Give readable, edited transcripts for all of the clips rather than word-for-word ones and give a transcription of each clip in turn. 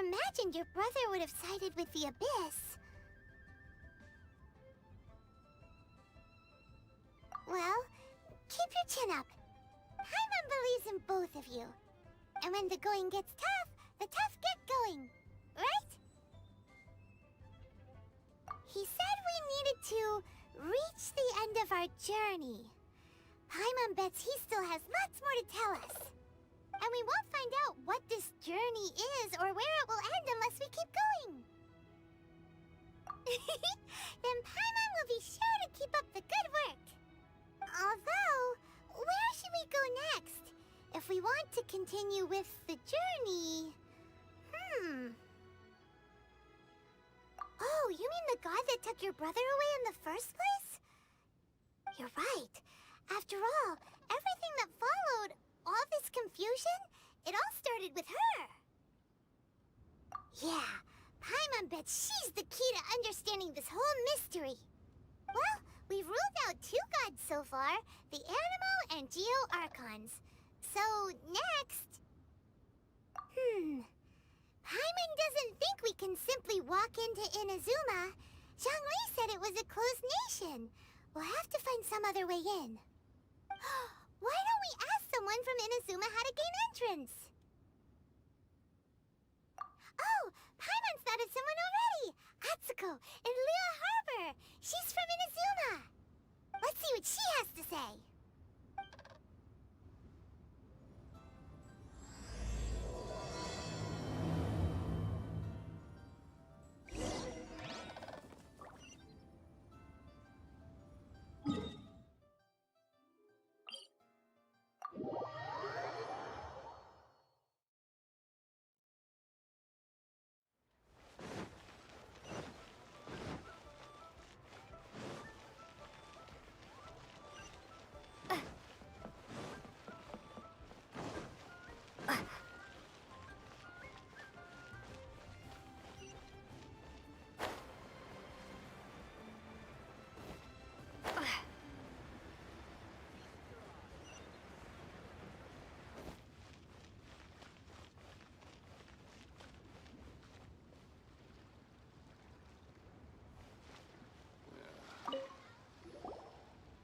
imagined your brother would have sided with the Abyss. Well, keep your chin up. Paimon believes in both of you. And when the going gets tough, the tough get going. Right? He said we needed to reach the end of our journey. Paimon bets he still has lots more to tell us. And we won't find out what this journey is or where it will end unless we keep going. Then Paimon will be sure to keep up the good work. Although, where should we go next? If we want to continue with the journey... Oh, you mean the god that took your brother away in the first place? You're right. After all, everything that followed, all this confusion, it all started with her. Yeah, Paimon bets she's the key to understanding this whole mystery. Well, we've ruled out 2 gods so far, the Animo and Geo Archons. So, next... Paimon doesn't think we can simply walk into Inazuma. Zhongli said it was a closed nation. We'll have to find some other way in. Why don't we ask someone from Inazuma how to gain entrance? Oh, Paimon's thought of someone already! Atsuko in Liyue Harbor! She's from Inazuma! Let's see what she has to say!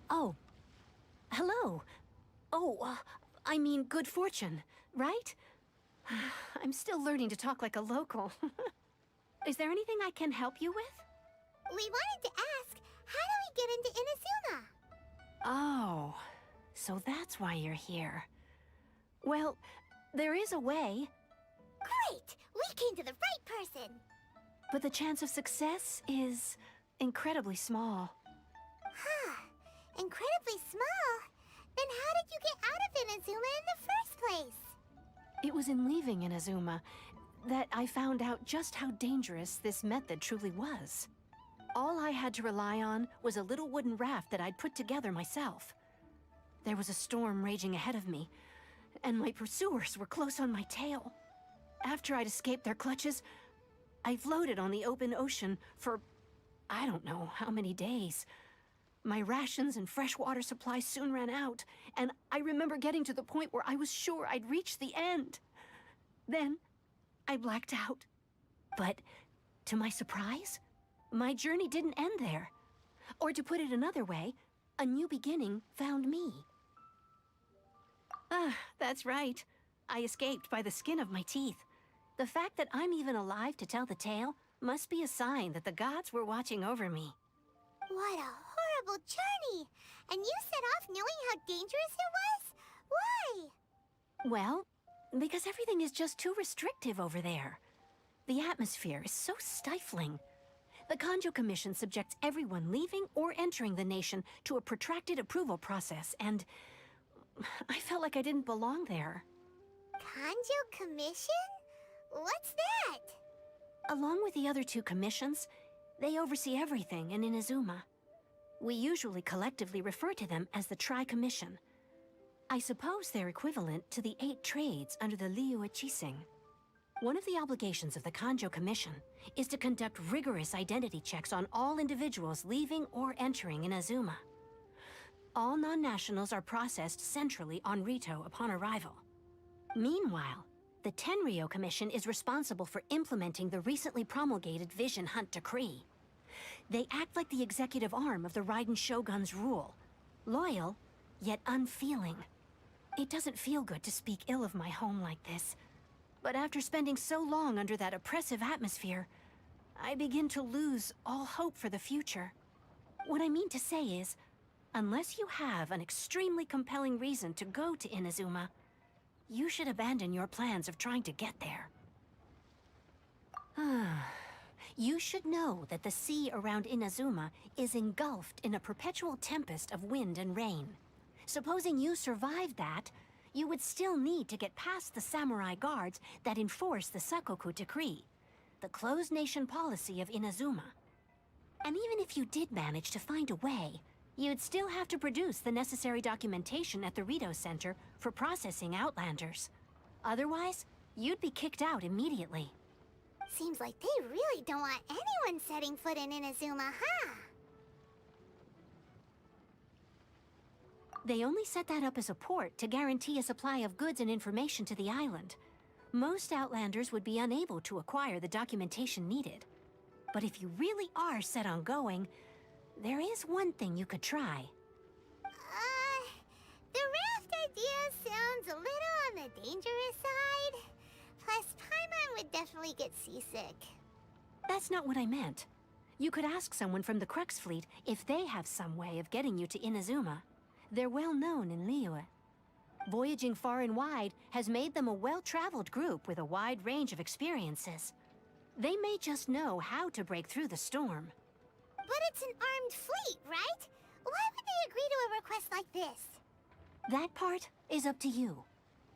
Oh. Hello. Oh, I mean good fortune, right? I'm still learning to talk like a local. Is there anything I can help you with? We wanted to ask, how do we get into Inazuma? Oh, so that's why you're here. Well, there is a way. Great! We came to the right person! But the chance of success is incredibly small. Huh. Incredibly small? Then how did you get out of Inazuma in the first place? It was in leaving Inazuma that I found out just how dangerous this method truly was. All I had to rely on was a little wooden raft that I'd put together myself. There was a storm raging ahead of me, and my pursuers were close on my tail. After I'd escaped their clutches, I floated on the open ocean for I don't know how many days. My rations and fresh water supplies soon ran out, and I remember getting to the point where I was sure I'd reached the end. Then, I blacked out. But, to my surprise, my journey didn't end there. Or to put it another way, a new beginning found me. Ah, that's right. I escaped by the skin of my teeth. The fact that I'm even alive to tell the tale must be a sign that the gods were watching over me. What a horrible journey! And you set off knowing how dangerous it was? Why? Well, because everything is just too restrictive over there. The atmosphere is so stifling. The Kanjo Commission subjects everyone leaving or entering the nation to a protracted approval process, and I felt like I didn't belong there. Kanjo Commission? What's that? Along with the other 2 commissions, they oversee everything in Inazuma. We usually collectively refer to them as the Tri-Commission. I suppose they're equivalent to the 8 trades under the Liyue Chising. One of the obligations of the Kanjo Commission is to conduct rigorous identity checks on all individuals leaving or entering Inazuma. All non-nationals are processed centrally on Rito upon arrival. Meanwhile, The Tenryo Commission is responsible for implementing the recently promulgated Vision Hunt Decree. They act like the executive arm of the Raiden Shogun's rule. Loyal, yet unfeeling. It doesn't feel good to speak ill of my home like this. But after spending so long under that oppressive atmosphere, I begin to lose all hope for the future. What I mean to say is, unless you have an extremely compelling reason to go to Inazuma, you should abandon your plans of trying to get there. You should know that the sea around Inazuma is engulfed in a perpetual tempest of wind and rain. Supposing you survived that, you would still need to get past the samurai guards that enforce the Sakoku Decree, the closed nation policy of Inazuma. And even if you did manage to find a way, you'd still have to produce the necessary documentation at the Rito Center for processing Outlanders. Otherwise, you'd be kicked out immediately. Seems like they really don't want anyone setting foot in Inazuma, huh? They only set that up as a port to guarantee a supply of goods and information to the island. Most Outlanders would be unable to acquire the documentation needed. But if you really are set on going, there is one thing you could try. The raft idea sounds a little on the dangerous side. Plus, Paimon would definitely get seasick. That's not what I meant. You could ask someone from the Crux fleet if they have some way of getting you to Inazuma. They're well known in Liyue. Voyaging far and wide has made them a well-traveled group with a wide range of experiences. They may just know how to break through the storm. But it's an armed fleet, right? Why would they agree to a request like this? That part is up to you.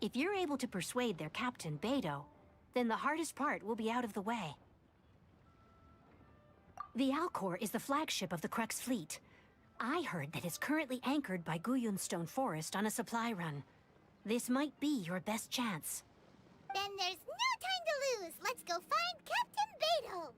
If you're able to persuade their captain, Beidou, then the hardest part will be out of the way. The Alcor is the flagship of the Crux fleet. I heard that it's currently anchored by Guyunstone Forest on a supply run. This might be your best chance. Then there's no time to lose. Let's go find Captain Beidou.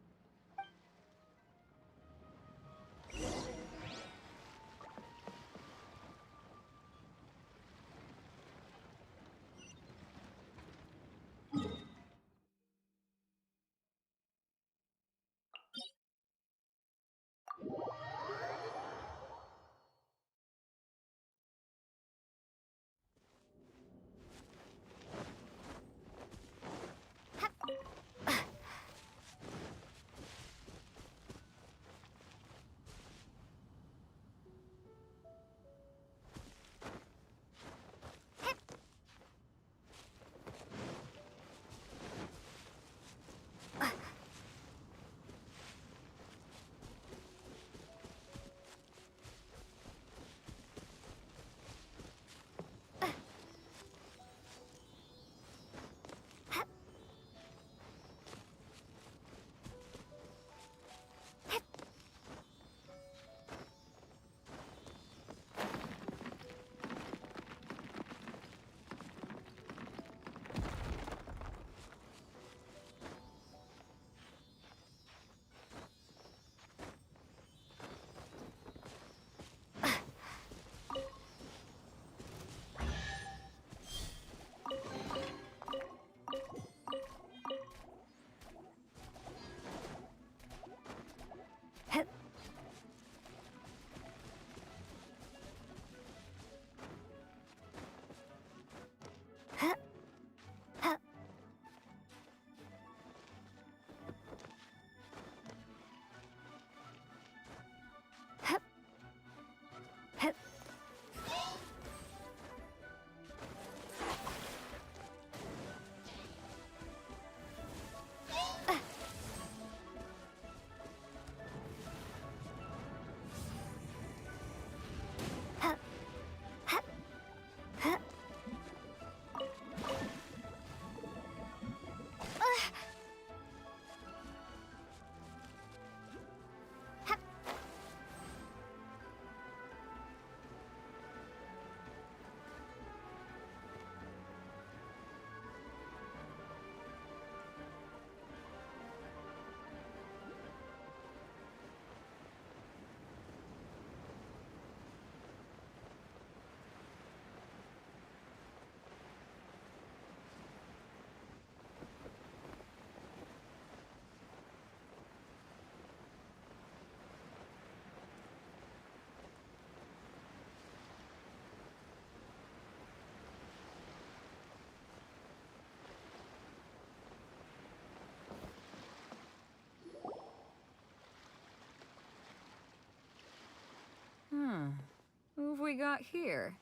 we got here?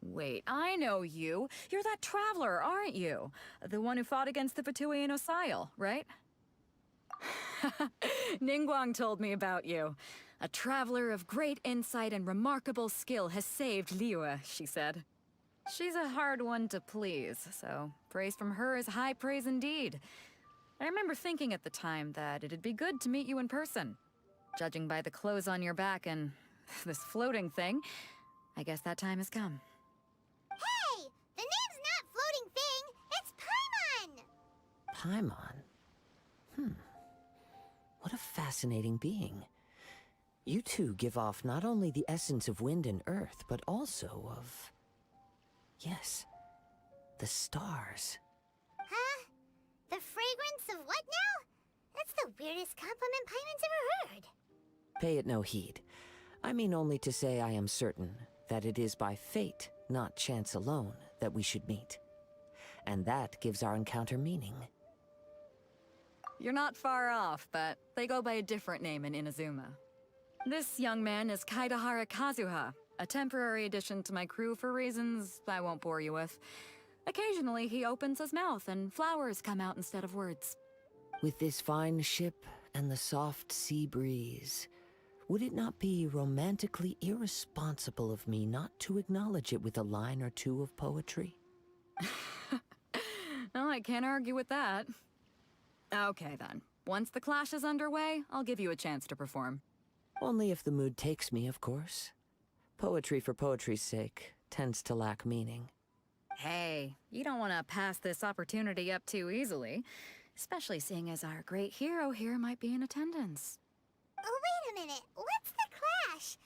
Wait, I know you. You're that traveler, aren't you? The one who fought against the Fatui and Osile, right? Ningguang told me about you. A traveler of great insight and remarkable skill has saved Liyue, she said. She's a hard one to please, so praise from her is high praise indeed. I remember thinking at the time that it'd be good to meet you in person. Judging by the clothes on your back and this floating thing, I guess that time has come. Hey! The name's not Floating Thing! It's Paimon! Paimon? What a fascinating being. You two give off not only the essence of wind and earth, but also of... yes, the stars. Huh? The fragrance of what now? That's the weirdest compliment Paimon's ever heard. Pay it no heed. I mean only to say I am certain that it is by fate, not chance alone, that we should meet. And that gives our encounter meaning. You're not far off, but they go by a different name in Inazuma. This young man is Kaidahara Kazuha, a temporary addition to my crew for reasons I won't bore you with. Occasionally, he opens his mouth and flowers come out instead of words. With this fine ship and the soft sea breeze, would it not be romantically irresponsible of me not to acknowledge it with a line or two of poetry? Oh, I can't argue with that. Okay then. Once the clash is underway, I'll give you a chance to perform. Only if the mood takes me, of course. Poetry for poetry's sake tends to lack meaning. Hey, you don't want to pass this opportunity up too easily, especially seeing as our great hero here might be in attendance. Oh, wait a minute. What's the clash?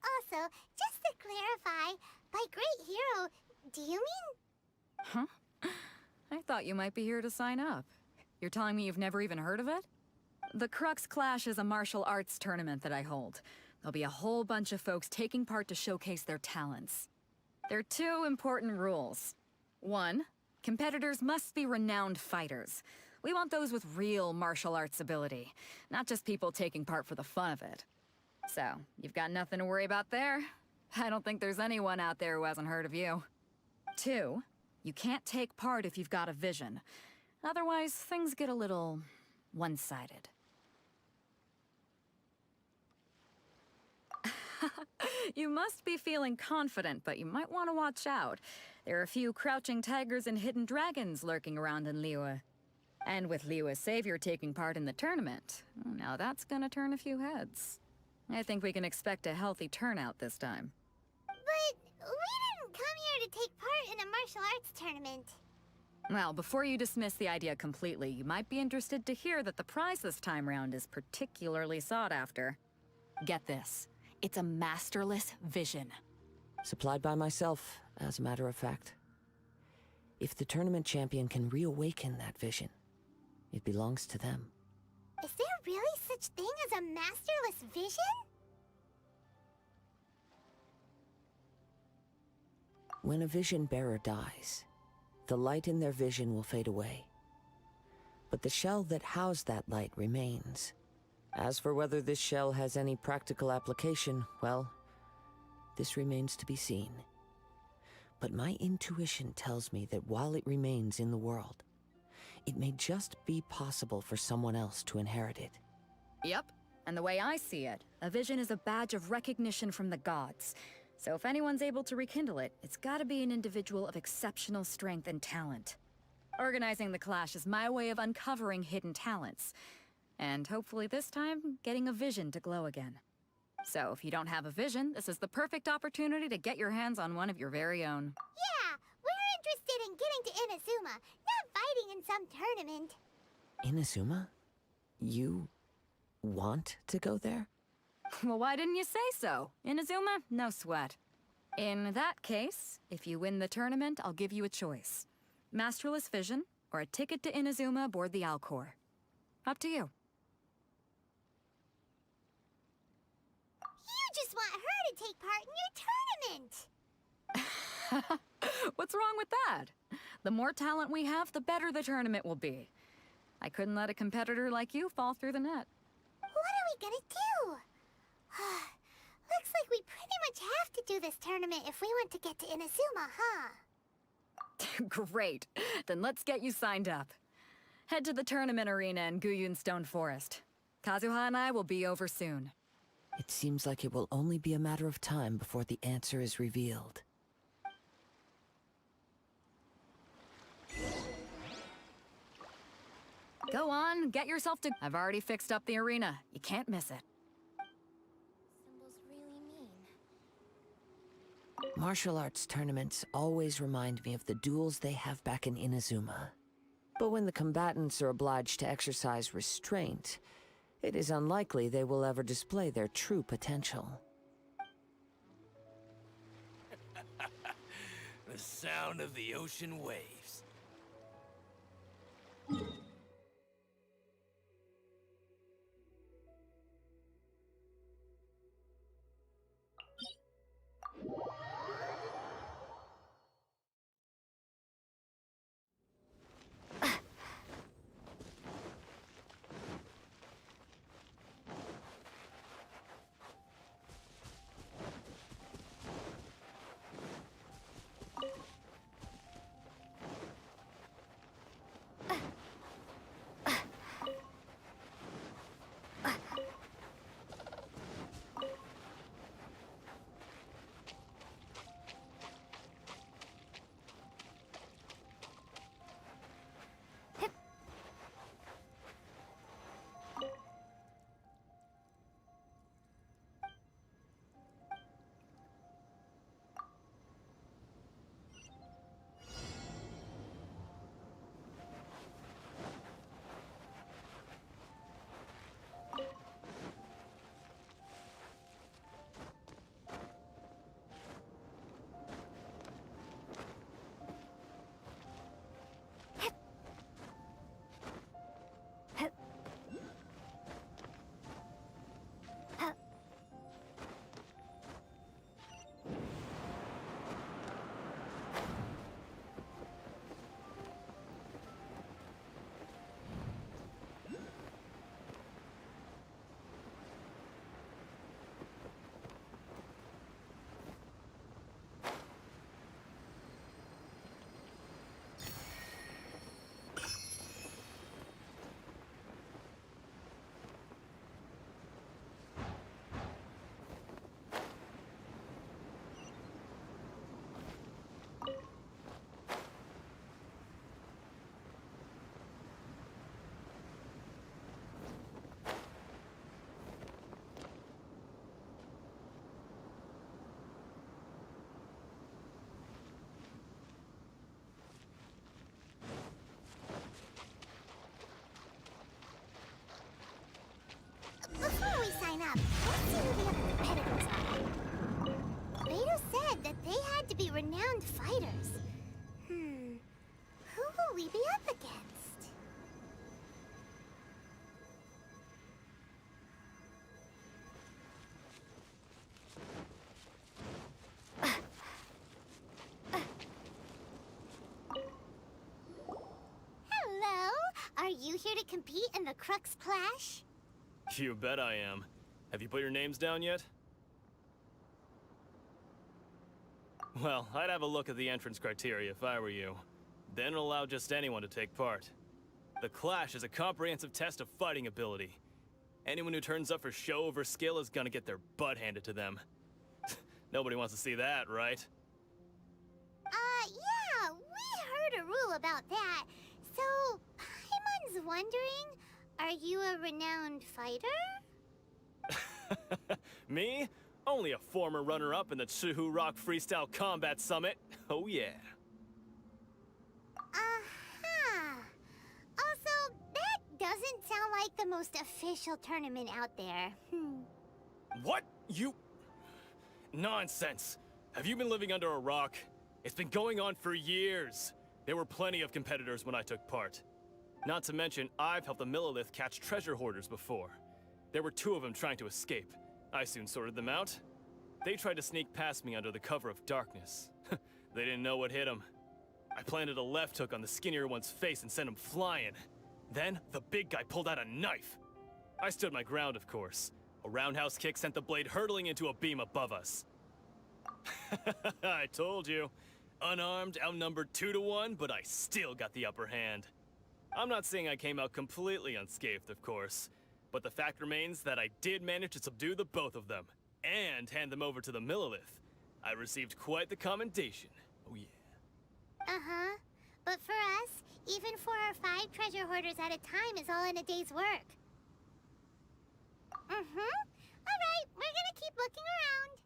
Also, just to clarify, by great hero, do you mean... Huh? I thought you might be here to sign up. You're telling me you've never even heard of it? The Crux Clash is a martial arts tournament that I hold. There'll be a whole bunch of folks taking part to showcase their talents. There are two important rules. One, competitors must be renowned fighters. We want those with real martial arts ability, not just people taking part for the fun of it. So, you've got nothing to worry about there. I don't think there's anyone out there who hasn't heard of you. Two, you can't take part if you've got a vision. Otherwise, things get a little one-sided. You must be feeling confident, but you might want to watch out. There are a few crouching tigers and hidden dragons lurking around in Liyue. And with Liyue's savior taking part in the tournament, now that's gonna turn a few heads. I think we can expect a healthy turnout this time. But we didn't come here to take part in a martial arts tournament. Well, before you dismiss the idea completely, you might be interested to hear that the prize this time round is particularly sought after. Get this. It's a masterless vision. Supplied by myself, as a matter of fact. If the tournament champion can reawaken that vision, it belongs to them. Is there really such thing as a masterless vision? When a vision bearer dies, the light in their vision will fade away. But the shell that housed that light remains. As for whether this shell has any practical application, well, this remains to be seen. But my intuition tells me that while it remains in the world, it may just be possible for someone else to inherit it. Yep, and the way I see it, a vision is a badge of recognition from the gods. So if anyone's able to rekindle it, it's gotta be an individual of exceptional strength and talent. Organizing the clash is my way of uncovering hidden talents. And hopefully this time, getting a vision to glow again. So if you don't have a vision, this is the perfect opportunity to get your hands on one of your very own. Yeah, we're interested in getting to Inazuma, not fighting in some tournament. Inazuma? You want to go there? Well, why didn't you say so? Inazuma, no sweat. In that case, if you win the tournament, I'll give you a choice. Masterless Vision, or a ticket to Inazuma aboard the Alcor. Up to you. You just want her to take part in your tournament! What's wrong with that? The more talent we have, the better the tournament will be. I couldn't let a competitor like you fall through the net. What are we gonna do? Looks like we pretty much have to this tournament if we want to get to Inazuma, huh? Great. Then let's get you signed up. Head to the tournament arena in Guyun Stone Forest. Kazuha and I will be over soon. It seems like it will only be a matter of time before the answer is revealed. Go on, get yourself to... I've already fixed up the arena. You can't miss it. Symbols really mean. Martial arts tournaments always remind me of the duels they have back in Inazuma. But when the combatants are obliged to exercise restraint, it is unlikely they will ever display their true potential. The sound of the ocean waves. Before we sign up, let's see who the other competitors are. Beto said that they had to be renowned fighters. Who will we be up against? Hello? Are you here to compete in the Crux Clash? You bet I am. Have you put your names down yet? Well, I'd have a look at the entrance criteria if I were you. Then it'll allow just anyone to take part. The Clash is a comprehensive test of fighting ability. Anyone who turns up for show over skill is gonna get their butt handed to them. Nobody wants to see that, right? Yeah, we heard a rule about that. So, Paimon's wondering, are you a renowned fighter? Me? Only a former runner-up in the Chihu Rock Freestyle Combat Summit. Oh yeah. Also, that doesn't sound like the most official tournament out there. What? You... Nonsense. Have you been living under a rock? It's been going on for years. There were plenty of competitors when I took part. Not to mention, I've helped the Millilith catch treasure hoarders before. There were 2 of them trying to escape. I soon sorted them out. They tried to sneak past me under the cover of darkness. They didn't know what hit them. I planted a left hook on the skinnier one's face and sent him flying. Then, the big guy pulled out a knife. I stood my ground, of course. A roundhouse kick sent the blade hurtling into a beam above us. I told you. Unarmed, outnumbered 2 to 1, but I still got the upper hand. I'm not saying I came out completely unscathed, of course, but the fact remains that I did manage to subdue the both of them, and hand them over to the Millilith. I received quite the commendation. Oh yeah. Uh-huh. But for us, even 4 or 5 treasure hoarders at a time is all in a day's work. Alright, we're gonna keep looking around.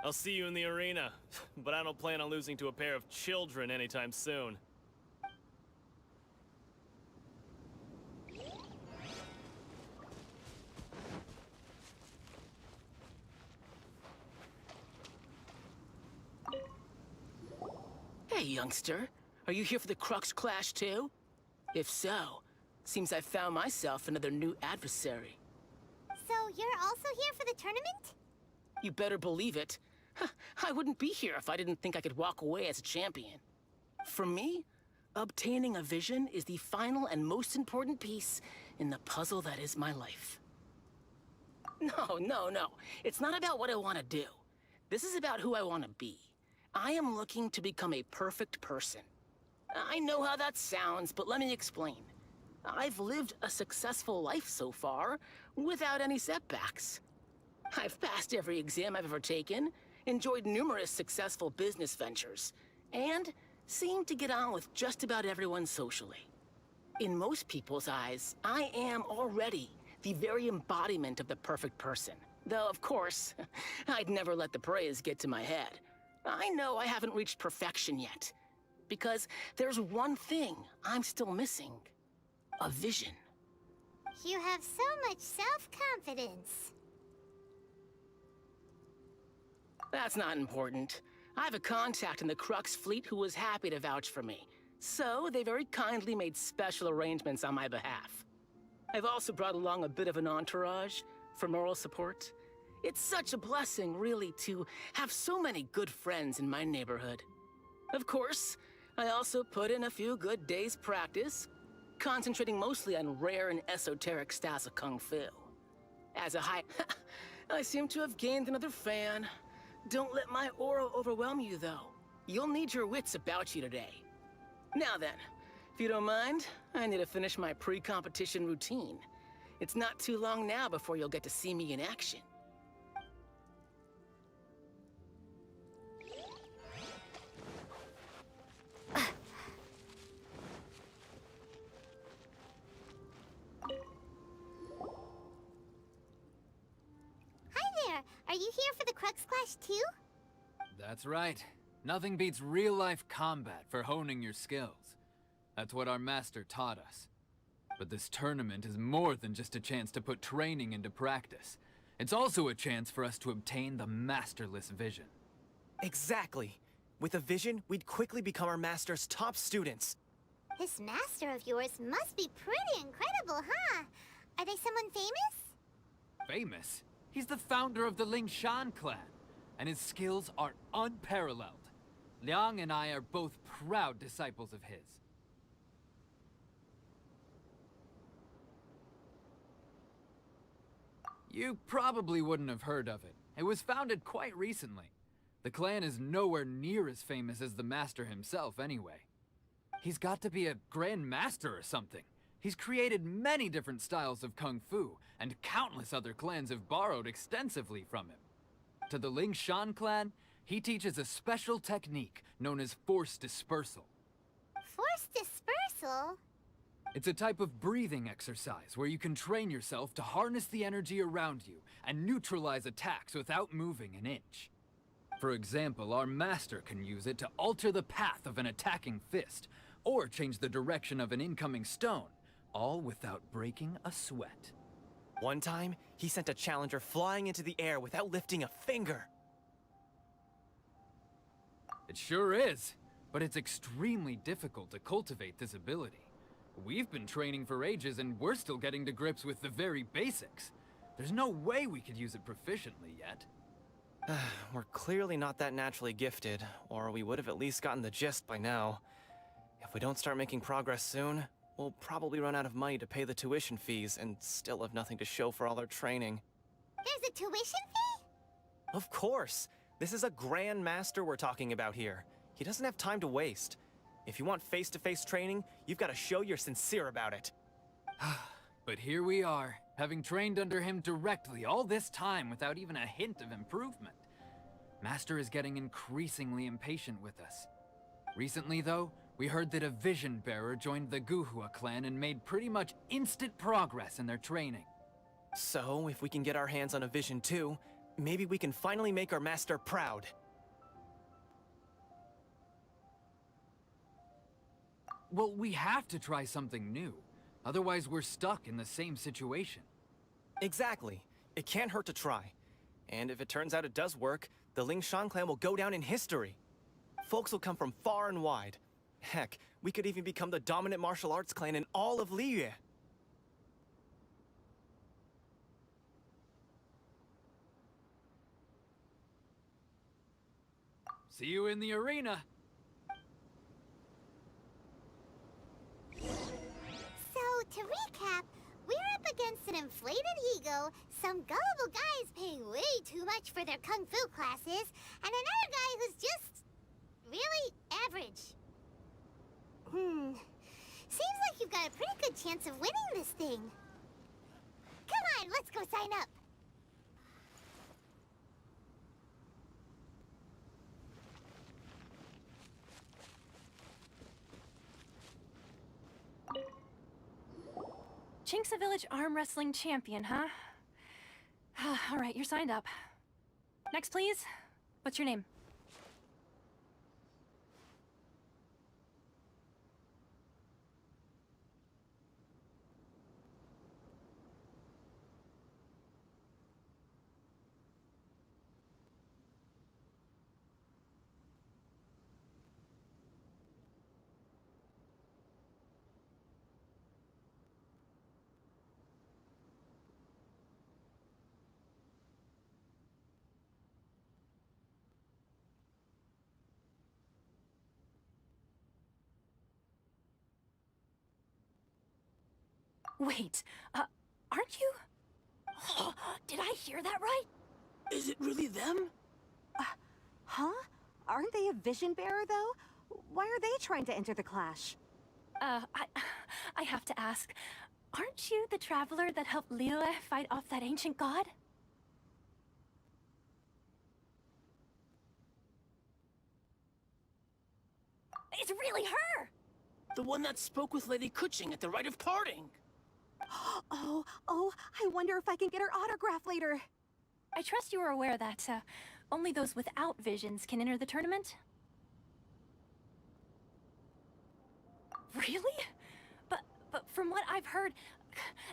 I'll see you in the arena, but I don't plan on losing to a pair of children anytime soon. Hey, youngster. Are you here for the Crux Clash too? If so, seems I found myself another new adversary. So you're also here for the tournament? You better believe it. I wouldn't be here if I didn't think I could walk away as a champion. For me, obtaining a vision is the final and most important piece in the puzzle that is my life. No. It's not about what I want to do. This is about who I want to be. I am looking to become a perfect person. I know how that sounds, but let me explain. I've lived a successful life so far, without any setbacks. I've passed every exam I've ever taken, enjoyed numerous successful business ventures, and seem to get on with just about everyone socially. In most people's eyes, I am already the very embodiment of the perfect person. Though, of course, I'd never let the praise get to my head. I know I haven't reached perfection yet, because there's one thing I'm still missing. A vision. You have so much self-confidence. That's not important. I have a contact in the Crux fleet who was happy to vouch for me, so they very kindly made special arrangements on my behalf. I've also brought along a bit of an entourage for moral support. It's such a blessing, really, to have so many good friends in my neighborhood. Of course, I also put in a few good days' practice, concentrating mostly on rare and esoteric styles of Kung Fu. As a high... I seem to have gained another fan. Don't let my aura overwhelm you, though. You'll need your wits about you today. Now then, if you don't mind, I need to finish my pre-competition routine. It's not too long now before you'll get to see me in action. Are you here for the Crux Clash too? That's right. Nothing beats real-life combat for honing your skills. That's what our master taught us. But this tournament is more than just a chance to put training into practice. It's also a chance for us to obtain the masterless vision. Exactly. With a vision, we'd quickly become our master's top students. This master of yours must be pretty incredible, huh? Are they someone famous? Famous? He's the founder of the Lingshan clan, and his skills are unparalleled. Liang and I are both proud disciples of his. You probably wouldn't have heard of it. It was founded quite recently. The clan is nowhere near as famous as the master himself, anyway. He's got to be a grand master or something. He's created many different styles of Kung Fu, and countless other clans have borrowed extensively from him. To the Lingshan clan, he teaches a special technique known as force dispersal. Force dispersal? It's a type of breathing exercise where you can train yourself to harness the energy around you and neutralize attacks without moving an inch. For example, our master can use it to alter the path of an attacking fist, or change the direction of an incoming stone, all without breaking a sweat. One time, he sent a challenger flying into the air without lifting a finger. It sure is, but it's extremely difficult to cultivate this ability. We've been training for ages and we're still getting to grips with the very basics. There's no way we could use it proficiently yet. We're clearly not that naturally gifted, or we would have at least gotten the gist by now. If we don't start making progress soon, we'll probably run out of money to pay the tuition fees and still have nothing to show for all our training. There's a tuition fee? Of course! This is a Grand Master we're talking about here. He doesn't have time to waste. If you want face-to-face training, you've got to show you're sincere about it. But here we are, having trained under him directly all this time without even a hint of improvement. Master is getting increasingly impatient with us. Recently, though, we heard that a Vision Bearer joined the Guhua clan and made pretty much instant progress in their training. So, if we can get our hands on a Vision too, maybe we can finally make our master proud. Well, we have to try something new. Otherwise, we're stuck in the same situation. Exactly. It can't hurt to try. And if it turns out it does work, the Lingshan clan will go down in history. Folks will come from far and wide. Heck, we could even become the dominant martial arts clan in all of Liyue. See you in the arena. So, to recap, we're up against an inflated ego, some gullible guys paying way too much for their kung fu classes, and another guy who's just really average. Seems like you've got a pretty good chance of winning this thing. Come on, let's go sign up. Chinksa Village Arm Wrestling Champion, huh? All right, you're signed up. Next, please. What's your name? Wait, aren't you? Oh, did I hear that right? Is it really them? Huh? Aren't they a vision bearer, though? Why are they trying to enter the clash? I have to ask, aren't you the traveler that helped Liyue fight off that ancient god? It's really her! The one that spoke with Lady Kuching at the rite of parting. Oh, I wonder if I can get her autograph later. I trust you are aware that, only those without visions can enter the tournament? Really? But from what I've heard,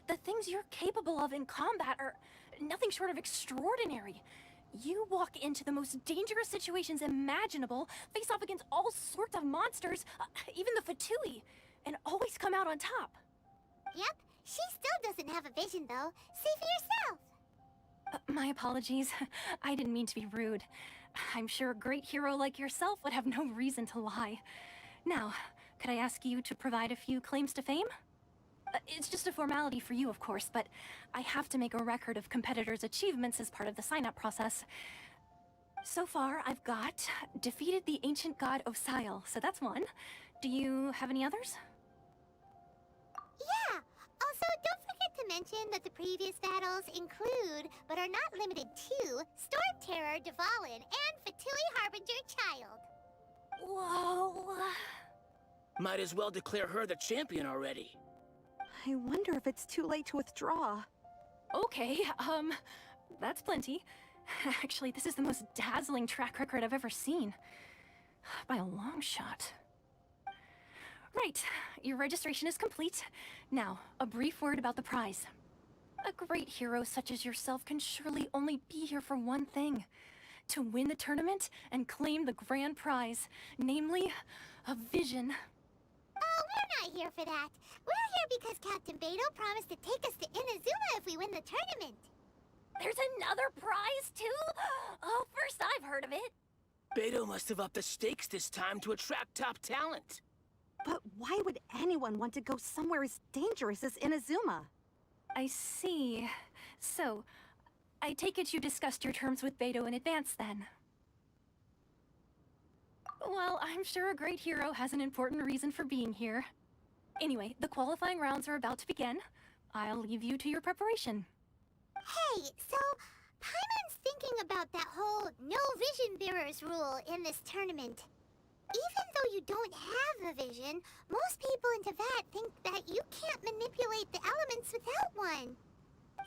the things you're capable of in combat are nothing short of extraordinary. You walk into the most dangerous situations imaginable, face off against all sorts of monsters, even the Fatui, and always come out on top. Yep, she still doesn't have a vision, though. See for yourself. My apologies. I didn't mean to be rude. I'm sure a great hero like yourself would have no reason to lie. Now, could I ask you to provide a few claims to fame? It's just a formality for you, of course, but I have to make a record of competitors' achievements as part of the sign-up process. So far, I've got defeated the ancient god Osail, so that's one. Do you have any others? Yeah! Also, don't forget to mention that the previous battles include, but are not limited to, Storm Terror, Dvalin, and Fatui Harbinger Child. Whoa... Might as well declare her the champion already. I wonder if it's too late to withdraw. Okay, that's plenty. Actually, this is the most dazzling track record I've ever seen. By a long shot. Right, your registration is complete. Now, a brief word about the prize. A great hero such as yourself can surely only be here for one thing. To win the tournament and claim the grand prize, namely, a vision. Oh, we're not here for that. We're here because Captain Beto promised to take us to Inazuma if we win the tournament. There's another prize, too? Oh, first I've heard of it. Beto must have upped the stakes this time to attract top talent. But why would anyone want to go somewhere as dangerous as Inazuma? I see. So, I take it you discussed your terms with Beto in advance, then? Well, I'm sure a great hero has an important reason for being here. Anyway, the qualifying rounds are about to begin. I'll leave you to your preparation. Hey, so Paimon's thinking about that whole no vision bearers rule in this tournament. Even though you don't have a vision, most people in Teyvat think that you can't manipulate the elements without one.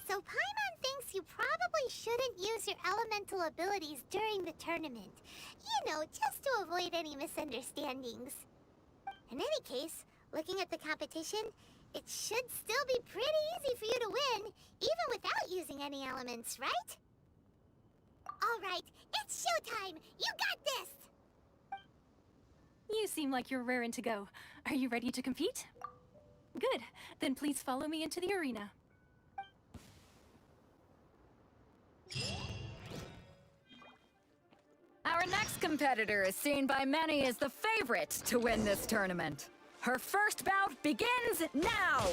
So Paimon thinks you probably shouldn't use your elemental abilities during the tournament. You know, just to avoid any misunderstandings. In any case, looking at the competition, it should still be pretty easy for you to win, even without using any elements, right? Alright, it's showtime! You got this! You seem like you're raring to go. Are you ready to compete? Good. Then please follow me into the arena. Our next competitor is seen by many as the favorite to win this tournament. Her first bout begins now!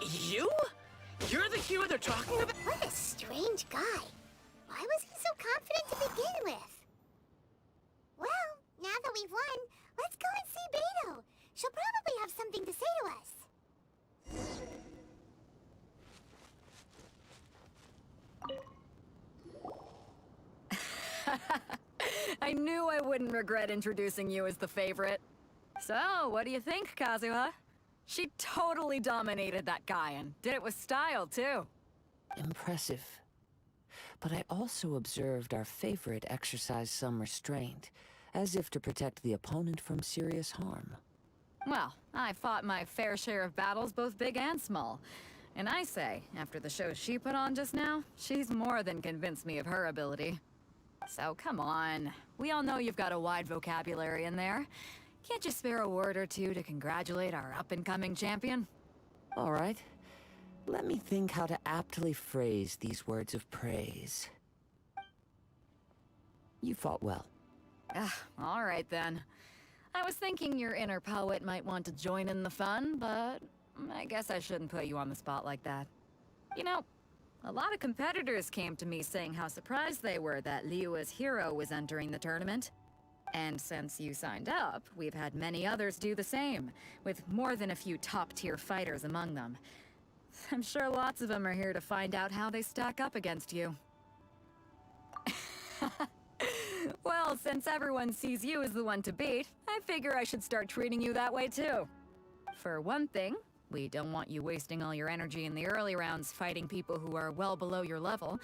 You? You're the hero they're talking about? What a strange guy. Why was he so confident to begin with? Well, now that we've won, let's go and see Beto. She'll probably have something to say to us. I knew I wouldn't regret introducing you as the favorite. So, what do you think, Kazuha? She totally dominated that guy and did it with style, too. Impressive. But I also observed our favorite exercise some restraint, as if to protect the opponent from serious harm. Well, I fought my fair share of battles, both big and small. And I say, after the show she put on just now, she's more than convinced me of her ability. So come on. We all know you've got a wide vocabulary in there. Can't you spare a word or two to congratulate our up-and-coming champion? All right. Let me think how to aptly phrase these words of praise. You fought well. All right then. I was thinking your inner poet might want to join in the fun, but I guess I shouldn't put you on the spot like that. You know, a lot of competitors came to me saying how surprised they were that Liyue's hero was entering the tournament. And since you signed up, we've had many others do the same, with more than a few top-tier fighters among them. I'm sure lots of them are here to find out how they stack up against you. Well, since everyone sees you as the one to beat, I figure I should start treating you that way too. For one thing, we don't want you wasting all your energy in the early rounds fighting people who are well below your level.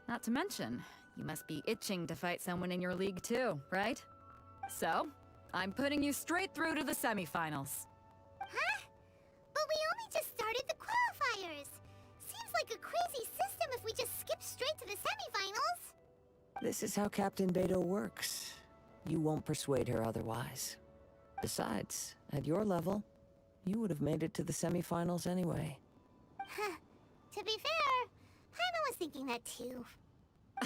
Not to mention, you must be itching to fight someone in your league too, right? So, I'm putting you straight through to the semifinals. Huh? But we only just started the qualifiers. Seems like a crazy system if we just skip straight to the semifinals. This is how Captain Beto works. You won't persuade her otherwise. Besides, at your level, you would have made it to the semifinals anyway. Huh. To be fair, Paimon was thinking that too.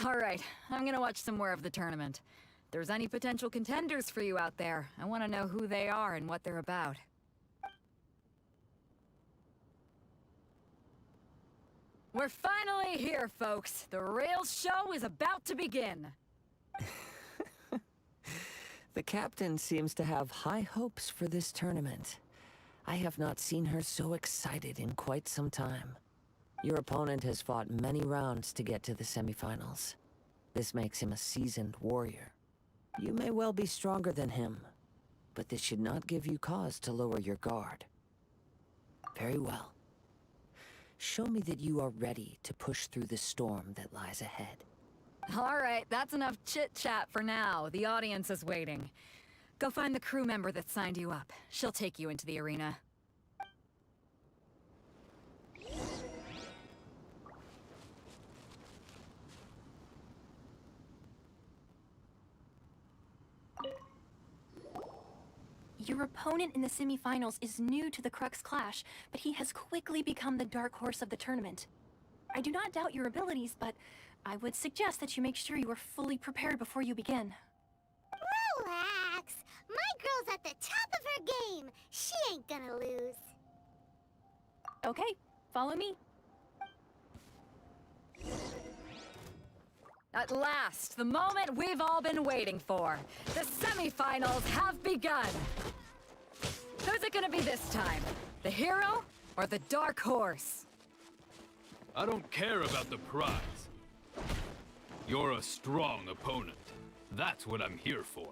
All right, I'm gonna watch some more of the tournament. If there's any potential contenders for you out there, I want to know who they are and what they're about. We're finally here, folks. The real show is about to begin. The captain seems to have high hopes for this tournament. I have not seen her so excited in quite some time. Your opponent has fought many rounds to get to the semifinals. This makes him a seasoned warrior. You may well be stronger than him, but this should not give you cause to lower your guard. Very well. Show me that you are ready to push through the storm that lies ahead. All right, that's enough chit-chat for now. The audience is waiting. Go find the crew member that signed you up. She'll take you into the arena. Your opponent in the semifinals is new to the Crux Clash, but he has quickly become the dark horse of the tournament. I do not doubt your abilities, but I would suggest that you make sure you are fully prepared before you begin. Relax. My girl's at the top of her game. She ain't gonna lose. Okay, follow me. At last, the moment we've all been waiting for. The semifinals have begun. Who's it gonna be this time? The hero or the dark horse? I don't care about the prize. You're a strong opponent. That's what I'm here for.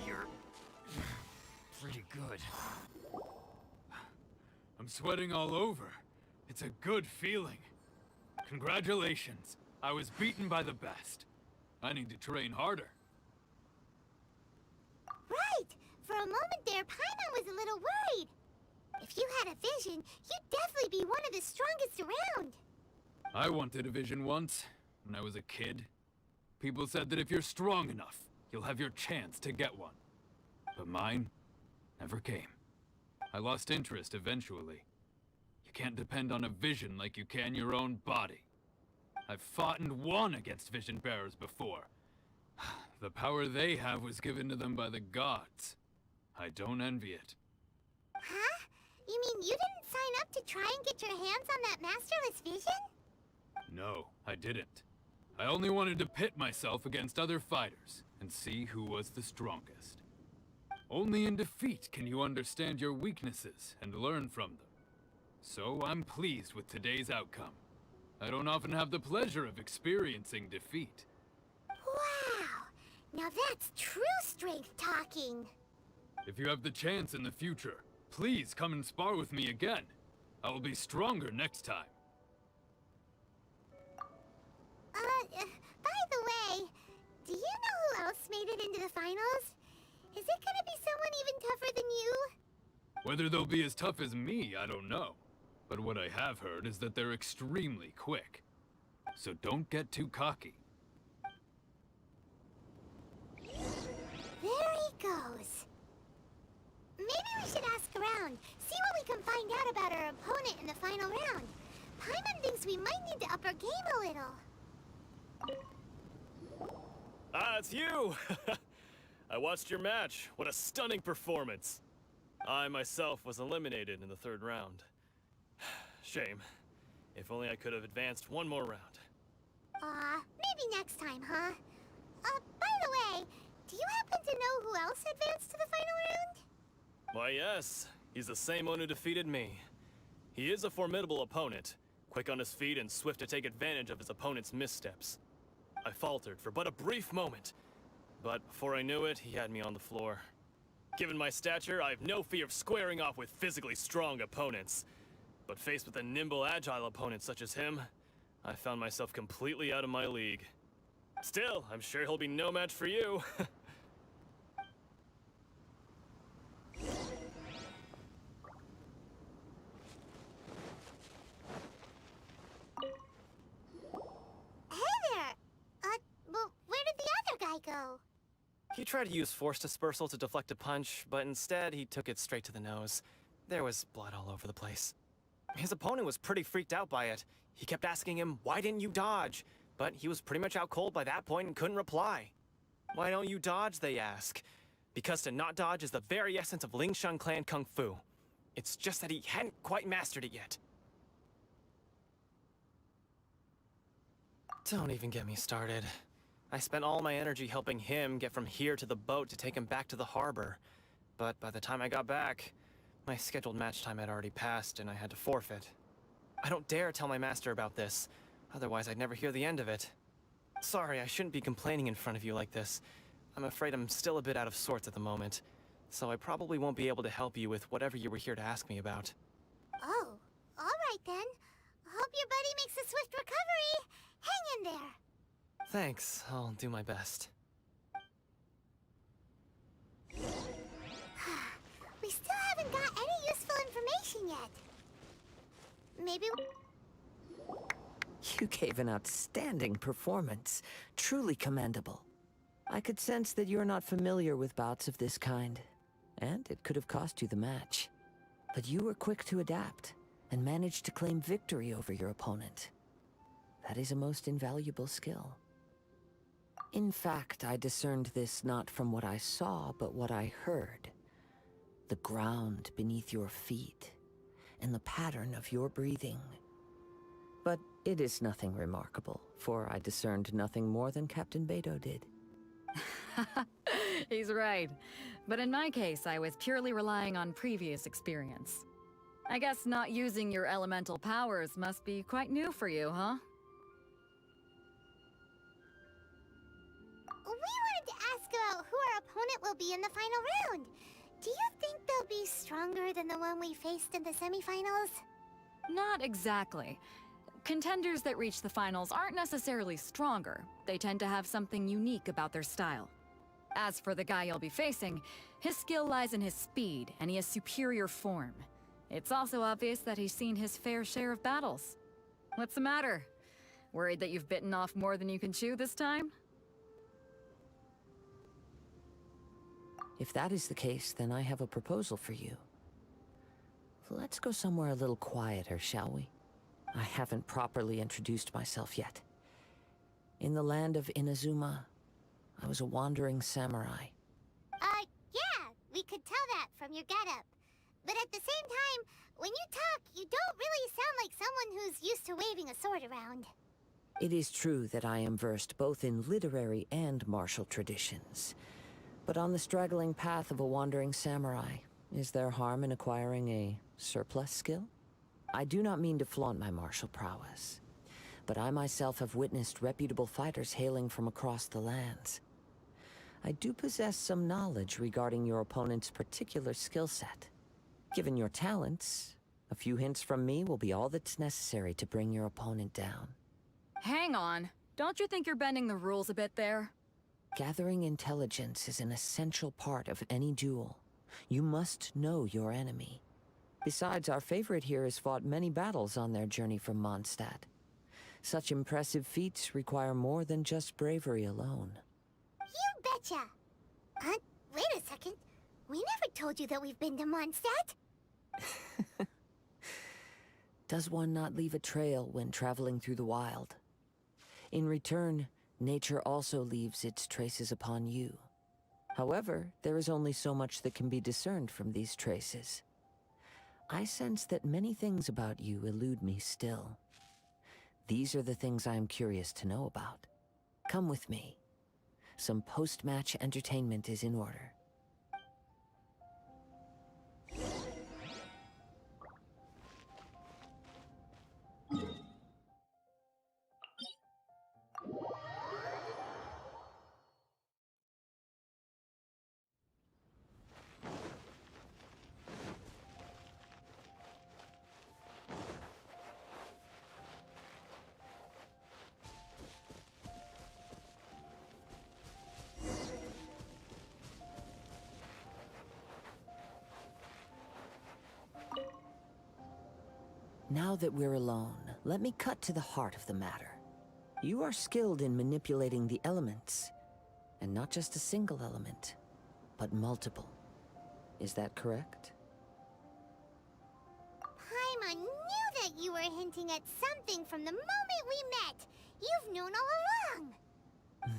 You're pretty good. I'm sweating all over. It's a good feeling. Congratulations. I was beaten by the best. I need to train harder. Right! For a moment there, Paimon was a little worried. If you had a vision, you'd definitely be one of the strongest around. I wanted a vision once, when I was a kid. People said that if you're strong enough, you'll have your chance to get one. But mine never came. I lost interest eventually. You can't depend on a vision like you can your own body. I've fought and won against vision bearers before. The power they have was given to them by the gods. I don't envy it. Huh? You mean you didn't sign up to try and get your hands on that masterless vision? No, I didn't. I only wanted to pit myself against other fighters and see who was the strongest. Only in defeat can you understand your weaknesses and learn from them. So I'm pleased with today's outcome. I don't often have the pleasure of experiencing defeat. Wow! Now that's true strength talking. If you have the chance in the future, please come and spar with me again. I will be stronger next time. By the way, do you know who else made it into the finals? Is it gonna be someone even tougher than you? Whether they'll be as tough as me, I don't know. But what I have heard is that they're extremely quick. So don't get too cocky. There he goes. Maybe we should ask around, see what we can find out about our opponent in the final round. Paimon thinks we might need to up our game a little. Ah, it's you! I watched your match. What a stunning performance. I myself was eliminated in the third round. Shame. If only I could have advanced one more round. Maybe next time, huh? By the way, do you happen to know who else advanced to the final round? Why, yes. He's the same one who defeated me. He is a formidable opponent, quick on his feet and swift to take advantage of his opponent's missteps. I faltered for but a brief moment, but before I knew it, he had me on the floor. Given my stature, I have no fear of squaring off with physically strong opponents. But faced with a nimble, agile opponent such as him, I found myself completely out of my league. Still, I'm sure he'll be no match for you. Hey there! Well, where did the other guy go? He tried to use force dispersal to deflect a punch, but instead he took it straight to the nose. There was blood all over the place. His opponent was pretty freaked out by it. He kept asking him, "Why didn't you dodge?" But he was pretty much out cold by that point and couldn't reply. "Why don't you dodge?" they ask. Because to not dodge is the very essence of Lingshan clan kung fu. It's just that he hadn't quite mastered it yet. Don't even get me started. I spent all my energy helping him get from here to the boat to take him back to the harbor. But by the time I got back, my scheduled match time had already passed and I had to forfeit. I don't dare tell my master about this, otherwise I'd never hear the end of it. Sorry, I shouldn't be complaining in front of you like this. I'm afraid I'm still a bit out of sorts at the moment, so I probably won't be able to help you with whatever you were here to ask me about. Oh, alright then. Hope your buddy makes a swift recovery. Hang in there. Thanks, I'll do my best. We still haven't got any useful information yet. Maybe... You gave an outstanding performance. Truly commendable. I could sense that you're not familiar with bouts of this kind, and it could have cost you the match. But you were quick to adapt, and managed to claim victory over your opponent. That is a most invaluable skill. In fact, I discerned this not from what I saw, but what I heard. The ground beneath your feet, and the pattern of your breathing. But it is nothing remarkable, for I discerned nothing more than Captain Beto did. He's right. But in my case, I was purely relying on previous experience. I guess not using your elemental powers must be quite new for you, huh? We wanted to ask about who our opponent will be in the final round. Do you think they'll be stronger than the one we faced in the semifinals? Not exactly. Contenders that reach the finals aren't necessarily stronger. They tend to have something unique about their style. As for the guy you'll be facing, his skill lies in his speed, and he has superior form. It's also obvious that he's seen his fair share of battles. What's the matter? Worried that you've bitten off more than you can chew this time? If that is the case, then I have a proposal for you. Let's go somewhere a little quieter, shall we? I haven't properly introduced myself yet. In the land of Inazuma, I was a wandering samurai. Yeah, we could tell that from your getup. But at the same time, when you talk, you don't really sound like someone who's used to waving a sword around. It is true that I am versed both in literary and martial traditions. But on the straggling path of a wandering samurai, is there harm in acquiring a surplus skill? I do not mean to flaunt my martial prowess, but I myself have witnessed reputable fighters hailing from across the lands. I do possess some knowledge regarding your opponent's particular skill set. Given your talents, a few hints from me will be all that's necessary to bring your opponent down. Hang on. Don't you think you're bending the rules a bit there? Gathering intelligence is an essential part of any duel. You must know your enemy. Besides, our favorite here has fought many battles on their journey from Mondstadt. Such impressive feats require more than just bravery alone. You betcha! Wait a second. We never told you that we've been to Mondstadt. Does one not leave a trail when traveling through the wild? In return, nature also leaves its traces upon you. However, there is only so much that can be discerned from these traces. I sense that many things about you elude me still. These are the things I am curious to know about. Come with me. Some post-match entertainment is in order. Now that we're alone, let me cut to the heart of the matter. You are skilled in manipulating the elements, and not just a single element, but multiple. Is that correct? Paimon knew that you were hinting at something from the moment we met. You've known all along.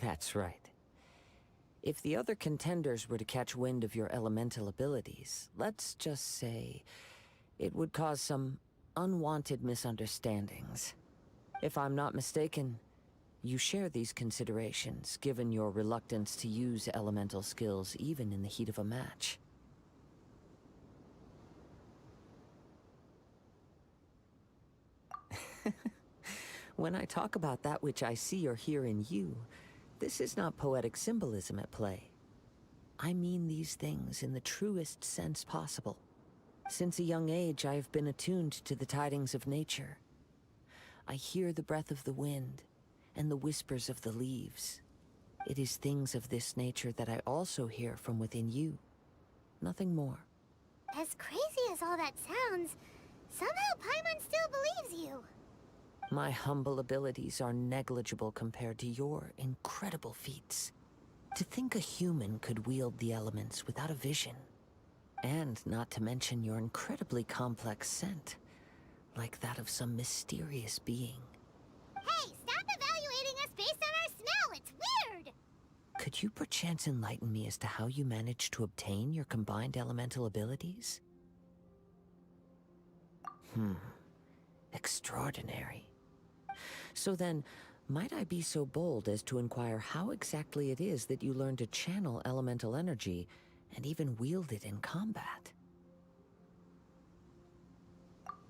That's right. If the other contenders were to catch wind of your elemental abilities, let's just say it would cause some unwanted misunderstandings. If I'm not mistaken, you share these considerations, given your reluctance to use elemental skills even in the heat of a match. When I talk about that which I see or hear in you, this is not poetic symbolism at play. I mean these things in the truest sense possible. Since a young age, I have been attuned to the tidings of nature. I hear the breath of the wind and the whispers of the leaves. It is things of this nature that I also hear from within you. Nothing more. As crazy as all that sounds, somehow Paimon still believes you. My humble abilities are negligible compared to your incredible feats. To think a human could wield the elements without a vision. And not to mention your incredibly complex scent, like that of some mysterious being. Hey, stop evaluating us based on our smell! It's weird! Could you perchance enlighten me as to how you managed to obtain your combined elemental abilities? Extraordinary. So then, might I be so bold as to inquire how exactly it is that you learned to channel elemental energy and even wield it in combat?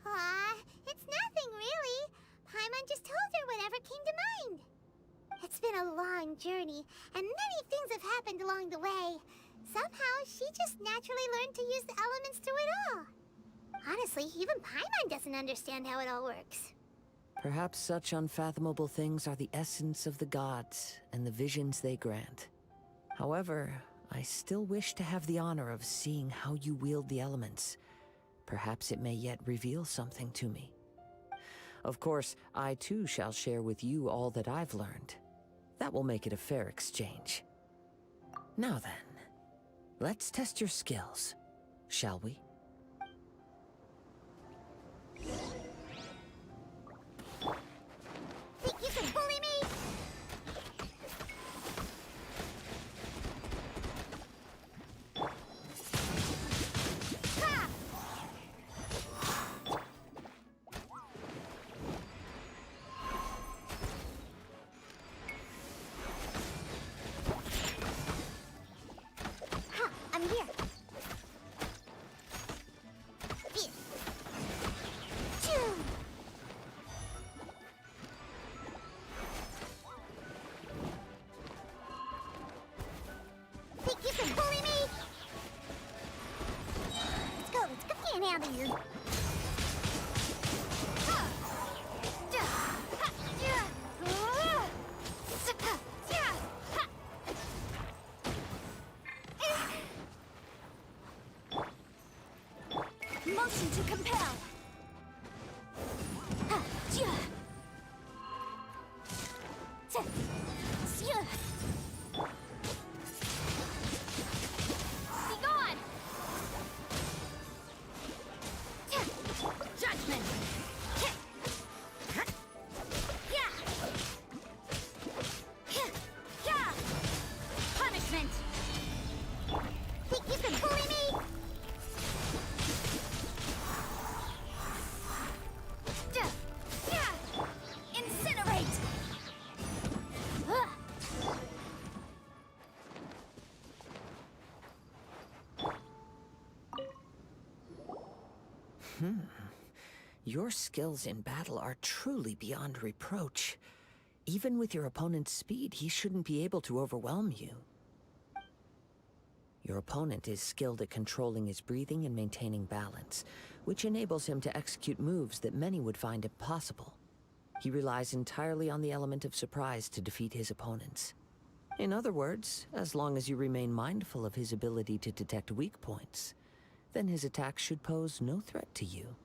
Aw, it's nothing really. Paimon just told her whatever came to mind. It's been a long journey, and many things have happened along the way. Somehow, she just naturally learned to use the elements through it all. Honestly, even Paimon doesn't understand how it all works. Perhaps such unfathomable things are the essence of the gods and the visions they grant. However, I still wish to have the honor of seeing how you wield the elements. Perhaps it may yet reveal something to me. Of course, I too shall share with you all that I've learned. That will make it a fair exchange. Now then, let's test your skills, shall we? Think you can bully me? Ha! Ha! I'm here. Yeah. Choo! Think you can bully me? Let's go get out of here. Motion to compel. Be gone! Judgment! Punishment! Think you can bully me? Incinerate! Your skills in battle are truly beyond reproach. Even with your opponent's speed, he shouldn't be able to overwhelm you. Your opponent is skilled at controlling his breathing and maintaining balance, which enables him to execute moves that many would find impossible. He relies entirely on the element of surprise to defeat his opponents. In other words, as long as you remain mindful of his ability to detect weak points, then his attacks should pose no threat to you.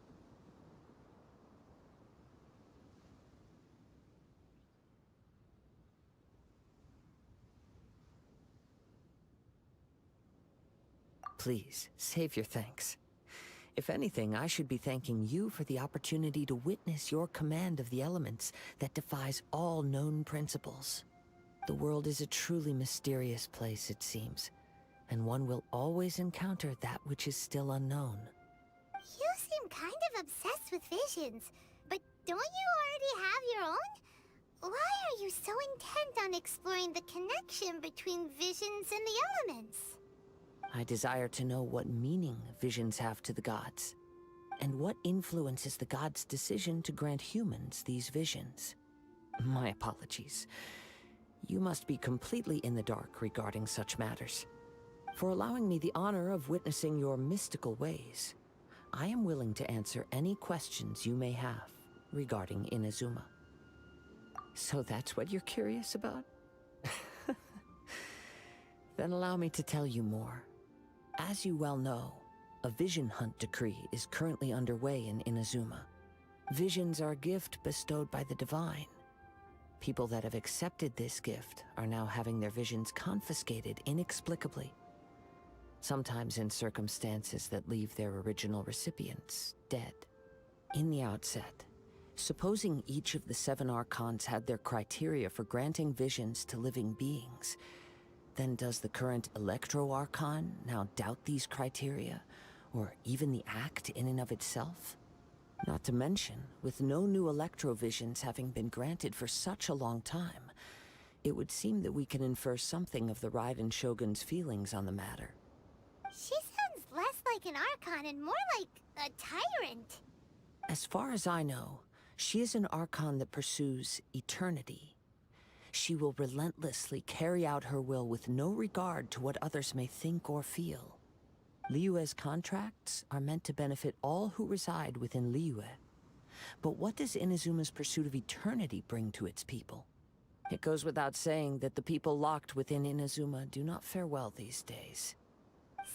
Please, save your thanks. If anything, I should be thanking you for the opportunity to witness your command of the elements that defies all known principles. The world is a truly mysterious place, it seems, and one will always encounter that which is still unknown. You seem kind of obsessed with visions, but don't you already have your own? Why are you so intent on exploring the connection between visions and the elements? I desire to know what meaning visions have to the gods, and what influences the gods' decision to grant humans these visions. My apologies. You must be completely in the dark regarding such matters. For allowing me the honor of witnessing your mystical ways, I am willing to answer any questions you may have regarding Inazuma. So that's what you're curious about? Then allow me to tell you more. As you well know, a vision hunt decree is currently underway in Inazuma. Visions are a gift bestowed by the divine. People that have accepted this gift are now having their visions confiscated inexplicably. Sometimes in circumstances that leave their original recipients dead. In the outset, supposing each of the 7 Archons had their criteria for granting visions to living beings, then does the current Electro Archon now doubt these criteria, or even the act in and of itself? Not to mention, with no new Electrovisions having been granted for such a long time, it would seem that we can infer something of the Raiden Shogun's feelings on the matter. She sounds less like an Archon and more like a tyrant. As far as I know, she is an Archon that pursues eternity. She will relentlessly carry out her will with no regard to what others may think or feel. Liyue's contracts are meant to benefit all who reside within Liyue. But what does Inazuma's pursuit of eternity bring to its people? It goes without saying that the people locked within Inazuma do not fare well these days.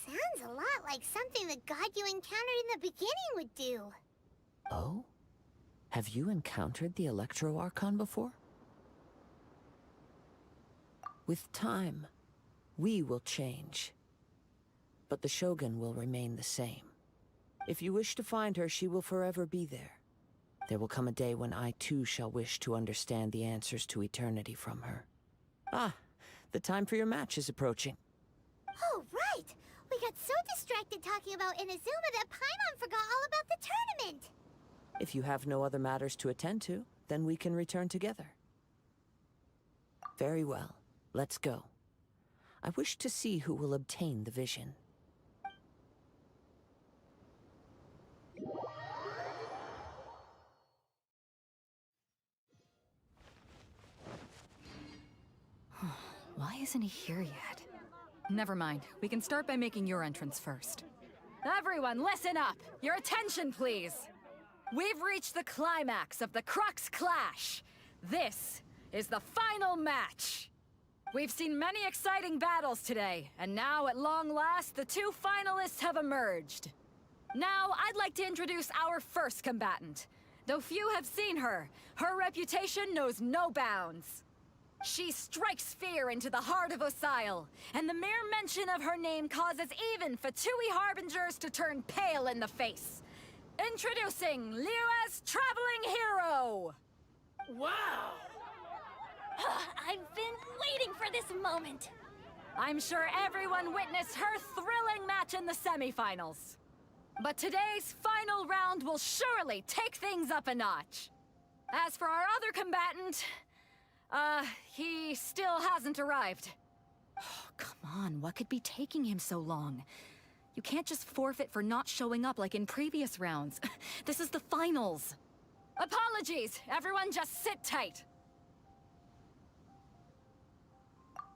Sounds a lot like something the god you encountered in the beginning would do. Oh? Have you encountered the Electro Archon before? With time, we will change. But the Shogun will remain the same. If you wish to find her, she will forever be there. There will come a day when I too shall wish to understand the answers to eternity from her. Ah, the time for your match is approaching. Oh, right! We got so distracted talking about Inazuma that Paimon forgot all about the tournament! If you have no other matters to attend to, then we can return together. Very well. Let's go. I wish to see who will obtain the vision. Why isn't he here yet? Never mind. We can start by making your entrance first. Everyone, listen up! Your attention, please! We've reached the climax of the Crux Clash! This is the final match! We've seen many exciting battles today, and now, at long last, the 2 finalists have emerged. Now, I'd like to introduce our first combatant. Though few have seen her, her reputation knows no bounds. She strikes fear into the heart of Osile, and the mere mention of her name causes even Fatui Harbingers to turn pale in the face. Introducing Liyue's traveling hero! Wow! I've been waiting for this moment! I'm sure everyone witnessed her thrilling match in the semifinals. But today's final round will surely take things up a notch. As for our other combatant, he still hasn't arrived. Oh, come on, what could be taking him so long? You can't just forfeit for not showing up like in previous rounds. This is the finals. Apologies, everyone just sit tight.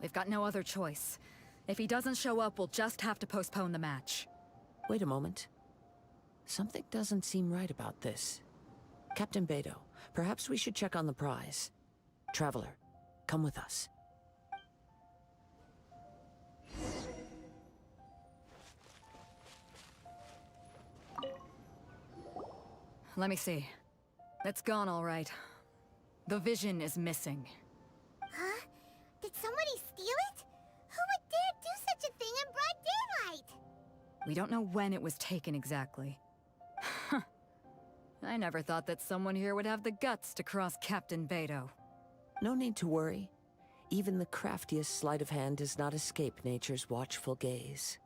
We've got no other choice. If he doesn't show up, we'll just have to postpone the match. Wait a moment. Something doesn't seem right about this. Captain Beidou, perhaps we should check on the prize. Traveler, come with us. Let me see. It's gone all right. The vision is missing. Huh? Did somebody steal it? Who would dare do such a thing in broad daylight? We don't know when it was taken exactly. I never thought that someone here would have the guts to cross Captain Beidou. No need to worry. Even the craftiest sleight of hand does not escape nature's watchful gaze.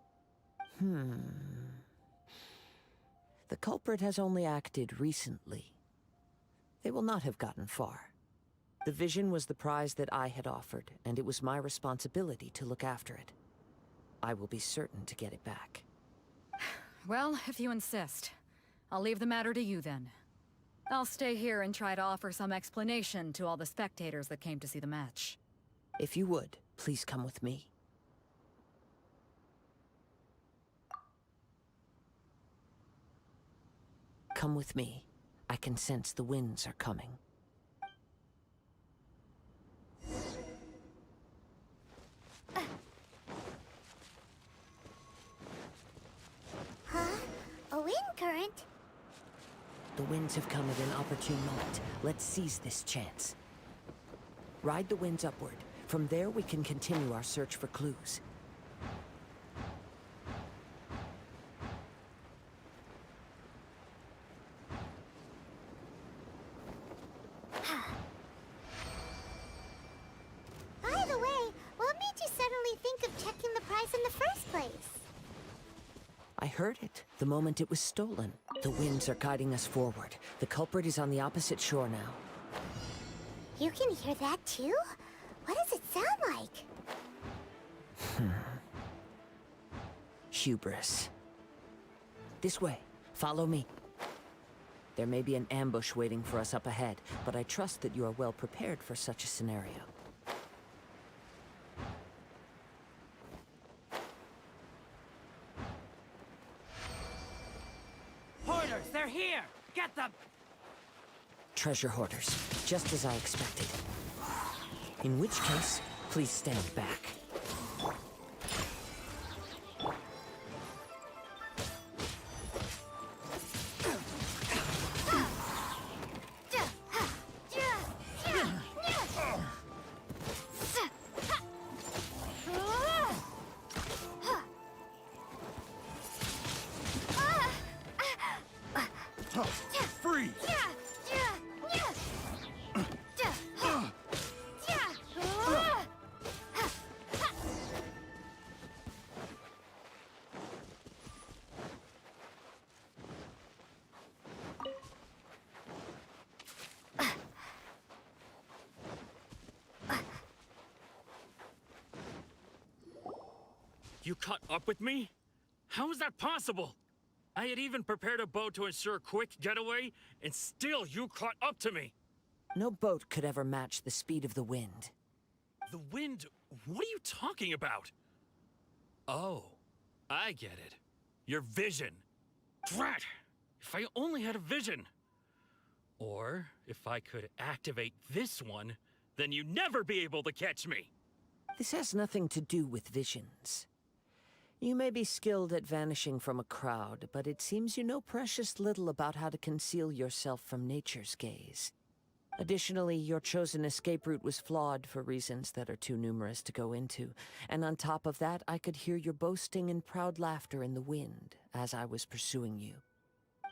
The culprit has only acted recently. They will not have gotten far. The vision was the prize that I had offered, and it was my responsibility to look after it. I will be certain to get it back. Well, if you insist. I'll leave the matter to you then. I'll stay here and try to offer some explanation to all the spectators that came to see the match. If you would, please come with me. Come with me. I can sense the winds are coming. Huh? A wind current? The winds have come at an opportune moment. Let's seize this chance. Ride the winds upward. From there, we can continue our search for clues. By the way, what made you suddenly think of checking the prize in the first place? I heard it the moment it was stolen. The winds are guiding us forward. The culprit is on the opposite shore now. You can hear that too? What does it sound like? Hubris. This way. Follow me. There may be an ambush waiting for us up ahead, but I trust that you are well prepared for such a scenario. Hoarders, they're here! Get them! Treasure hoarders, just as I expected. In which case, please stand back. Freeze! You caught up with me? How is that possible? I had even prepared a boat to ensure a quick getaway, and still you caught up to me. No boat could ever match the speed of the wind. The wind? What are you talking about? Oh, I get it. Your vision. Drat! If I only had a vision. Or, if I could activate this one, then you'd never be able to catch me. This has nothing to do with visions. You may be skilled at vanishing from a crowd, but it seems you know precious little about how to conceal yourself from nature's gaze. Additionally, your chosen escape route was flawed for reasons that are too numerous to go into, and on top of that, I could hear your boasting and proud laughter in the wind as I was pursuing you.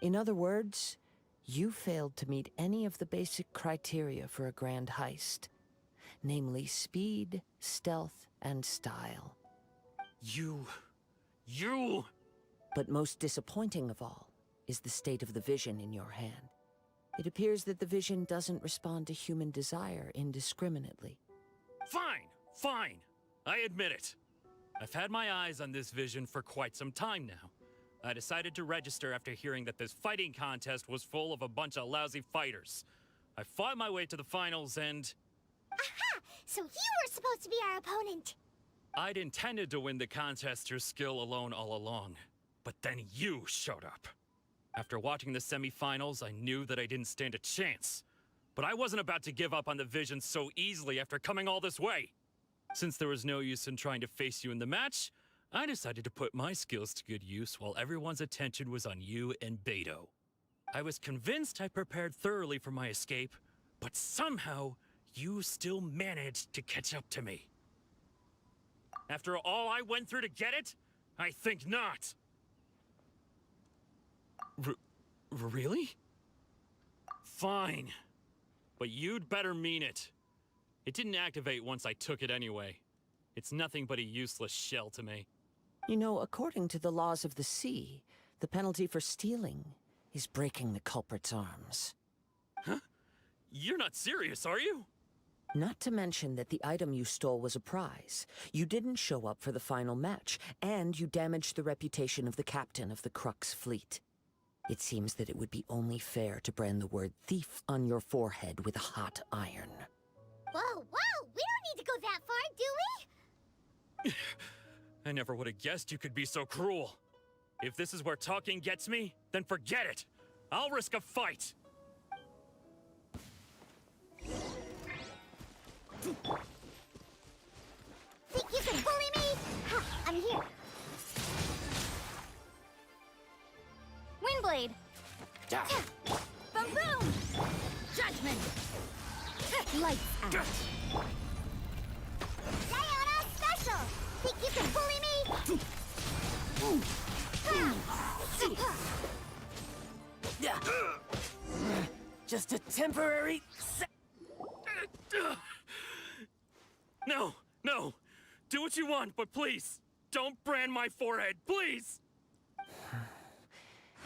In other words, you failed to meet any of the basic criteria for a grand heist, namely speed, stealth, and style. You... But most disappointing of all is the state of the vision in your hand. It appears that the vision doesn't respond to human desire indiscriminately. Fine. I admit it. I've had my eyes on this vision for quite some time now. I decided to register after hearing that this fighting contest was full of a bunch of lousy fighters. I fought my way to the finals and... Aha! So you were supposed to be our opponent! I'd intended to win the contest through skill alone all along, but then you showed up. After watching the semifinals, I knew that I didn't stand a chance. But I wasn't about to give up on the vision so easily after coming all this way. Since there was no use in trying to face you in the match, I decided to put my skills to good use while everyone's attention was on you and Beto. I was convinced I prepared thoroughly for my escape, but somehow you still managed to catch up to me. After all I went through to get it? I think not. Really? Fine. But you'd better mean it. It didn't activate once I took it anyway. It's nothing but a useless shell to me. You know, according to the laws of the sea, the penalty for stealing is breaking the culprit's arms. Huh? You're not serious, are you? Not to mention that the item you stole was a prize. You didn't show up for the final match, and you damaged the reputation of the captain of the Crux fleet. It seems that it would be only fair to brand the word thief on your forehead with a hot iron. Whoa! We don't need to go that far, do we? I never would have guessed you could be so cruel. If this is where talking gets me, then forget it. I'll risk a fight. Think you can bully me? Ha, I'm here. Windblade! Boom boom! Judgment! Lights out. Diana Special! Think you can bully me? Just a temporary... No, no. Do what you want, but please, don't brand my forehead, please!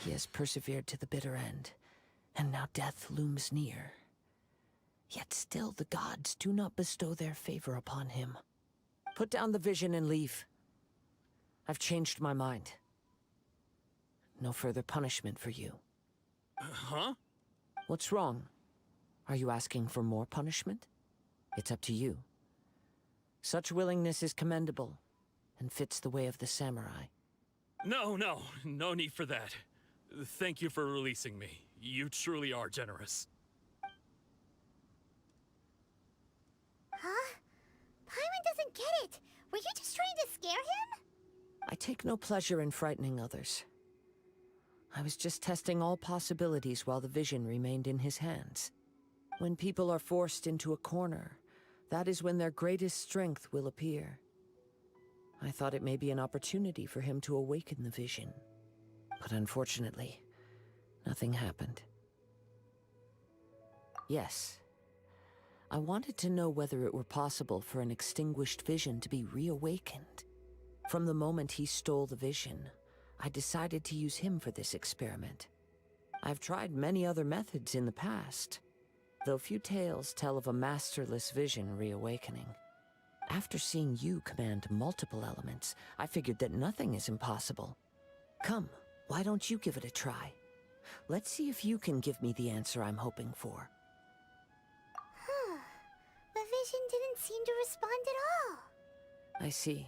He has persevered to the bitter end, and now death looms near. Yet still the gods do not bestow their favor upon him. Put down the vision and leave. I've changed my mind. No further punishment for you. Huh? What's wrong? Are you asking for more punishment? It's up to you. Such willingness is commendable, and fits the way of the samurai. No need for that. Thank you for releasing me. You truly are generous. Huh? Paimon doesn't get it. Were you just trying to scare him? I take no pleasure in frightening others. I was just testing all possibilities while the vision remained in his hands. When people are forced into a corner, that is when their greatest strength will appear. I thought it may be an opportunity for him to awaken the vision. But unfortunately, nothing happened. Yes, I wanted to know whether it were possible for an extinguished vision to be reawakened. From the moment he stole the vision, I decided to use him for this experiment. I've tried many other methods in the past, though few tales tell of a masterless vision reawakening. After seeing you command multiple elements, I figured that nothing is impossible. Come, why don't you give it a try? Let's see if you can give me the answer I'm hoping for. The vision didn't seem to respond at all. I see.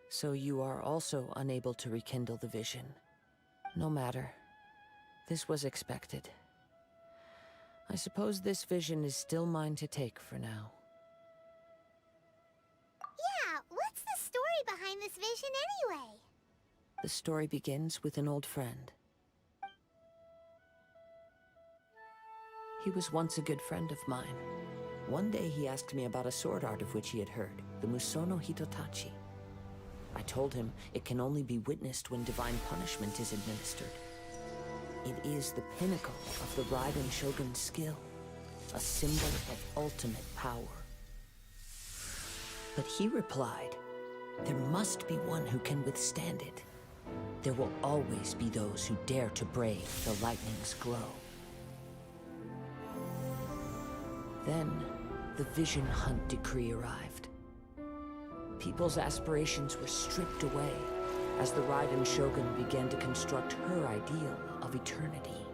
So you are also unable to rekindle the vision. No matter. This was expected. I suppose this vision is still mine to take for now. Yeah, what's the story behind this vision anyway? The story begins with an old friend. He was once a good friend of mine. One day he asked me about a sword art of which he had heard, the Musono Hitotachi. I told him it can only be witnessed when divine punishment is administered. It is the pinnacle of the Raiden Shogun's skill, a symbol of ultimate power. But he replied, there must be one who can withstand it. There will always be those who dare to brave the lightning's glow. Then, the Vision Hunt decree arrived. People's aspirations were stripped away as the Raiden Shogun began to construct her ideal of eternity.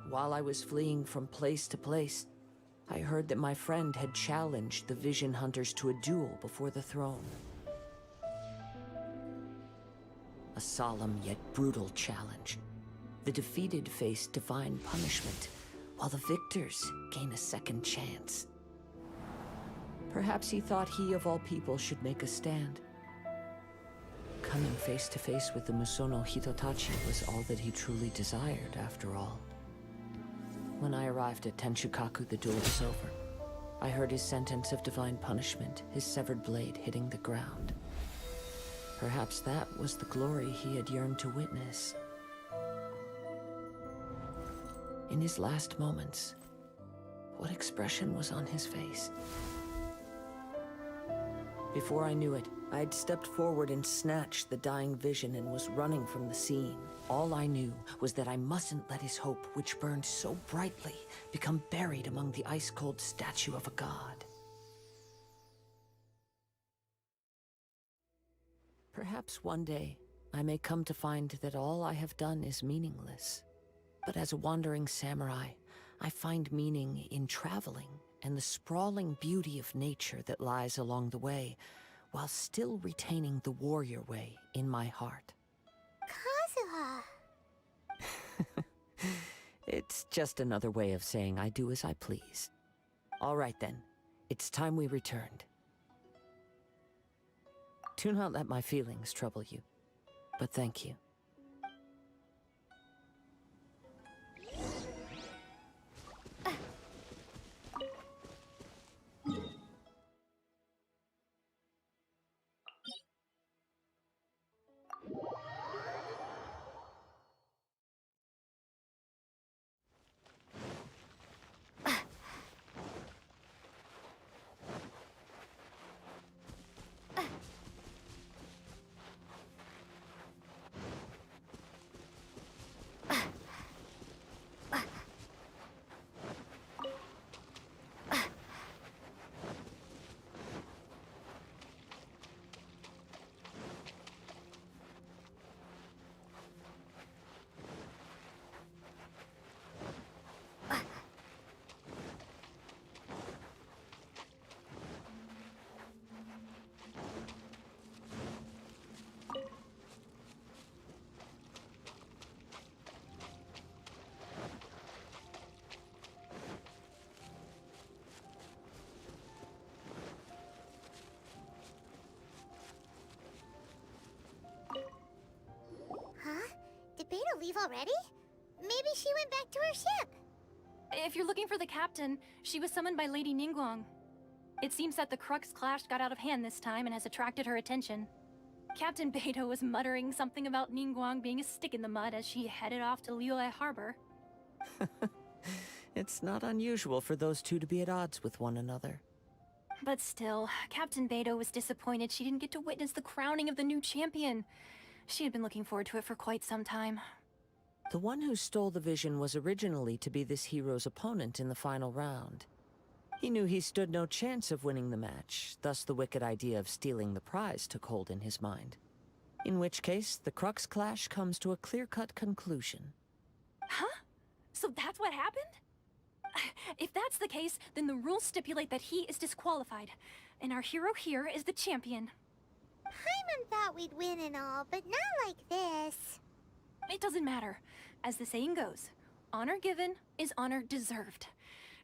While I was fleeing from place to place, I heard that my friend had challenged the Vision Hunters to a duel before the throne. A solemn yet brutal challenge. The defeated face divine punishment, while the victors gain a second chance. Perhaps he thought he of all people should make a stand. Coming face to face with the Musono Hitotachi was all that he truly desired, after all. When I arrived at Tenshukaku, the duel was over. I heard his sentence of divine punishment, his severed blade hitting the ground. Perhaps that was the glory he had yearned to witness. In his last moments, what expression was on his face? Before I knew it, I had stepped forward and snatched the dying vision and was running from the scene. All I knew was that I mustn't let his hope, which burned so brightly, become buried among the ice-cold statue of a god. Perhaps one day, I may come to find that all I have done is meaningless. But as a wandering samurai, I find meaning in traveling and the sprawling beauty of nature that lies along the way, while still retaining the warrior way in my heart. Kazuha. It's just another way of saying I do as I please. All right then, it's time we returned. Do not let my feelings trouble you, but thank you. already? Maybe she went back to her ship. If you're looking for the captain, she was summoned by Lady Ningguang. It seems that the Crux clash got out of hand this time and has attracted her attention. Captain Beidou was muttering something about Ningguang being a stick in the mud as she headed off to Liyue Harbor. It's not unusual for those two to be at odds with one another. But still, Captain Beidou was disappointed she didn't get to witness the crowning of the new champion. She had been looking forward to it for quite some time. The one who stole the vision was originally to be this hero's opponent in the final round. He knew he stood no chance of winning the match, thus the wicked idea of stealing the prize took hold in his mind. In which case, the Crux clash comes to a clear-cut conclusion. Huh? So that's what happened? If that's the case, then the rules stipulate that he is disqualified, and our hero here is the champion. Paimon thought we'd win and all, but not like this. It doesn't matter. As the saying goes, honor given is honor deserved.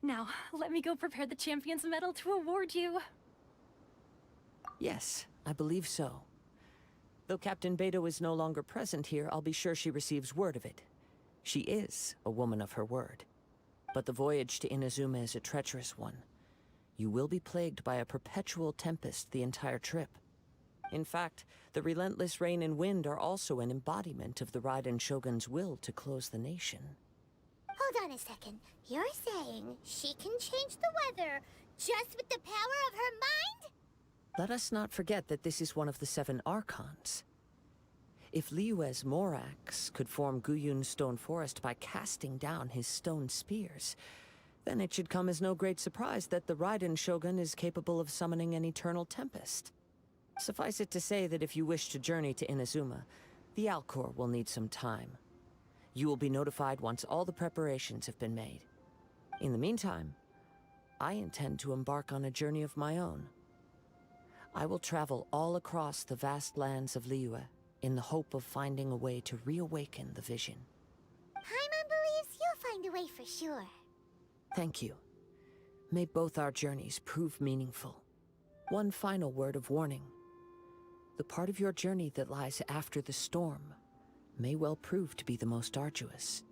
Now, let me go prepare the champion's medal to award you. Yes, I believe so. Though Captain Beidou is no longer present here, I'll be sure she receives word of it. She is a woman of her word. But the voyage to Inazuma is a treacherous one. You will be plagued by a perpetual tempest the entire trip. In fact, the relentless rain and wind are also an embodiment of the Raiden Shogun's will to close the nation. Hold on a second. You're saying she can change the weather just with the power of her mind? Let us not forget that this is one of the 7 Archons. If Liyue's Morax could form Guyun's stone forest by casting down his stone spears, then it should come as no great surprise that the Raiden Shogun is capable of summoning an eternal tempest. Suffice it to say that if you wish to journey to Inazuma, the Alcor will need some time. You will be notified once all the preparations have been made. In the meantime, I intend to embark on a journey of my own. I will travel all across the vast lands of Liyue in the hope of finding a way to reawaken the vision. Paimon believes you'll find a way for sure. Thank you. May both our journeys prove meaningful. One final word of warning. The part of your journey that lies after the storm may well prove to be the most arduous.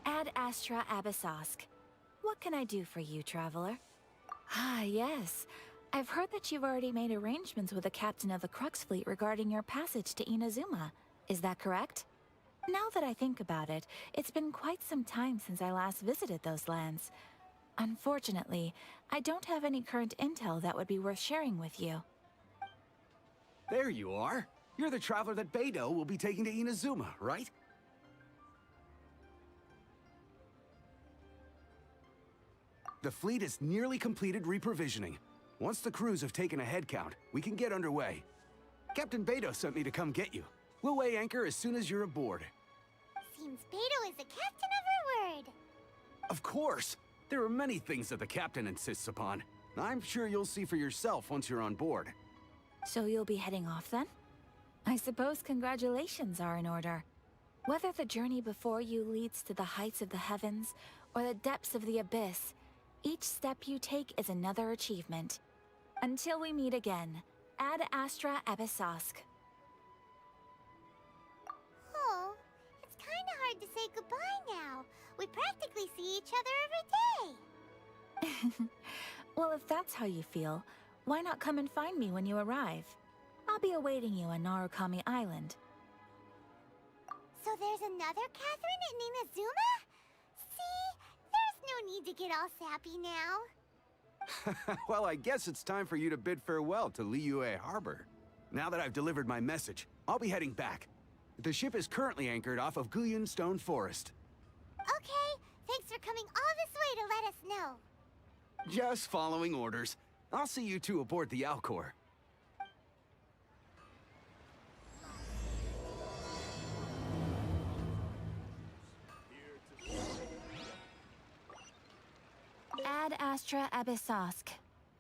Ad Astra Abyssosk. What can I do for you, traveler? Ah, yes. I've heard that you've already made arrangements with the captain of the Crux fleet regarding your passage to Inazuma. Is that correct? Now that I think about it, it's been quite some time since I last visited those lands. Unfortunately, I don't have any current intel that would be worth sharing with you. There you are. You're the traveler that Beidou will be taking to Inazuma, right? The fleet has nearly completed reprovisioning. Once the crews have taken a head count, we can get underway. Captain Beidou sent me to come get you. We'll weigh anchor as soon as you're aboard. Seems Beidou is the captain of her word. Of course! There are many things that the captain insists upon. I'm sure you'll see for yourself once you're on board. So you'll be heading off then? I suppose congratulations are in order. Whether the journey before you leads to the heights of the heavens or the depths of the abyss, each step you take is another achievement. Until we meet again, Ad Astra Abyssosk. Oh, it's kinda hard to say goodbye now. We practically see each other every day. Well, if that's how you feel, why not come and find me when you arrive? I'll be awaiting you on Narukami Island. So there's another Catherine in Inazuma? See? There's no need to get all sappy now. Well, I guess it's time for you to bid farewell to Liyue Harbor. Now that I've delivered my message, I'll be heading back. The ship is currently anchored off of Guyun Stone Forest. Okay, thanks for coming all this way to let us know. Just following orders. I'll see you two aboard the Alcor. Ad Astra Abyssosk.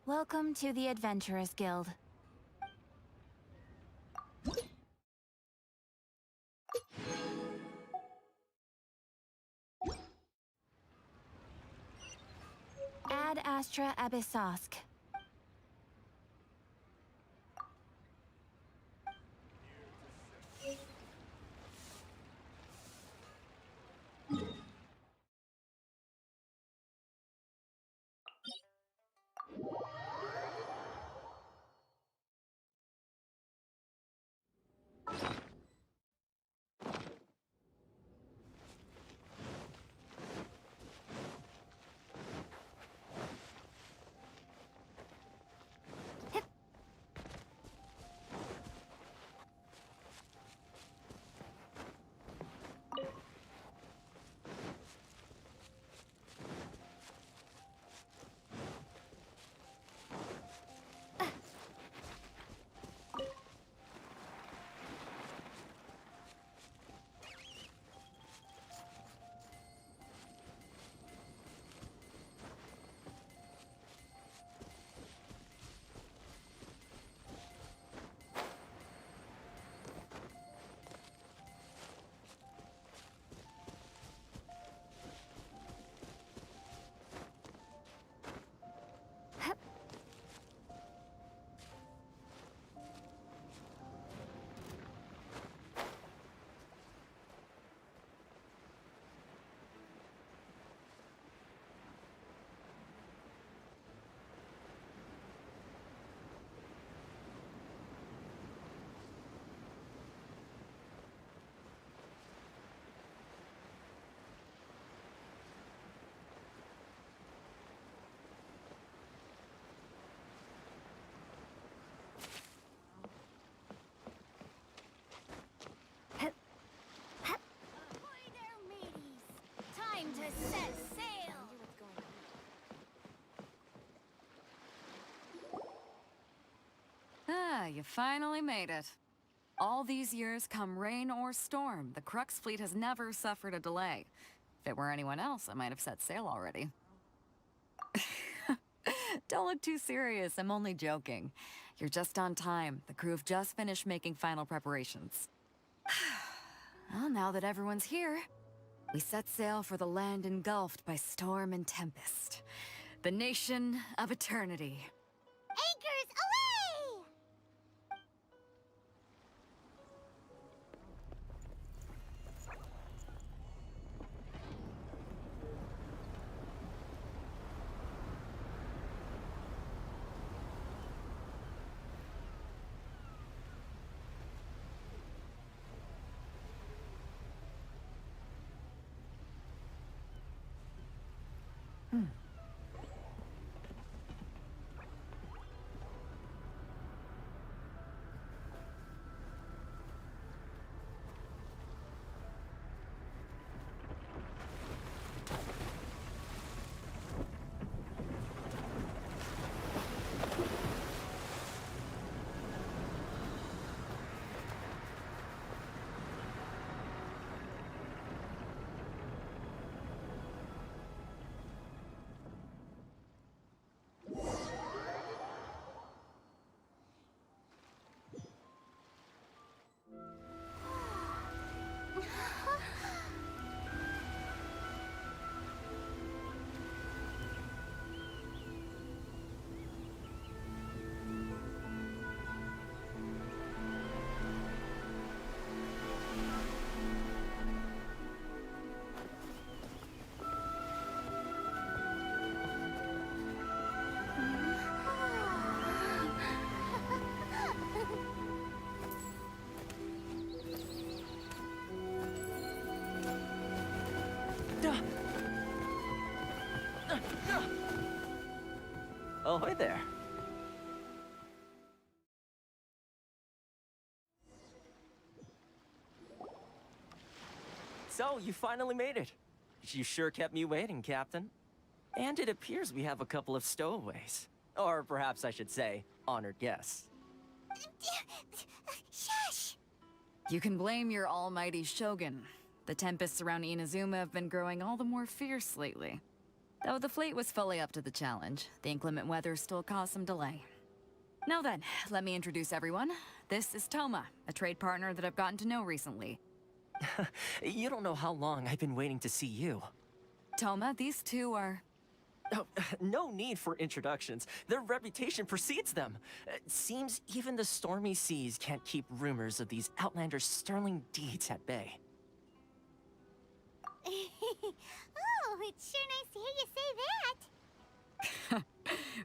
Welcome to the Adventurers Guild. Ad Astra Abyssosk. Time to set sail! Ah, you finally made it. All these years, come rain or storm, the Crux fleet has never suffered a delay. If it were anyone else, I might have set sail already. Don't look too serious, I'm only joking. You're just on time. The crew have just finished making final preparations. Well, now that everyone's here, we set sail for the land engulfed by storm and tempest. The nation of eternity. Anchors away! Ahoy there. So, you finally made it. You sure kept me waiting, Captain. And it appears we have a couple of stowaways. Or perhaps I should say, honored guests. Shush! You can blame your almighty Shogun. The tempests around Inazuma have been growing all the more fierce lately. Though the fleet was fully up to the challenge, the inclement weather still caused some delay. Now then, let me introduce everyone. This is Toma, a trade partner that I've gotten to know recently. You don't know how long I've been waiting to see you. Toma, these two are... Oh, no need for introductions. Their reputation precedes them. Seems even the stormy seas can't keep rumors of these Outlanders' sterling deeds at bay. Oh, it's sure nice to hear you say that.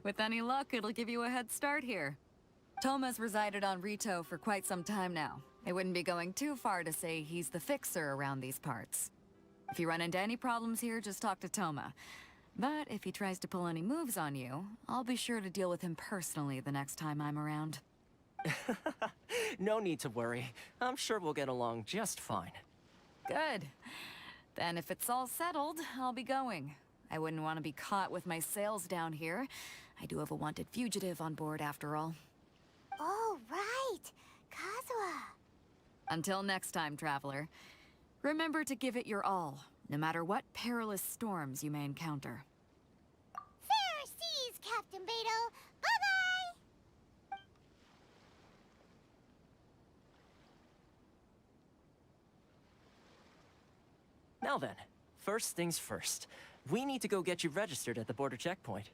With any luck, it'll give you a head start here. Toma's resided on Rito for quite some time now. It wouldn't be going too far to say he's the fixer around these parts. If you run into any problems here, just talk to Toma. But if he tries to pull any moves on you, I'll be sure to deal with him personally the next time I'm around. No need to worry. I'm sure we'll get along just fine. Good. Then if it's all settled, I'll be going. I wouldn't want to be caught with my sails down here. I do have a wanted fugitive on board after all. Oh, right. Kazuha. Until next time, traveler. Remember to give it your all, no matter what perilous storms you may encounter. Fair seas, Captain Beto. Bye-bye! Now then, first things first. We need to go get you registered at the border checkpoint.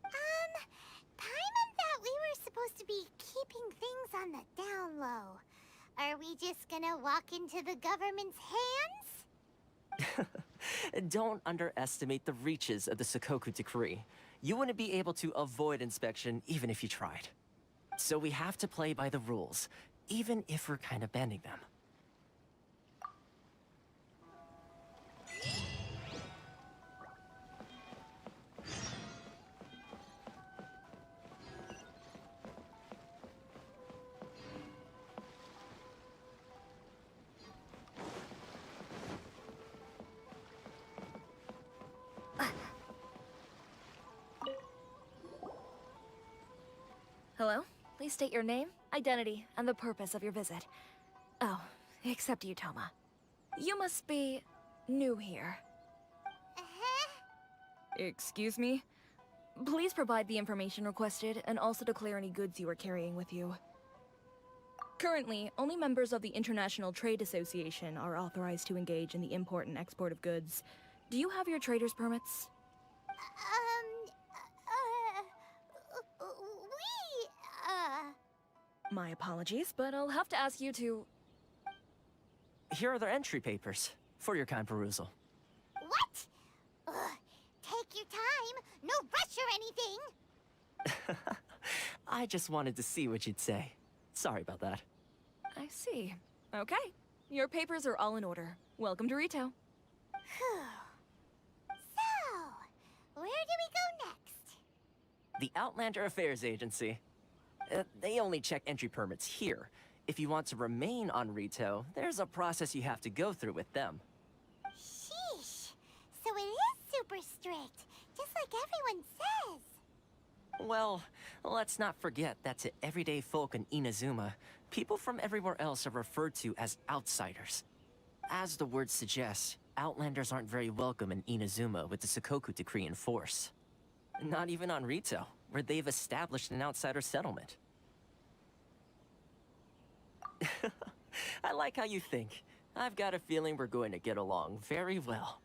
Paimon thought we were supposed to be keeping things on the down low. Are we just gonna walk into the government's hands? Don't underestimate the reaches of the Sakoku Decree. You wouldn't be able to avoid inspection even if you tried. So we have to play by the rules, even if we're kind of bending them. Hello? Please state your name, identity, and the purpose of your visit. Oh, except you, Toma. You must be new here. Excuse me? Please provide the information requested and also declare any goods you are carrying with you. Currently, only members of the International Trade Association are authorized to engage in the import and export of goods. Do you have your trader's permits? My apologies, but I'll have to ask you to... Here are their entry papers, for your kind perusal. What? Take your time. No rush or anything. I just wanted to see what you'd say. Sorry about that. I see. Okay. Your papers are all in order. Welcome to Rito. So, where do we go next? The Outlander Affairs Agency. They only check entry permits here. If you want to remain on Rito, there's a process you have to go through with them. Sheesh. So it is super strict, just like everyone says. Well, let's not forget that to everyday folk in Inazuma, people from everywhere else are referred to as outsiders. As the word suggests, Outlanders aren't very welcome in Inazuma with the Sakoku Decree in force. Not even on Rito, where they've established an outsider settlement. I like how you think. I've got a feeling we're going to get along very well.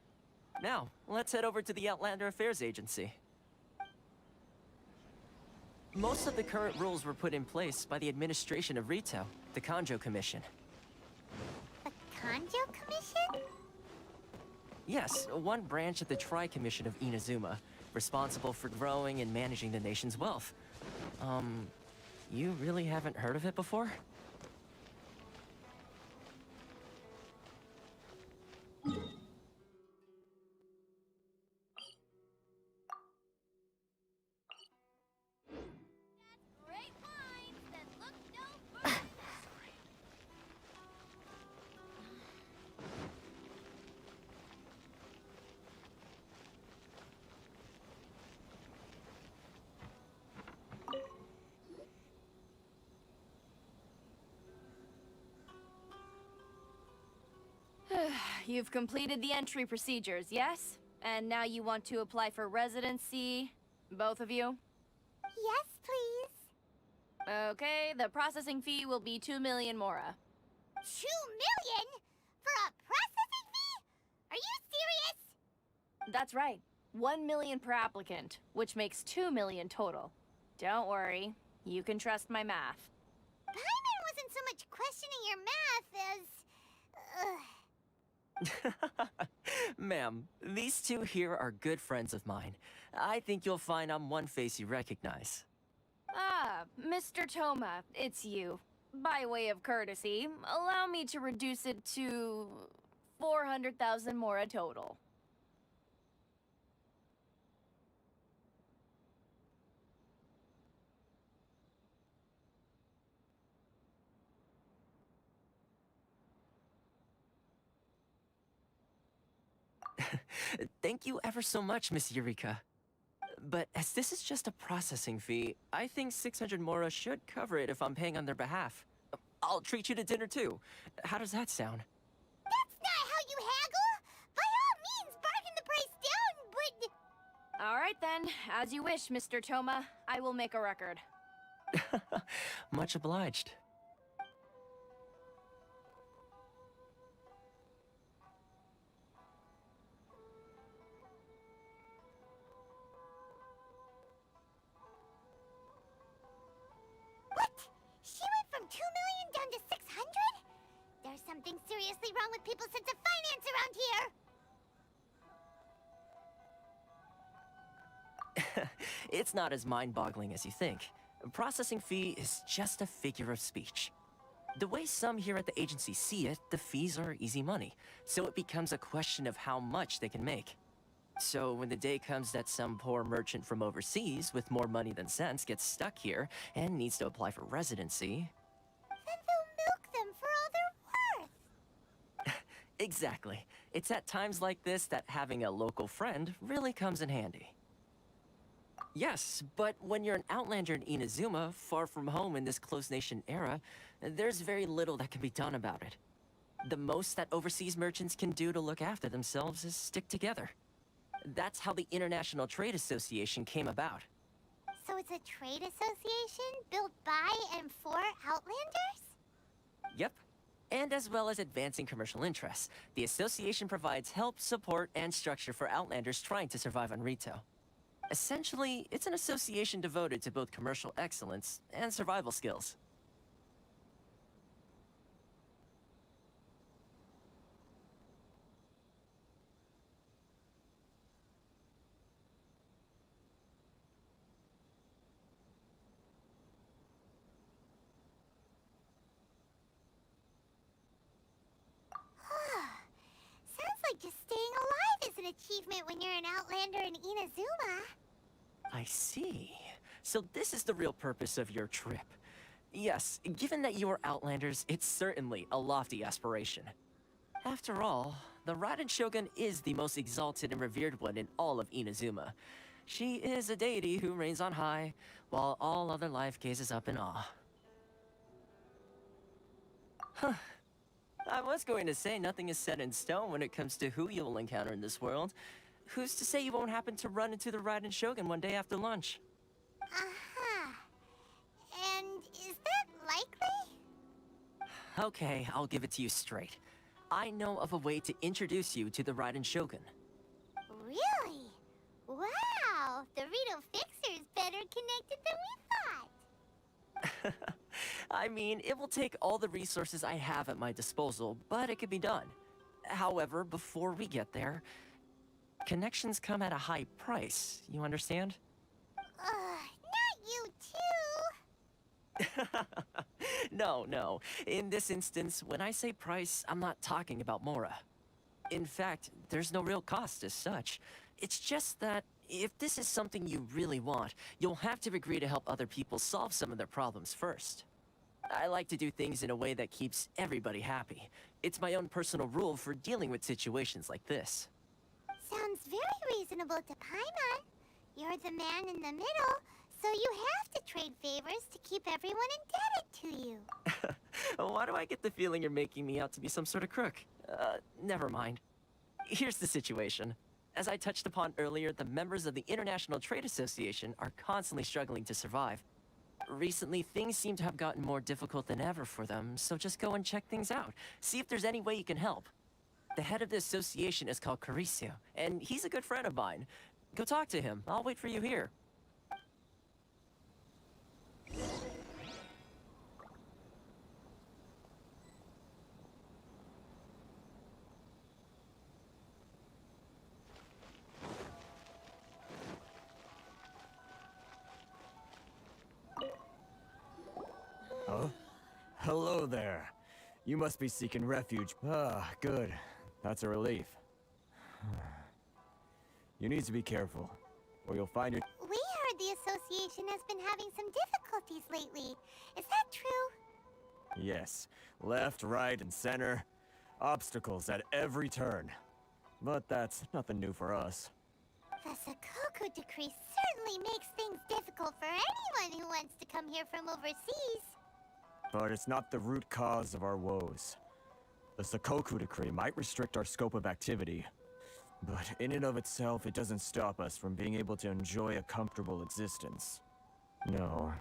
Now, let's head over to the Outlander Affairs Agency. Most of the current rules were put in place by the administration of Rito, the Kanjo Commission. The Kanjo Commission? Yes, one branch of the Tri-Commission of Inazuma, responsible for growing and managing the nation's wealth. You really haven't heard of it before? Great wines that look no further. you've completed the entry procedures, yes? And now you want to apply for residency, both of you? Yes, please. Okay, the processing fee will be 2 million mora. 2 million? For a processing fee? Are you serious? That's right. 1 million per applicant, which makes 2 million total. Don't worry, you can trust my math. Paimon wasn't so much questioning your math as... Ma'am, these two here are good friends of mine. I think you'll find I'm one face you recognize. Ah, Mr. Toma, it's you. By way of courtesy, allow me to reduce it to 400,000 mora total. Thank you ever so much, Miss Eureka. But as this is just a processing fee, I think 600 mora should cover it if I'm paying on their behalf. I'll treat you to dinner too. How does that sound? That's not how you haggle! By all means, bargain the price down, but... All right then, as you wish, Mr. Toma. I will make a record. Much obliged. What? She went from 2 million down to 600? There's something seriously wrong with people's sense of finance around here! It's not as mind-boggling as you think. Processing fee is just a figure of speech. The way some here at the agency see it, the fees are easy money, so it becomes a question of how much they can make. So when the day comes that some poor merchant from overseas with more money than sense gets stuck here and needs to apply for residency... Then they'll milk them for all they're worth! Exactly. It's at times like this that having a local friend really comes in handy. Yes, but when you're an outlander in Inazuma, far from home in this closed nation era, there's very little that can be done about it. The most that overseas merchants can do to look after themselves is stick together. That's how the International Trade Association came about. So it's a trade association built by and for Outlanders? Yep. And as well as advancing commercial interests, the association provides help, support, and structure for Outlanders trying to survive on Rito. Essentially, it's an association devoted to both commercial excellence and survival skills. Sounds like just staying alive is an achievement when you're an Outlander in Inazuma. I see. So this is the real purpose of your trip. Yes, given that you are Outlanders, it's certainly a lofty aspiration. After all, the Raiden Shogun is the most exalted and revered one in all of Inazuma. She is a deity who reigns on high, while all other life gazes up in awe. Huh. I was going to say nothing is set in stone when it comes to who you'll encounter in this world. Who's to say you won't happen to run into the Raiden Shogun one day after lunch? Uh-huh. And is that likely? Okay, I'll give it to you straight. I know of a way to introduce you to the Raiden Shogun. Really? Wow! The Rito Fixer's better connected than we thought! I mean, it will take all the resources I have at my disposal, but it can be done. However, before we get there, connections come at a high price, you understand? Not you too! No. In this instance, when I say price, I'm not talking about Mora. In fact, there's no real cost as such. It's just that if this is something you really want, you'll have to agree to help other people solve some of their problems first. I like to do things in a way that keeps everybody happy. It's my own personal rule for dealing with situations like this. Sounds very reasonable to Paimon. You're the man in the middle, so you have to trade favors to keep everyone indebted to you. Why do I get the feeling you're making me out to be some sort of crook? Never mind. Here's the situation. As I touched upon earlier, the members of the International Trade Association are constantly struggling to survive. Recently, things seem to have gotten more difficult than ever for them, so just go and check things out. See if there's any way you can help. The head of the association is called Caricio, and he's a good friend of mine. Go talk to him. I'll wait for you here. Huh? Hello there. You must be seeking refuge. Ah, good. That's a relief. You need to be careful, or you'll find your... We heard the association has been having some difficulties lately. Is that true? Yes. Left, right, and center. Obstacles at every turn. But that's nothing new for us. The Sakoku decree certainly makes things difficult for anyone who wants to come here from overseas. But it's not the root cause of our woes. The Sakoku decree might restrict our scope of activity, but in and of itself, it doesn't stop us from being able to enjoy a comfortable existence. No.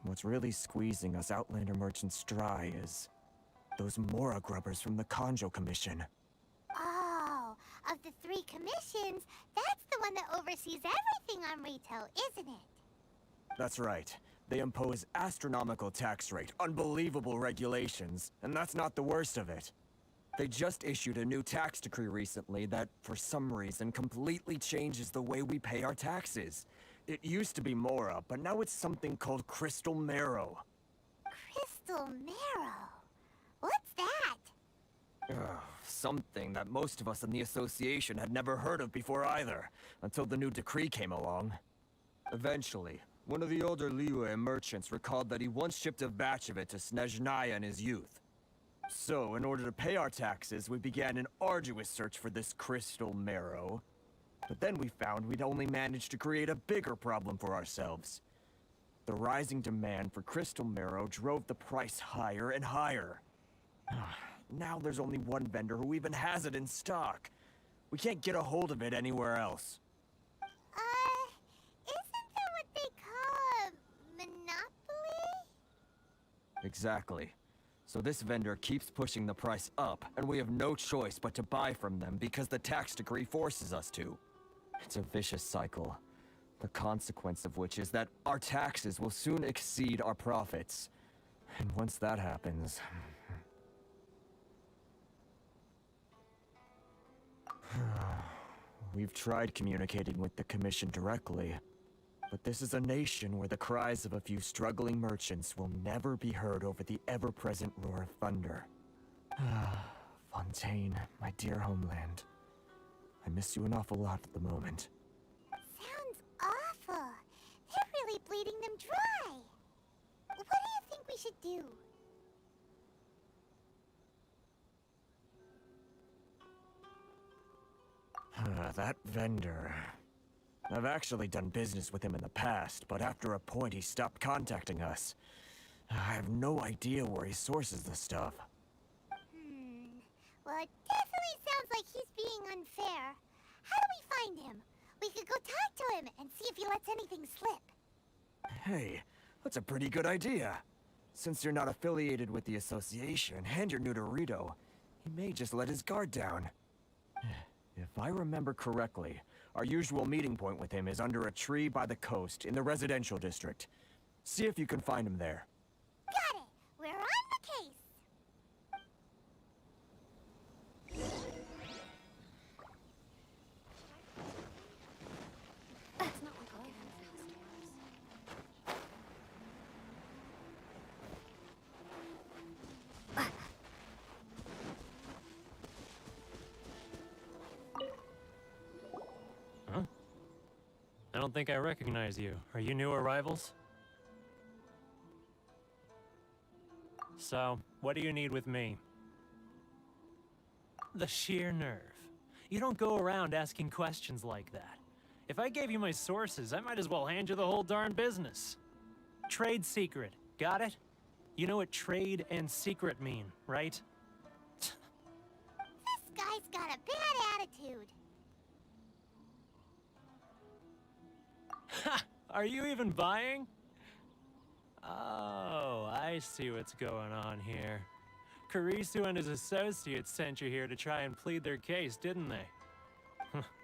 What's really squeezing us Outlander merchants dry is those Mora grubbers from the Kanjo Commission. Oh, of the 3 commissions, that's the one that oversees everything on retail, isn't it? That's right. They impose astronomical tax rate, unbelievable regulations, and that's not the worst of it. They just issued a new tax decree recently that, for some reason, completely changes the way we pay our taxes. It used to be Mora, but now it's something called Crystal Marrow. Crystal Marrow? What's that? Something that most of us in the association had never heard of before either, until the new decree came along. Eventually, one of the older Liyue merchants recalled that he once shipped a batch of it to Snezhnaya in his youth. So, in order to pay our taxes, we began an arduous search for this crystal marrow. But then we found we'd only managed to create a bigger problem for ourselves. The rising demand for crystal marrow drove the price higher and higher. Now there's only one vendor who even has it in stock. We can't get a hold of it anywhere else. Isn't that what they call a monopoly? Exactly. So this vendor keeps pushing the price up, and we have no choice but to buy from them because the tax decree forces us to. It's a vicious cycle. The consequence of which is that our taxes will soon exceed our profits. And once that happens... We've tried communicating with the Commission directly, but this is a nation where the cries of a few struggling merchants will never be heard over the ever-present roar of thunder. Fontaine, my dear homeland. I miss you an awful lot at the moment. Sounds awful. They're really bleeding them dry. What do you think we should do? That vendor... I've actually done business with him in the past, but after a point he stopped contacting us. I have no idea where he sources the stuff. Well, it definitely sounds like he's being unfair. How do we find him? We could go talk to him and see if he lets anything slip. Hey, that's a pretty good idea. Since you're not affiliated with the association, and you're new to Rito, he may just let his guard down. If I remember correctly, our usual meeting point with him is under a tree by the coast in the residential district. See if you can find him there. Got it! We're on the case! Huh? I don't think I recognize you. Are you new arrivals? So, what do you need with me? The sheer nerve. You don't go around asking questions like that. If I gave you my sources, I might as well hand you the whole darn business. Trade secret. Got it? You know what trade and secret mean, right? This guy's got a bad attitude. Ha! Are you even buying? Oh, I see what's going on here. Karisu and his associates sent you here to try and plead their case, didn't they?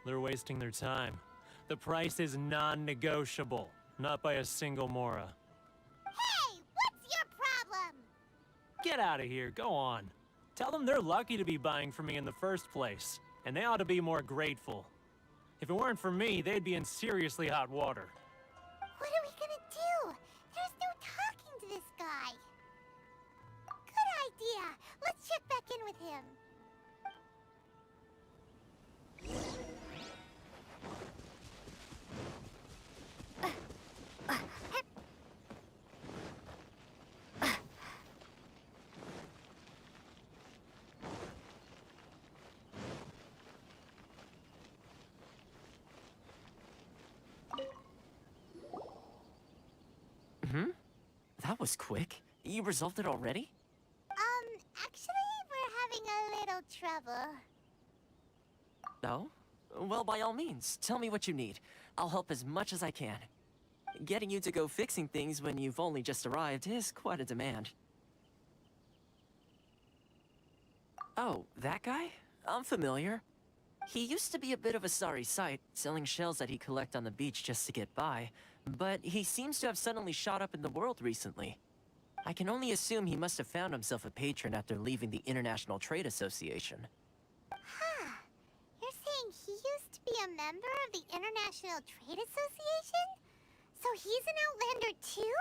They're wasting their time. The price is non-negotiable, not by a single Mora. Hey, what's your problem? Get out of here, go on. Tell them they're lucky to be buying from me in the first place, and they ought to be more grateful. If it weren't for me, they'd be in seriously hot water. What are we gonna do? There's no talking to this guy. Good idea. Let's check back in with him. That was quick. You resolved it already? Actually, we're having a little trouble. No? Well, by all means, tell me what you need. I'll help as much as I can. Getting you to go fixing things when you've only just arrived is quite a demand. Oh, that guy? I'm familiar. He used to be a bit of a sorry sight, selling shells that he'd collect on the beach just to get by, but he seems to have suddenly shot up in the world recently. I can only assume he must have found himself a patron after leaving the International Trade Association. Huh. You're saying he used to be a member of the International Trade Association? So he's an Outlander too?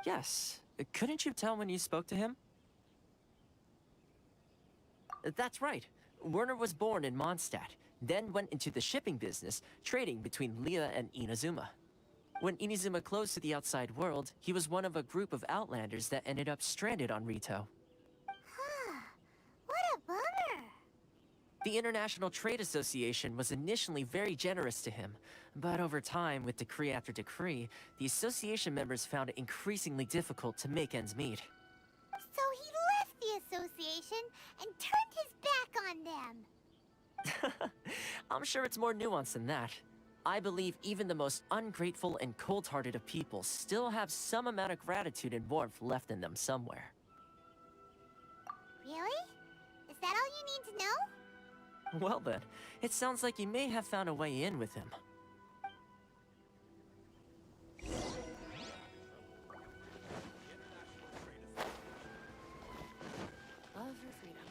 Yes. Couldn't you tell when you spoke to him? That's right. Werner was born in Mondstadt, then went into the shipping business, trading between Leah and Inazuma. When Inazuma closed to the outside world, he was one of a group of Outlanders that ended up stranded on Rito. Huh. What a bummer. The International Trade Association was initially very generous to him, but over time, with decree after decree, the association members found it increasingly difficult to make ends meet. So he left the association and turned his back on them. I'm sure it's more nuanced than that. I believe even the most ungrateful and cold-hearted of people still have some amount of gratitude and warmth left in them somewhere. Really? Is that all you need to know? Well then, it sounds like you may have found a way in with him. Love your freedom.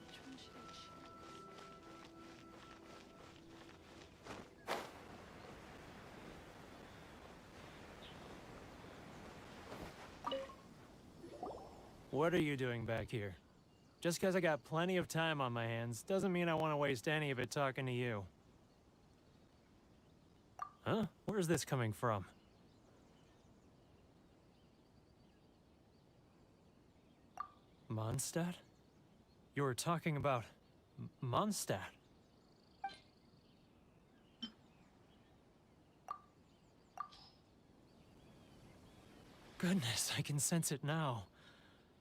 Which one should I choose? What are you doing back here? Just because I got plenty of time on my hands doesn't mean I want to waste any of it talking to you. Huh? Where's this coming from? Mondstadt? You were talking about Mondstadt. Goodness, I can sense it now.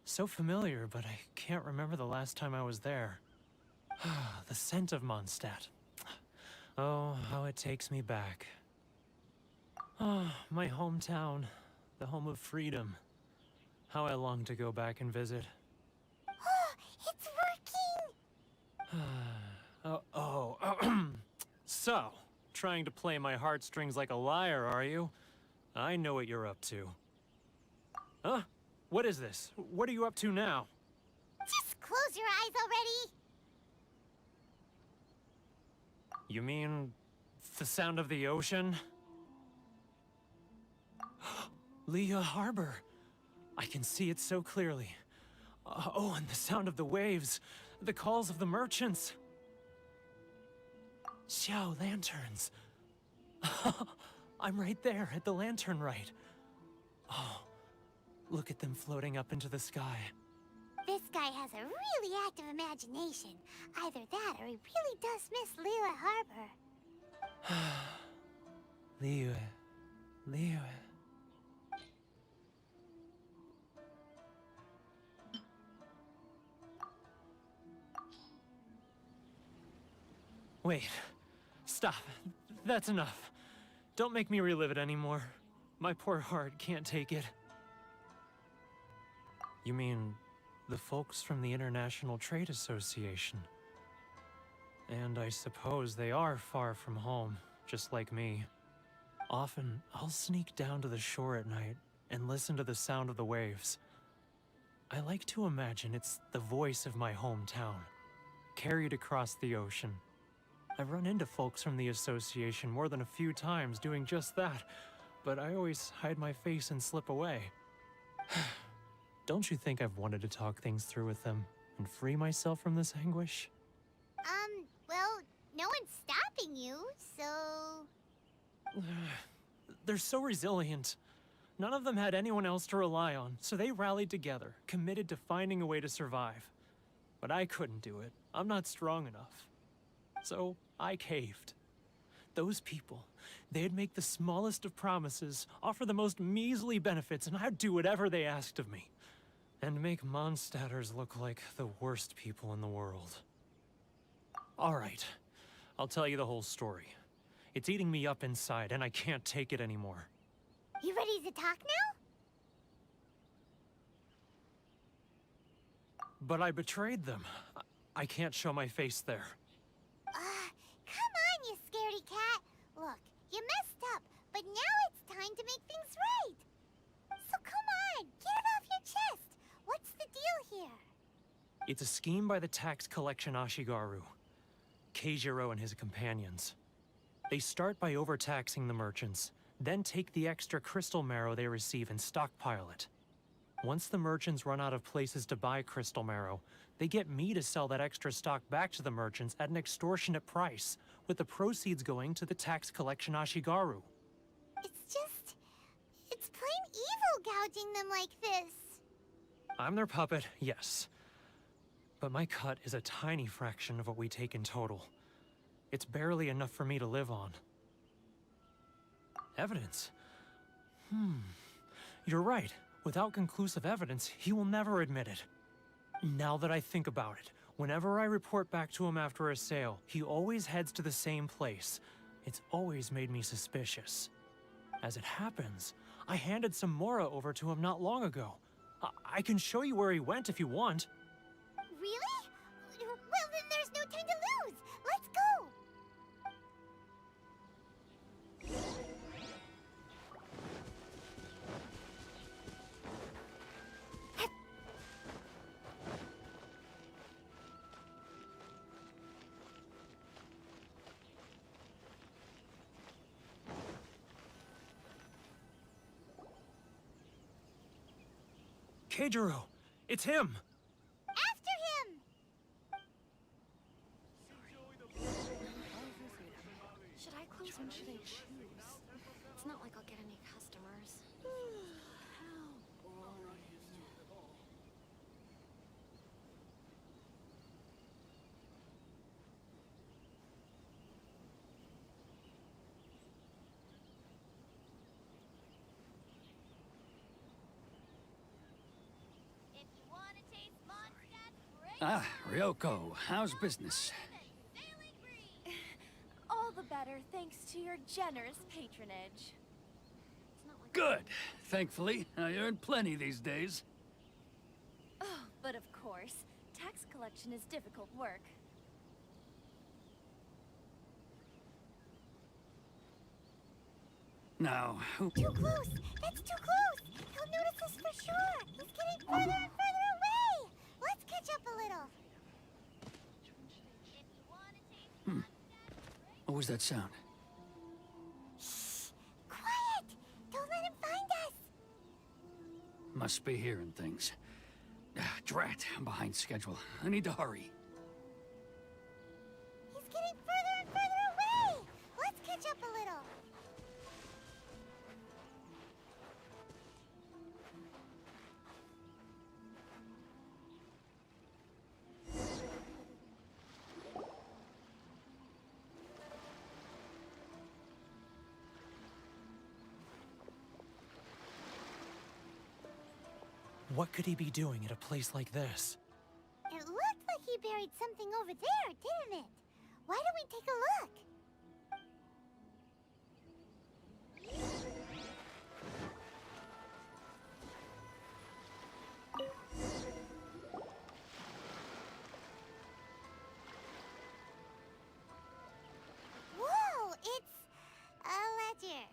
So familiar, but I can't remember the last time I was there. The scent of Mondstadt. Oh, how it takes me back. Oh, my hometown, the home of freedom. How I long to go back and visit. It's working! So, trying to play my heartstrings like a liar, are you? I know what you're up to. Huh? What is this? What are you up to now? Just close your eyes already! You mean the sound of the ocean? Leah Harbor. I can see it so clearly. Oh, and the sound of the waves. The calls of the merchants. Xiao lanterns. I'm right there at the lantern right. Oh, look at them floating up into the sky. This guy has a really active imagination. Either that or he really does miss Liyue Harbor. Liyue. Wait. Stop. That's enough. Don't make me relive it anymore. My poor heart can't take it. You mean the folks from the International Trade Association? And I suppose they are far from home, just like me. Often, I'll sneak down to the shore at night and listen to the sound of the waves. I like to imagine it's the voice of my hometown, carried across the ocean. I've run into folks from the association more than a few times doing just that, but I always hide my face and slip away. Don't you think I've wanted to talk things through with them and free myself from this anguish? Well, no one's stopping you, so... They're so resilient. None of them had anyone else to rely on, so they rallied together, committed to finding a way to survive. But I couldn't do it. I'm not strong enough. So I caved. Those people, they'd make the smallest of promises, offer the most measly benefits, and I'd do whatever they asked of me. And make Mondstadters look like the worst people in the world. All right, I'll tell you the whole story. It's eating me up inside, and I can't take it anymore. You ready to talk now? But I betrayed them. I can't show my face there. Come on, you scaredy cat. Look, you messed up, but now it's time to make things right. So come on, get it off your chest. What's the deal here? It's a scheme by the tax collection Ashigaru, Keijiro and his companions. They start by overtaxing the merchants, then take the extra crystal marrow they receive and stockpile it. Once the merchants run out of places to buy crystal marrow, they get me to sell that extra stock back to the merchants at an extortionate price, with the proceeds going to the tax collection Ashigaru. It's plain evil gouging them like this. I'm their puppet, yes. But my cut is a tiny fraction of what we take in total. It's barely enough for me to live on. Evidence? You're right. Without conclusive evidence, he will never admit it. Now that I think about it, whenever I report back to him after a sale, he always heads to the same place. It's always made me suspicious. As it happens, I handed some Mora over to him not long ago. I can show you where he went if you want. Really? Well, then there's no time to lose. Let's go. Keijiro! It's him! After him! Should I close or should I choose? It's not like I'll get any customers. Ah, Ryoko, how's business? All the better thanks to your generous patronage. Good. Thankfully, I earn plenty these days. Oh, but of course, tax collection is difficult work. Now, who... Too close! That's too close! He'll notice us for sure! He's getting further and further away! Let's catch up a little. What was that sound? Shh! Quiet! Don't let him find us! Must be hearing things. Drat, I'm behind schedule. I need to hurry. He's getting further and further away! Let's catch up a little. What could he be doing at a place like this? It looked like he buried something over there, didn't it? Why don't we take a look? Whoa, it's a ledger.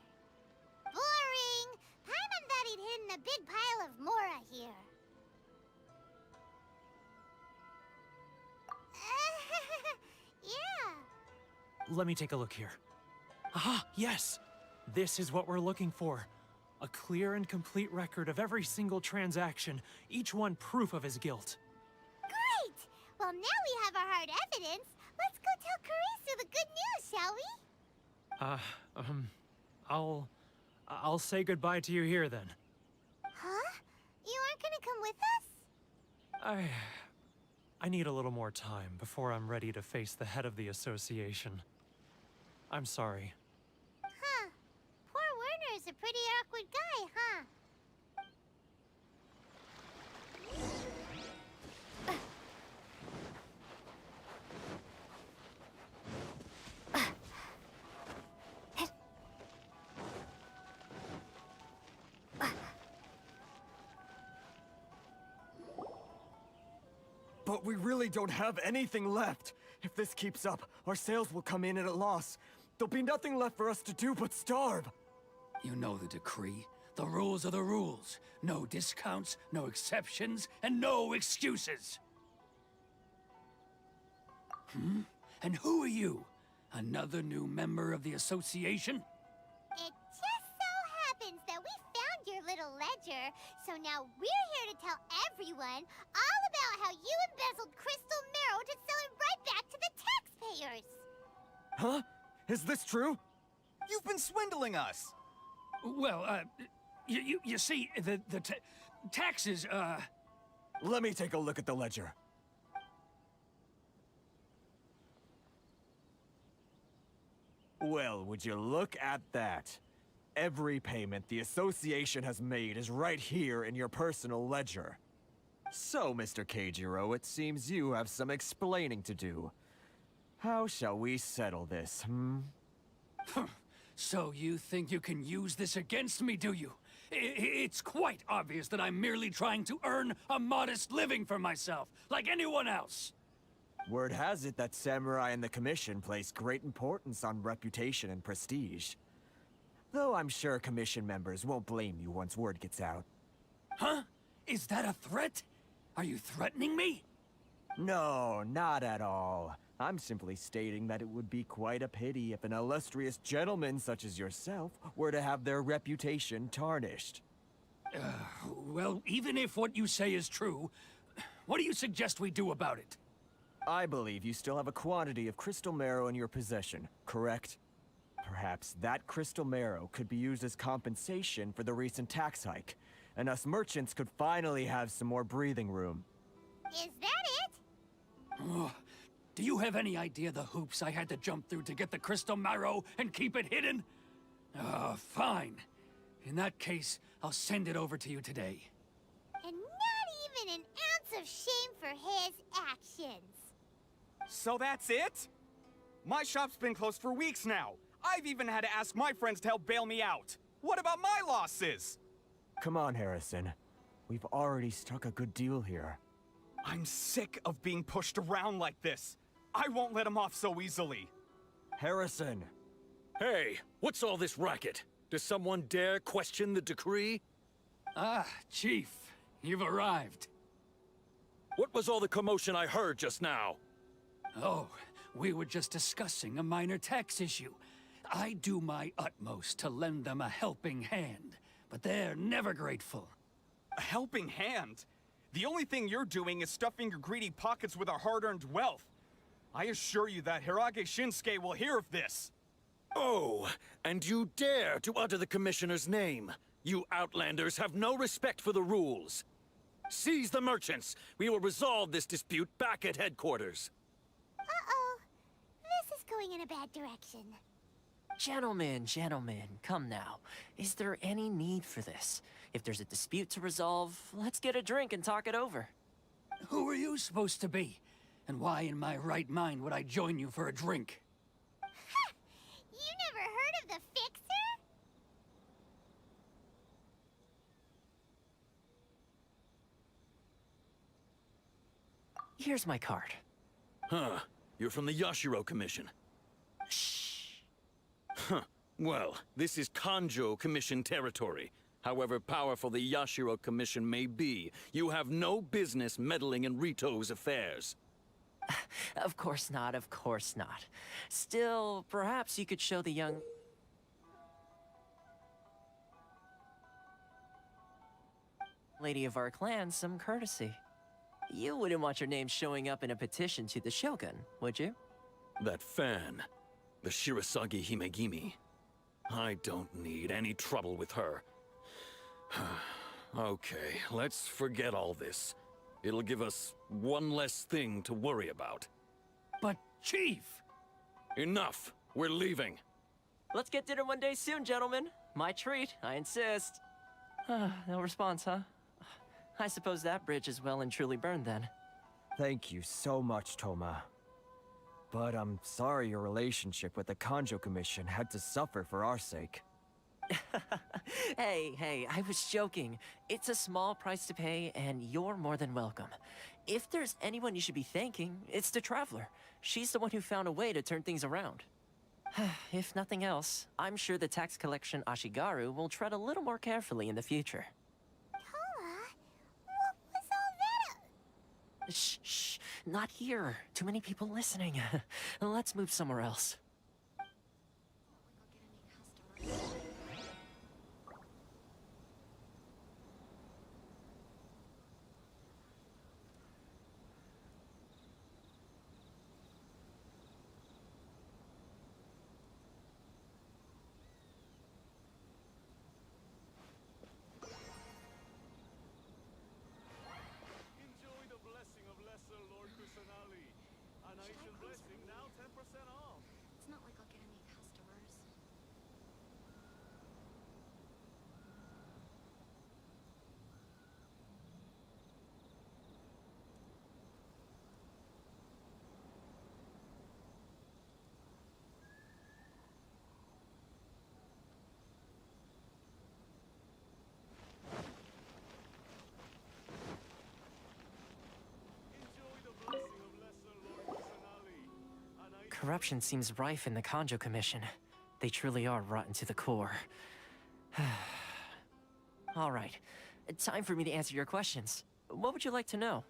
Boring! Paimon thought he'd hidden a big pile of Mora here. Yeah. Let me take a look here. Aha, yes! This is what we're looking for. A clear and complete record of every single transaction, each one proof of his guilt. Great! Well, now we have our hard evidence. Let's go tell Karisu the good news, shall we? I'll say goodbye to you here then. Huh? You aren't gonna come with us? I need a little more time before I'm ready to face the head of the association. I'm sorry. Huh. Poor Werner's a pretty awkward guy, huh? But we really don't have anything left. If this keeps up, our sales will come in at a loss. There'll be nothing left for us to do but starve. You know the decree. The rules are the rules. No discounts, no exceptions, and no excuses. And who are you? Another new member of the association? It just so happens that we found your little ledger, so now we're here to tell everyone all about how you embezzled crystal marrow to sell it right back to the taxpayers. Huh? Is this true? You've been swindling us! Well, you see, the taxes, Let me take a look at the ledger. Well, would you look at that? Every payment the association has made is right here in your personal ledger. So, Mr. Keijiro, it seems you have some explaining to do. How shall we settle this, So you think you can use this against me, do you? It's quite obvious that I'm merely trying to earn a modest living for myself, like anyone else. Word has it that Samurai and the Commission place great importance on reputation and prestige. Though I'm sure Commission members won't blame you once word gets out. Huh? Is that a threat? Are you threatening me? No, not at all. I'm simply stating that it would be quite a pity if an illustrious gentleman such as yourself were to have their reputation tarnished. Well, even if what you say is true, what do you suggest we do about it? I believe you still have a quantity of crystal marrow in your possession, correct? Perhaps that crystal marrow could be used as compensation for the recent tax hike, and us merchants could finally have some more breathing room. Is that it? Do you have any idea the hoops I had to jump through to get the crystal marrow and keep it hidden? Fine. In that case, I'll send it over to you today. And not even an ounce of shame for his actions. So that's it? My shop's been closed for weeks now. I've even had to ask my friends to help bail me out. What about my losses? Come on, Harrison. We've already struck a good deal here. I'm sick of being pushed around like this. I won't let him off so easily. Harrison! Hey, what's all this racket? Does someone dare question the decree? Ah, Chief, you've arrived. What was all the commotion I heard just now? Oh, we were just discussing a minor tax issue. I do my utmost to lend them a helping hand, but they're never grateful. A helping hand? The only thing you're doing is stuffing your greedy pockets with our hard-earned wealth. I assure you that Hirage Shinsuke will hear of this. Oh, and you dare to utter the Commissioner's name. You Outlanders have no respect for the rules. Seize the merchants. We will resolve this dispute back at headquarters. Uh-oh. This is going in a bad direction. Gentlemen, come now. Is there any need for this? If there's a dispute to resolve, let's get a drink and talk it over. Who are you supposed to be? And why in my right mind would I join you for a drink? You never heard of the Fixer? Here's my card. Huh. You're from the Yashiro Commission. Shh. Huh. Well, this is Kanjo Commission territory. However powerful the Yashiro Commission may be, you have no business meddling in Rito's affairs. Of course not, of course not. Still, perhaps you could show the young... lady of our clan some courtesy. You wouldn't want your name showing up in a petition to the Shogun, would you? That fan, the Shirasagi Himegimi. I don't need any trouble with her. Okay, let's forget all this. It'll give us one less thing to worry about. But, Chief! Enough! We're leaving. Let's get dinner one day soon, gentlemen. My treat, I insist. No response, huh? I suppose that bridge is well and truly burned then. Thank you so much, Toma. But I'm sorry your relationship with the Kanjo Commission had to suffer for our sake. Hey, I was joking. It's a small price to pay, and you're more than welcome. If there's anyone you should be thanking, it's the Traveler. She's the one who found a way to turn things around. If nothing else, I'm sure the tax collection Ashigaru will tread a little more carefully in the future. What was all that? Shh, not here. Too many people listening. Let's move somewhere else. It's not like I'll get any customers. Corruption seems rife in the Kanjo Commission. They truly are rotten to the core. All right, time for me to answer your questions. What would you like to know?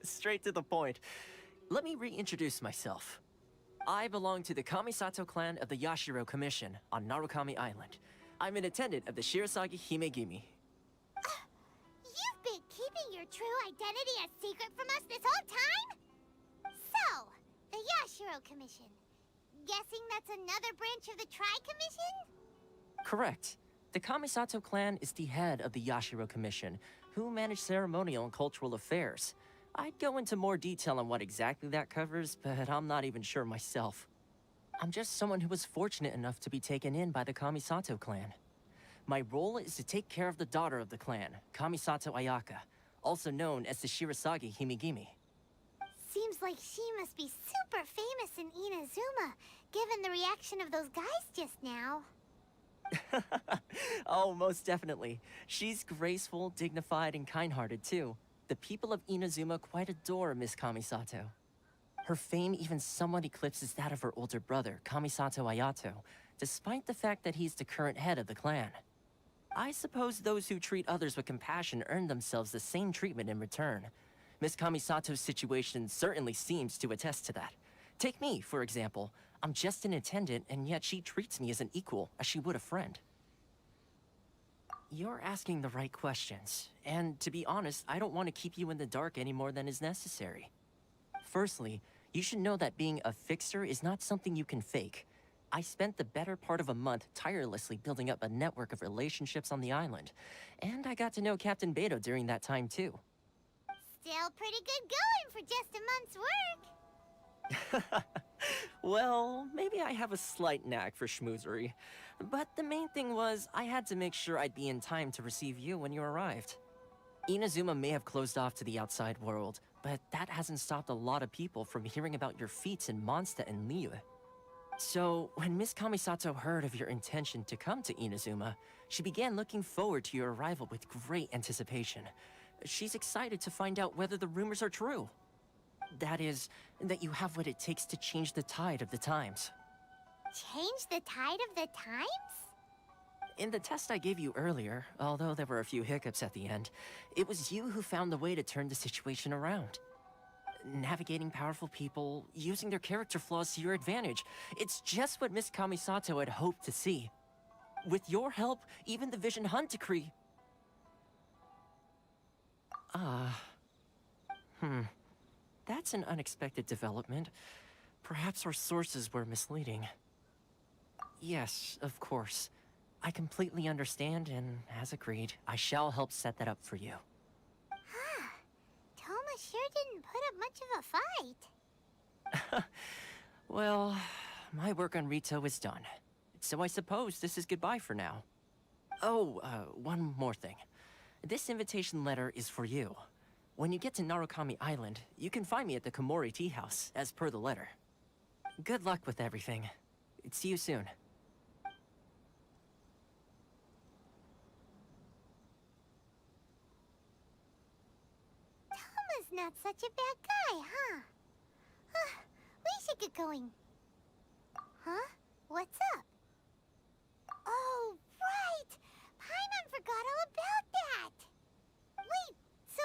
Straight to the point. Let me reintroduce myself. I belong to the Kamisato clan of the Yashiro Commission on Narukami Island. I'm an attendant of the Shirasagi Himegimi. You've been keeping your true identity a secret from us this whole time? So, the Yashiro Commission. Guessing that's another branch of the Tri-Commission? Correct. The Kamisato clan is the head of the Yashiro Commission, who manage ceremonial and cultural affairs. I'd go into more detail on what exactly that covers, but I'm not even sure myself. I'm just someone who was fortunate enough to be taken in by the Kamisato clan. My role is to take care of the daughter of the clan, Kamisato Ayaka, also known as the Shirasagi Himegimi. Seems like she must be super famous in Inazuma, given the reaction of those guys just now. Oh, most definitely. She's graceful, dignified, and kind-hearted, too. The people of Inazuma quite adore Miss Kamisato. Her fame even somewhat eclipses that of her older brother, Kamisato Ayato, despite the fact that he's the current head of the clan. I suppose those who treat others with compassion earn themselves the same treatment in return. Miss Kamisato's situation certainly seems to attest to that. Take me, for example. I'm just an attendant, and yet she treats me as an equal, as she would a friend. You're asking the right questions, and to be honest, I don't want to keep you in the dark any more than is necessary. Firstly, you should know that being a fixer is not something you can fake. I spent the better part of a month tirelessly building up a network of relationships on the island, and I got to know Captain Beto during that time too. Still pretty good going for just a month's work. Well, maybe I have a slight knack for schmoozery. But the main thing was, I had to make sure I'd be in time to receive you when you arrived. Inazuma may have closed off to the outside world, but that hasn't stopped a lot of people from hearing about your feats in Mondstadt and Liyue. So, when Miss Kamisato heard of your intention to come to Inazuma, she began looking forward to your arrival with great anticipation. She's excited to find out whether the rumors are true. That is, that you have what it takes to change the tide of the times. Change the tide of the times? In the test I gave you earlier, although there were a few hiccups at the end, it was you who found the way to turn the situation around. Navigating powerful people, using their character flaws to your advantage. It's just what Miss Kamisato had hoped to see. With your help, even the Vision Hunt decree... That's an unexpected development. Perhaps our sources were misleading. Yes, of course. I completely understand, and as agreed, I shall help set that up for you. Toma sure didn't put up much of a fight. Well, my work on Rito is done. So I suppose this is goodbye for now. Oh, one more thing. This invitation letter is for you. When you get to Narukami Island, you can find me at the Komori Tea House, as per the letter. Good luck with everything. See you soon. Toma's not such a bad guy, huh? We should get going. Huh? What's up? Oh, right! Paimon forgot all about that! Wait, so...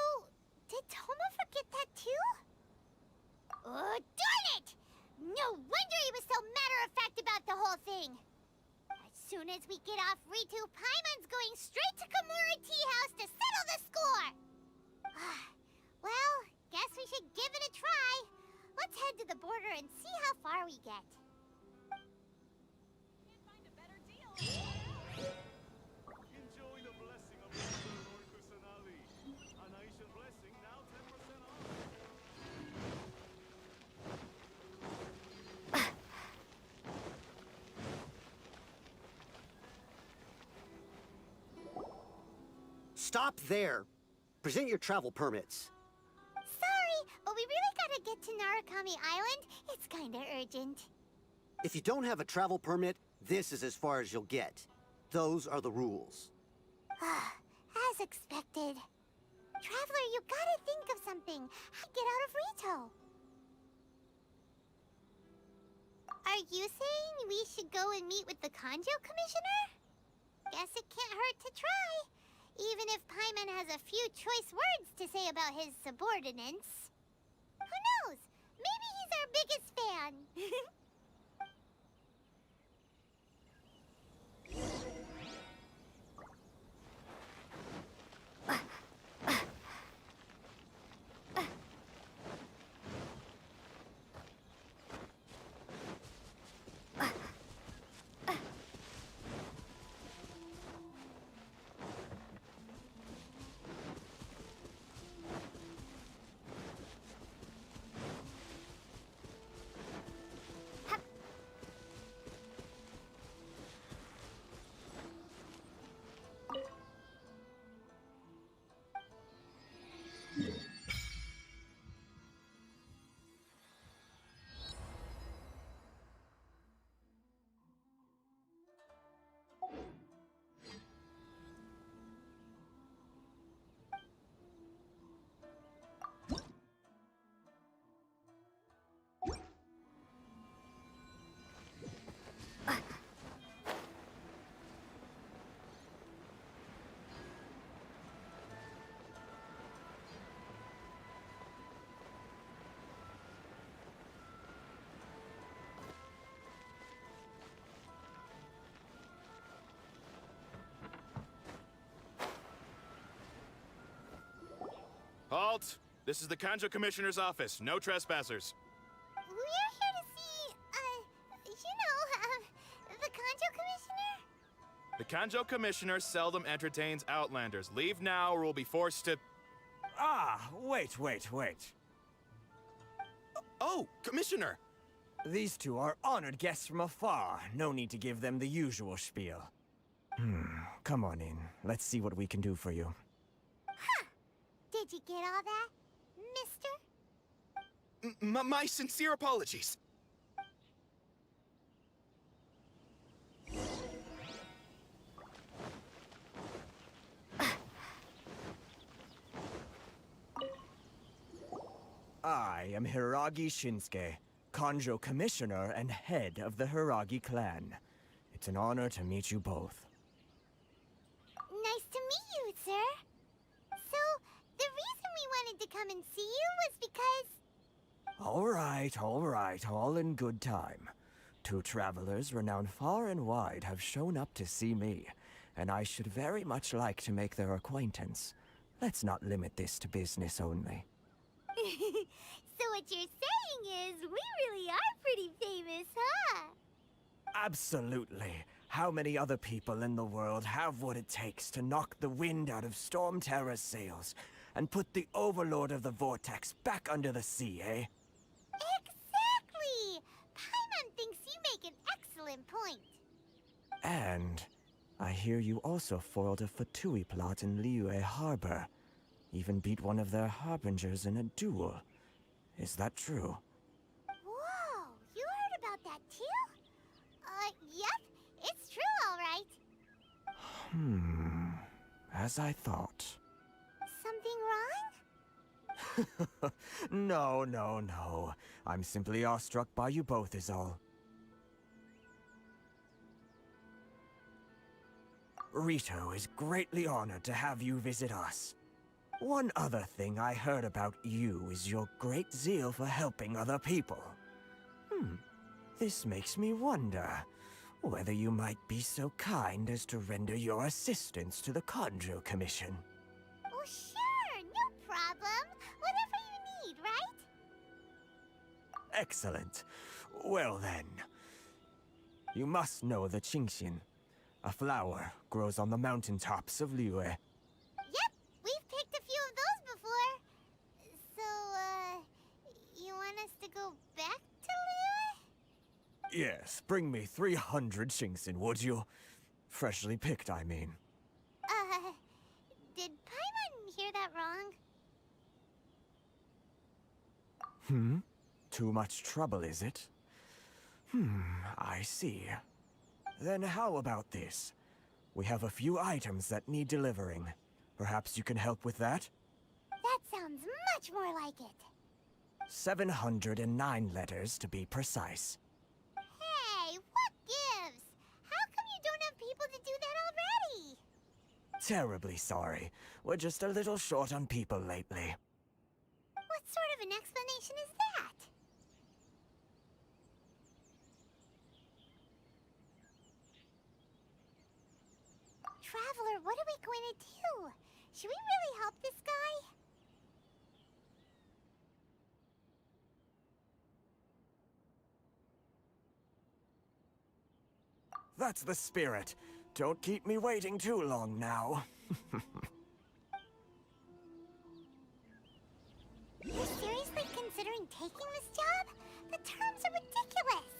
did Toma forget that too? Oh, darn it! No wonder he was so matter-of-fact about the whole thing! As soon as we get off Ritu, Paimon's going straight to Komori Tea House to settle the score! Well, guess we should give it a try. Let's head to the border and see how far we get. Can't find a better deal. Enjoy the blessing of Lord Kusanali. A nation blessing now 10% off. Stop there. Present your travel permits. Sorry, but we really gotta get to Narukami Island. It's kinda urgent. If you don't have a travel permit, this is as far as you'll get. Those are the rules. As expected. Traveler, you gotta think of something. How to get out of Rito? Are you saying we should go and meet with the Kanjo Commissioner? Guess it can't hurt to try. Even if Paimon has a few choice words to say about his subordinates. Who knows? Maybe he's our biggest fan. Halt! This is the Kanjo Commissioner's office. No trespassers. We're here to see, the Kanjo Commissioner? The Kanjo Commissioner seldom entertains Outlanders. Leave now or we'll be forced to... Ah, wait. Oh, Commissioner! These two are honored guests from afar. No need to give them the usual spiel. Come on in. Let's see what we can do for you. Huh. Did you get all that, mister? My sincere apologies. I am Hiragi Shinsuke, Kanjo Commissioner and head of the Hiragi clan. It's an honor to meet you both. Nice to meet you, sir. So, the reason we wanted to come and see you was because... All right, all in good time. Two travelers renowned far and wide have shown up to see me, and I should very much like to make their acquaintance. Let's not limit this to business only. So what you're saying is, we really are pretty famous, huh? Absolutely. How many other people in the world have what it takes to knock the wind out of Storm Terror's sails and put the Overlord of the Vortex back under the sea, eh? Exactly! Paimon thinks you make an excellent point. And I hear you also foiled a Fatui plot in Liyue Harbor. Even beat one of their harbingers in a duel. Is that true? Whoa, you heard about that too? Yep, it's true, all right. As I thought. Something wrong? No. I'm simply awestruck by you both is all. Rito is greatly honored to have you visit us. One other thing I heard about you is your great zeal for helping other people. This makes me wonder whether you might be so kind as to render your assistance to the Kanjo Commission. Oh, sure, no problem. Whatever you need, right? Excellent. Well then, you must know the Qingxin. A flower grows on the mountaintops of Liyue. Yep, we've picked a few of those before. So, you want us to go back to Liyue? Yes, bring me 300 Qingxin, would you? Freshly picked, I mean. Did Paimon hear that wrong? Too much trouble, is it? I see. Then how about this? We have a few items that need delivering. Perhaps you can help with that? That sounds much more like it. 709 letters, to be precise. Hey, what gives? How come you don't have people to do that already? Terribly sorry. We're just a little short on people lately. What sort of an explanation is that? Traveler, what are we going to do? Should we really help this guy? That's the spirit. Don't keep me waiting too long now. You're seriously considering taking this job? The terms are ridiculous.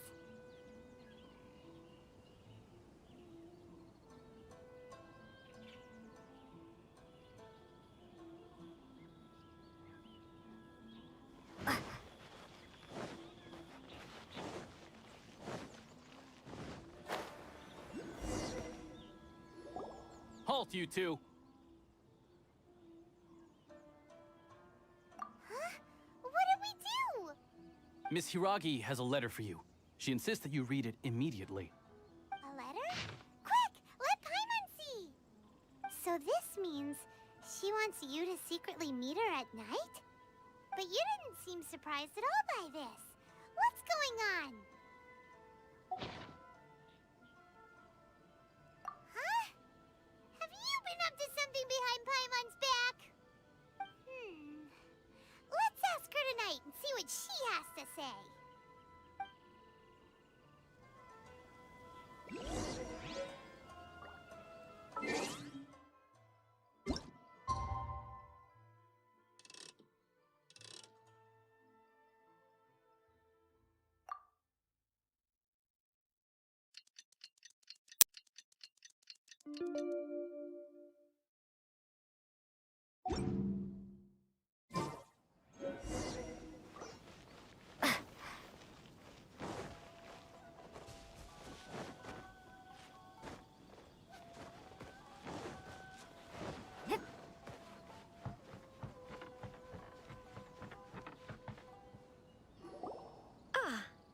Halt, you two! Huh? What did we do? Miss Hiragi has a letter for you. She insists that you read it immediately. A letter? Quick! Let Paimon see! So this means she wants you to secretly meet her at night? But you didn't seem surprised at all by this. What's going on? Huh? Have you been up to something behind Paimon's back? Let's ask her tonight and see what she has to say. Ah,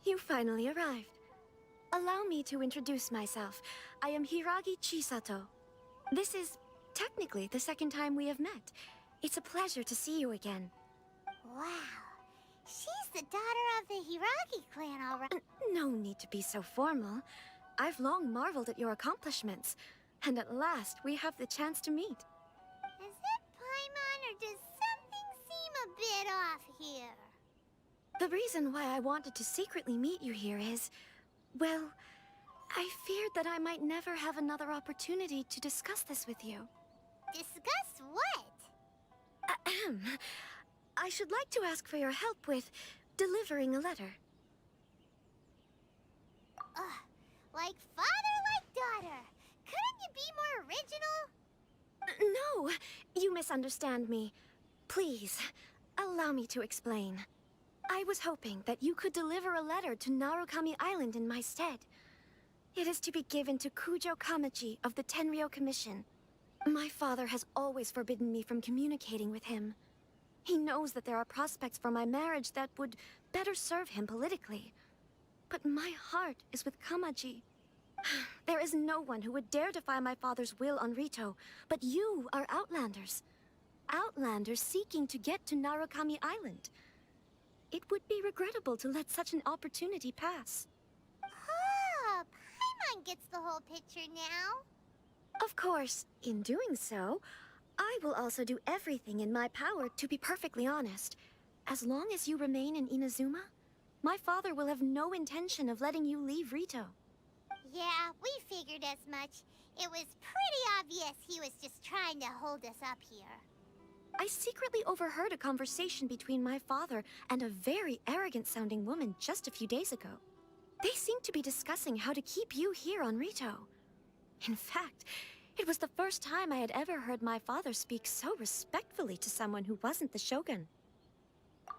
you finally arrived. Allow me to introduce myself. I am Hiragi Chisato. This is technically the second time we have met. It's a pleasure to see you again. Wow. She's the daughter of the Hiragi clan, all right. No need to be so formal. I've long marveled at your accomplishments, and at last we have the chance to meet. Is it Paimon, or does something seem a bit off here? The reason why I wanted to secretly meet you here is, well, I feared that I might never have another opportunity to discuss this with you. Discuss what? Ahem. I should like to ask for your help with delivering a letter. Like father, like daughter. Couldn't you be more original? No, you misunderstand me. Please, allow me to explain. I was hoping that you could deliver a letter to Narukami Island in my stead. It is to be given to Kujo Kamachi of the Tenryou Commission. My father has always forbidden me from communicating with him. He knows that there are prospects for my marriage that would better serve him politically. But my heart is with Kamaji. There is no one who would dare defy my father's will on Rito, but you are Outlanders. Outlanders seeking to get to Narukami Island. It would be regrettable to let such an opportunity pass. Ah, Paimon gets the whole picture now. Of course, in doing so, I will also do everything in my power to be perfectly honest. As long as you remain in Inazuma, my father will have no intention of letting you leave Rito. Yeah, we figured as much. It was pretty obvious he was just trying to hold us up here. I secretly overheard a conversation between my father and a very arrogant-sounding woman just a few days ago. They seemed to be discussing how to keep you here on Rito. In fact, it was the first time I had ever heard my father speak so respectfully to someone who wasn't the Shogun.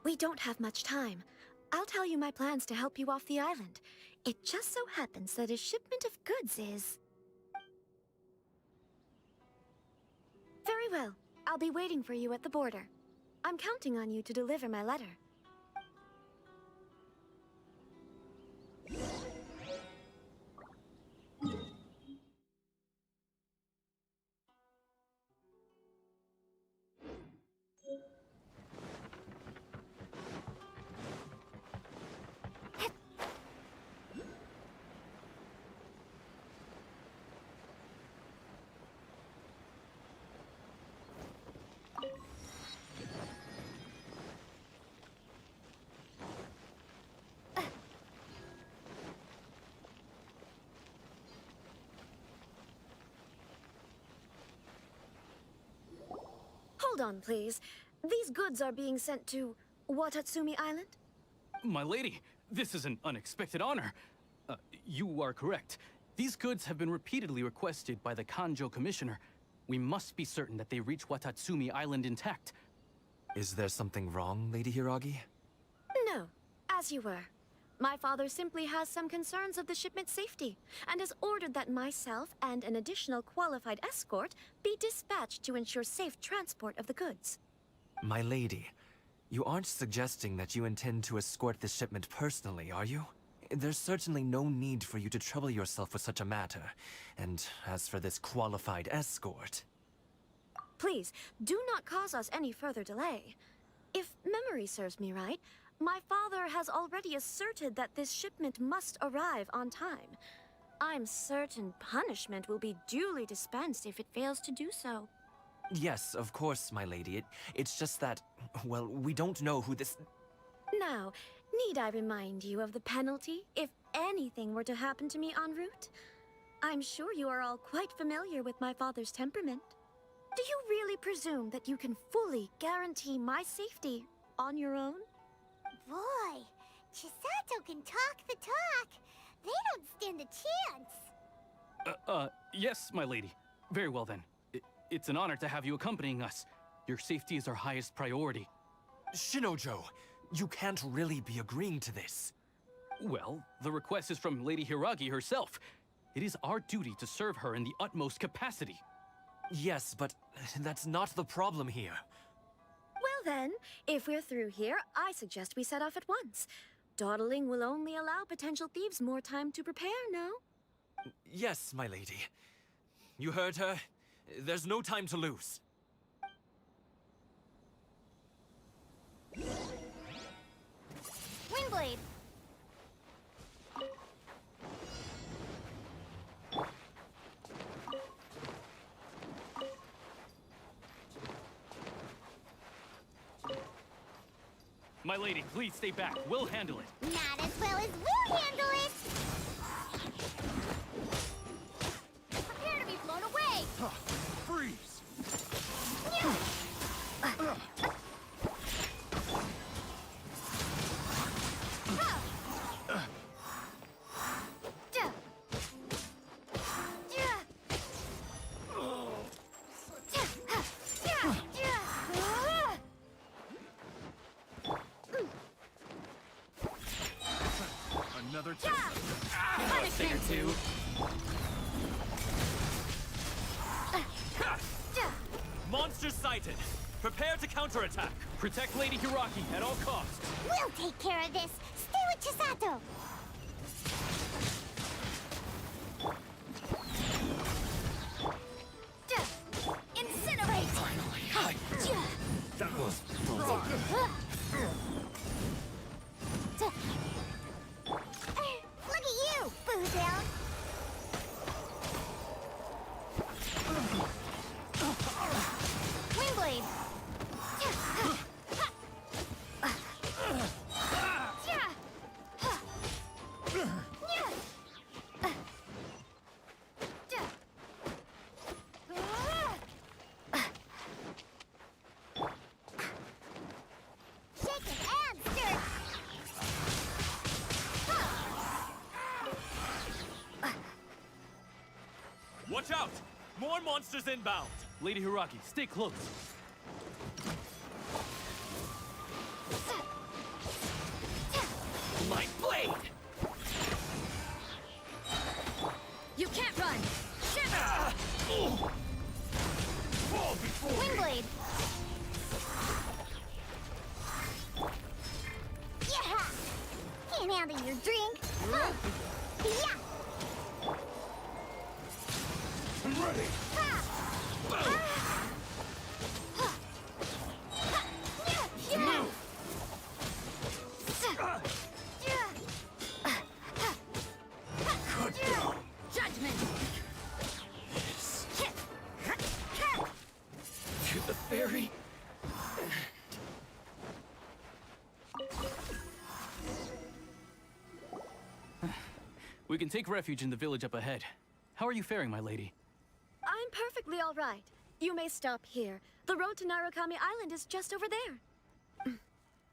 We don't have much time. I'll tell you my plans to help you off the island. It just so happens that a shipment of goods is... Very well. I'll be waiting for you at the border. I'm counting on you to deliver my letter. Hold on, please. These goods are being sent to Watatsumi Island? My lady, this is an unexpected honor. You are correct. These goods have been repeatedly requested by the Kanjo Commissioner. We must be certain that they reach Watatsumi Island intact. Is there something wrong, Lady Hiragi? No, as you were. My father simply has some concerns of the shipment's safety, and has ordered that myself and an additional qualified escort be dispatched to ensure safe transport of the goods. My lady, you aren't suggesting that you intend to escort this shipment personally, are you? There's certainly no need for you to trouble yourself with such a matter. And as for this qualified escort... Please, do not cause us any further delay. If memory serves me right, my father has already asserted that this shipment must arrive on time. I'm certain punishment will be duly dispensed if it fails to do so. Yes, of course, my lady. It's just that, well, we don't know who this... Now, need I remind you of the penalty if anything were to happen to me en route? I'm sure you are all quite familiar with my father's temperament. Do you really presume that you can fully guarantee my safety on your own? Boy, Chisato can talk the talk. They don't stand a chance. Yes, my lady. Very well then. It's an honor to have you accompanying us. Your safety is our highest priority. Shinojo, you can't really be agreeing to this. Well, the request is from Lady Hiragi herself. It is our duty to serve her in the utmost capacity. Yes, but that's not the problem here. Well then, if we're through here, I suggest we set off at once. Dawdling will only allow potential thieves more time to prepare, no? Yes, my lady. You heard her. There's no time to lose. Windblade! My lady, please stay back. We'll handle it. Not as well as we'll handle it! Prepare to be blown away! Freeze! Another time. Punishment! Two. Monster sighted! Prepare to counterattack! Protect Lady Hiragi at all costs. We'll take care of this! Stay with Chisato! Incinerate! Finally! That was Look at you, Boozel! Windblade! Shake it and stir! Watch out! More monsters inbound! Lady Hiragi, stay close. Light blade! You can't run! Windblade! Yeah! Can't handle your drink! Yeah! I'm ready! Move! Judgment! To the ferry? We can take refuge in the village up ahead. How are you faring, my lady? I'm perfectly all right. You may stop here. The road to Narukami Island is just over there.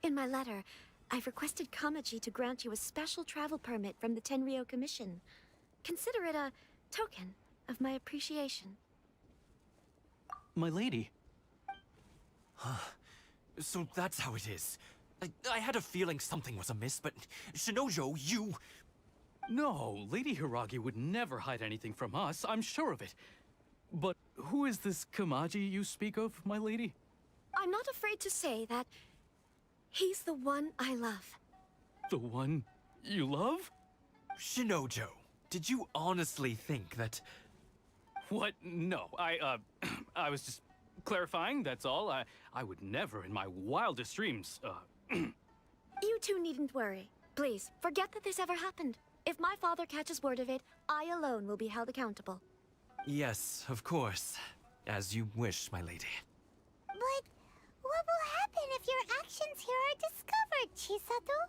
In my letter, I've requested Kamaji to grant you a special travel permit from the Tenryou Commission. Consider it a token of my appreciation. My lady. So that's how it is. I had a feeling something was amiss, but Shinojo, you... No, Lady Hiragi would never hide anything from us, I'm sure of it. But who is this Kamaji you speak of, my lady? I'm not afraid to say that he's the one I love. The one you love? Shinojo, did you honestly think that... What? No, I was just clarifying, that's all. I would never in my wildest dreams, You two needn't worry. Please, forget that this ever happened. If my father catches word of it, I alone will be held accountable. Yes, of course. As you wish, my lady. But what will happen if your actions here are discovered, Chisato?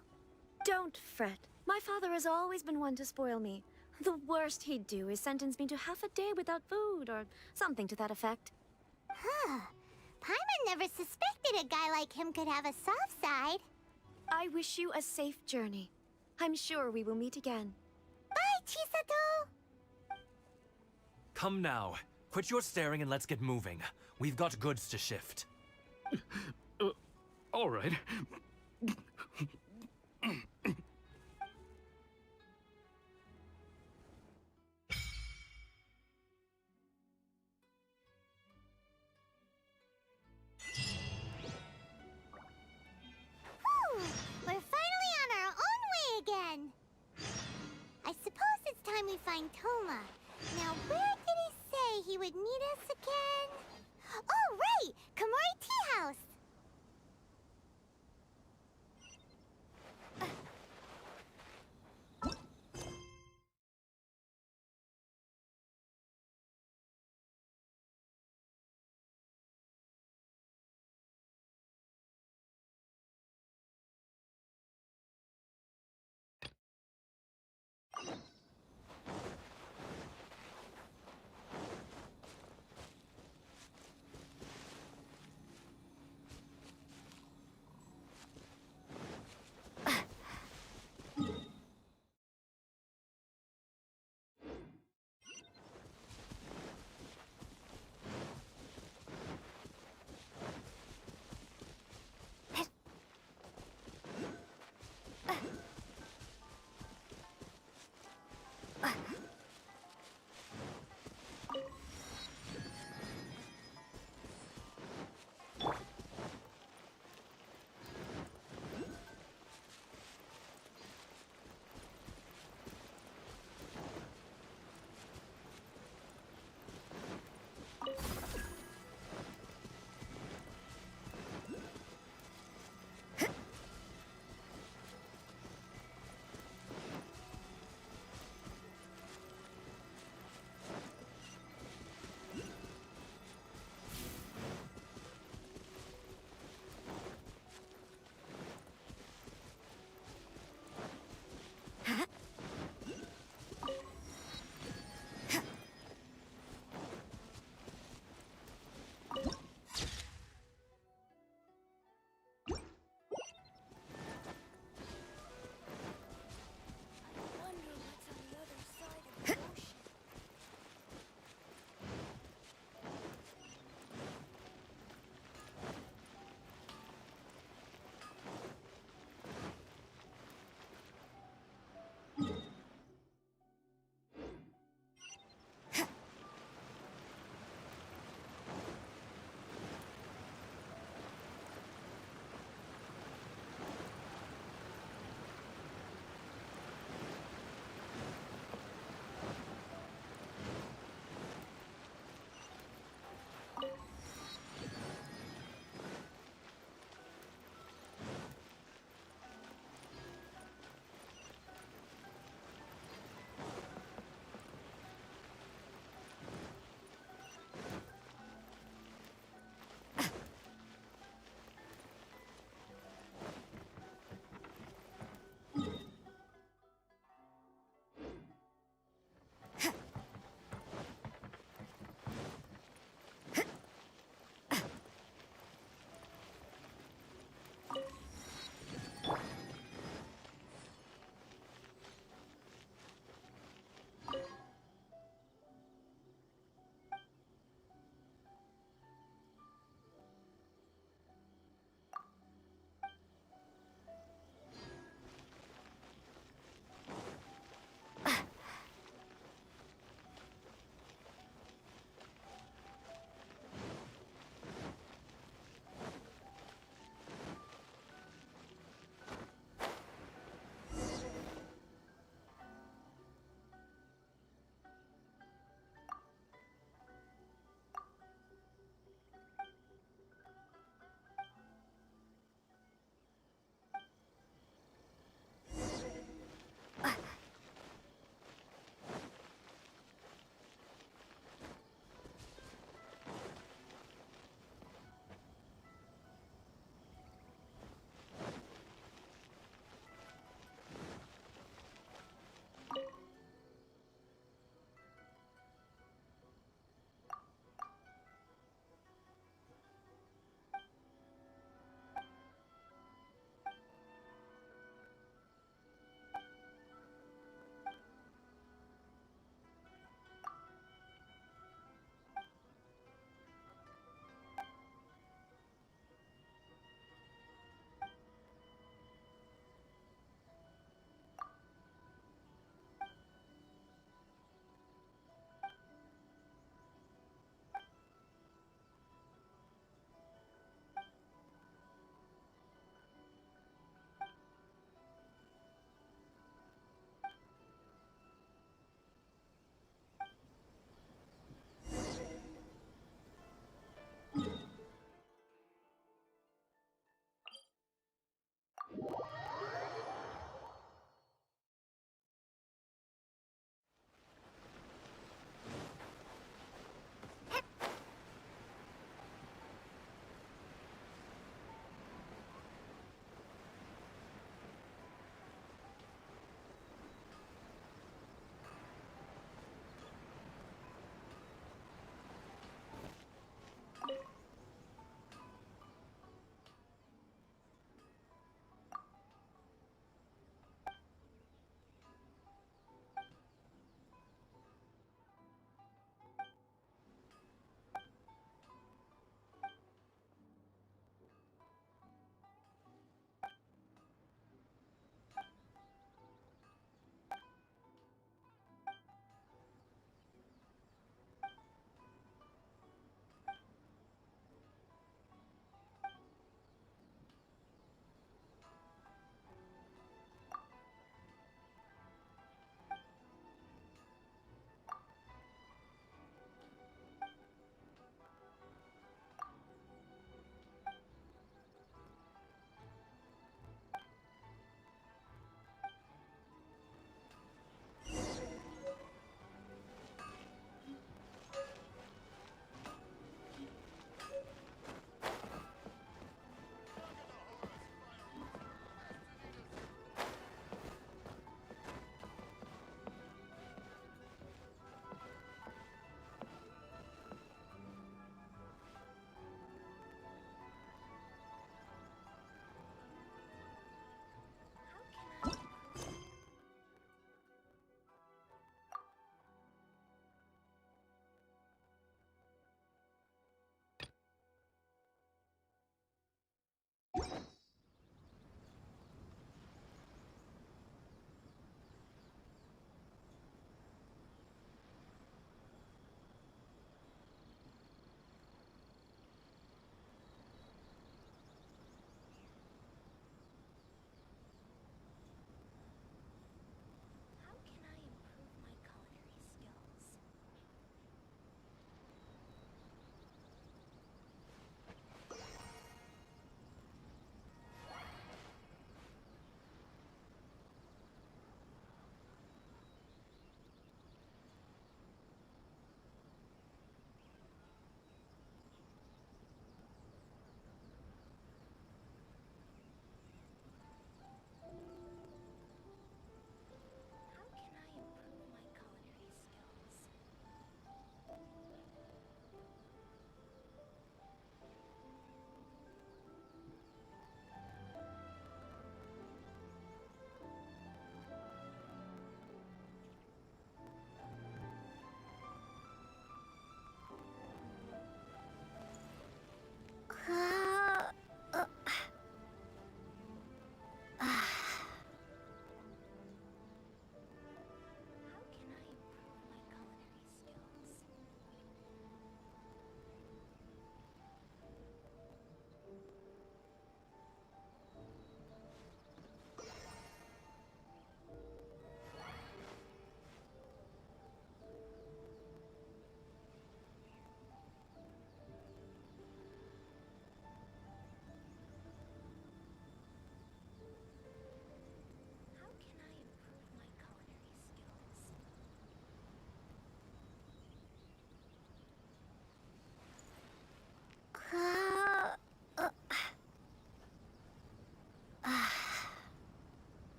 Don't fret. My father has always been one to spoil me. The worst he'd do is sentence me to half a day without food, or something to that effect. Huh. Paimon never suspected a guy like him could have a soft side. I wish you a safe journey. I'm sure we will meet again. Bye, Chisato! Come now. Quit your staring and let's get moving. We've got goods to shift. All right. Whew! We're finally on our own way again. I suppose it's time we find Toma. Now, where did he say he would meet us again? Oh, right! Komori Tea House!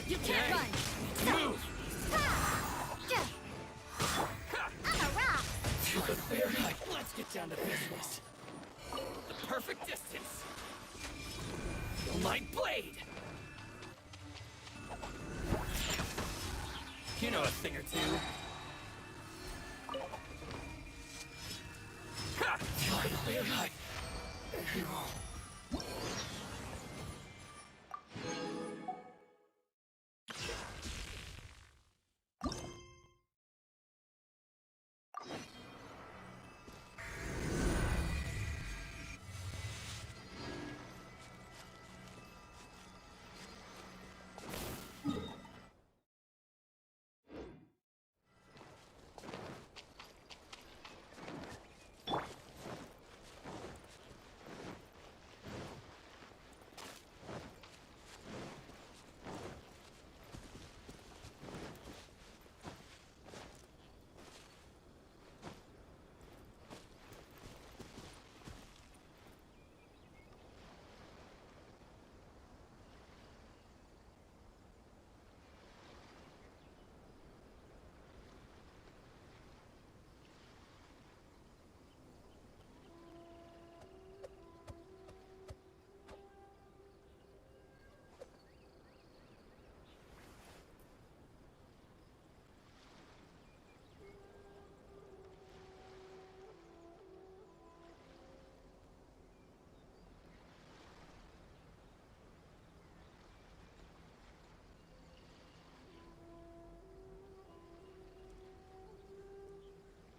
You can't run! Move! I'm a rock! You look very high. Let's get down to business. The perfect distance. Feel my blade. You know a thing or two. Ha! Finally,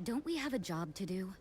Don't we have a job to do?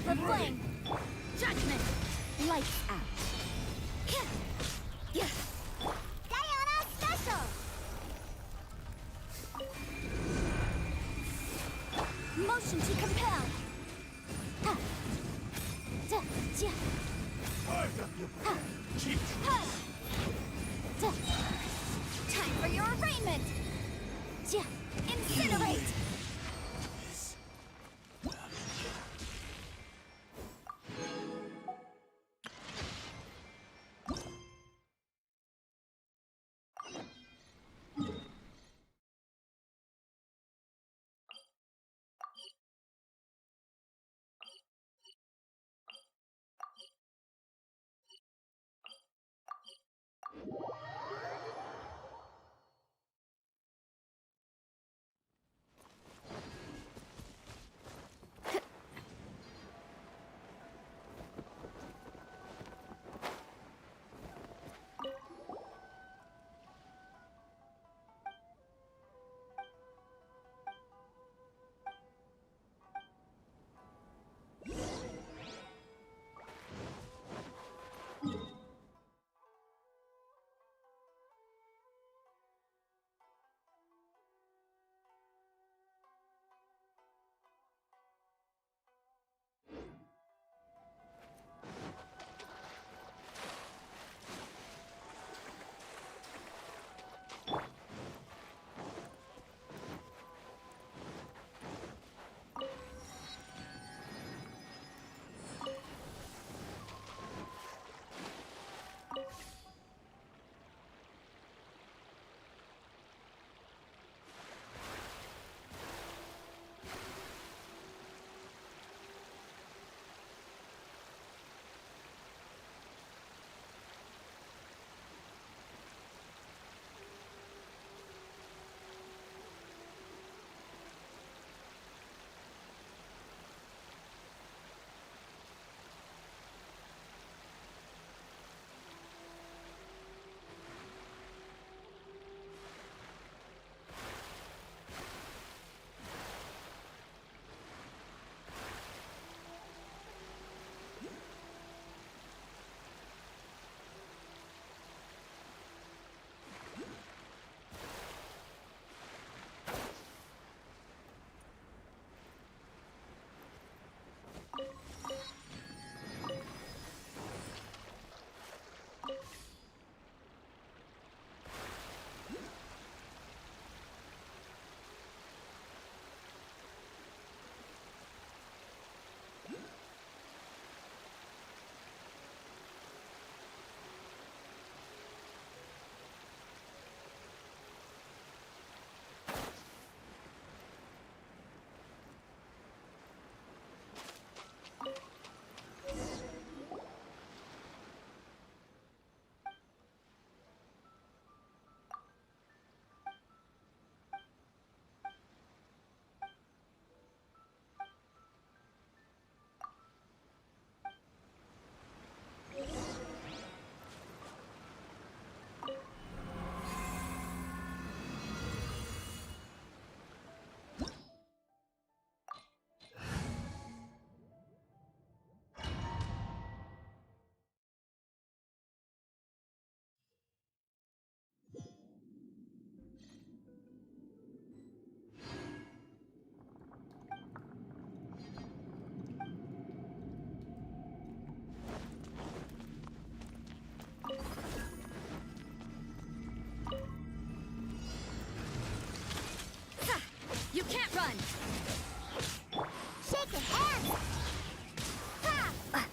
the flame! Judgment! Lights out! Diana Special! Motion to compel! Time for your arraignment! Incinerate! You can't run! Shaking hands! Ha!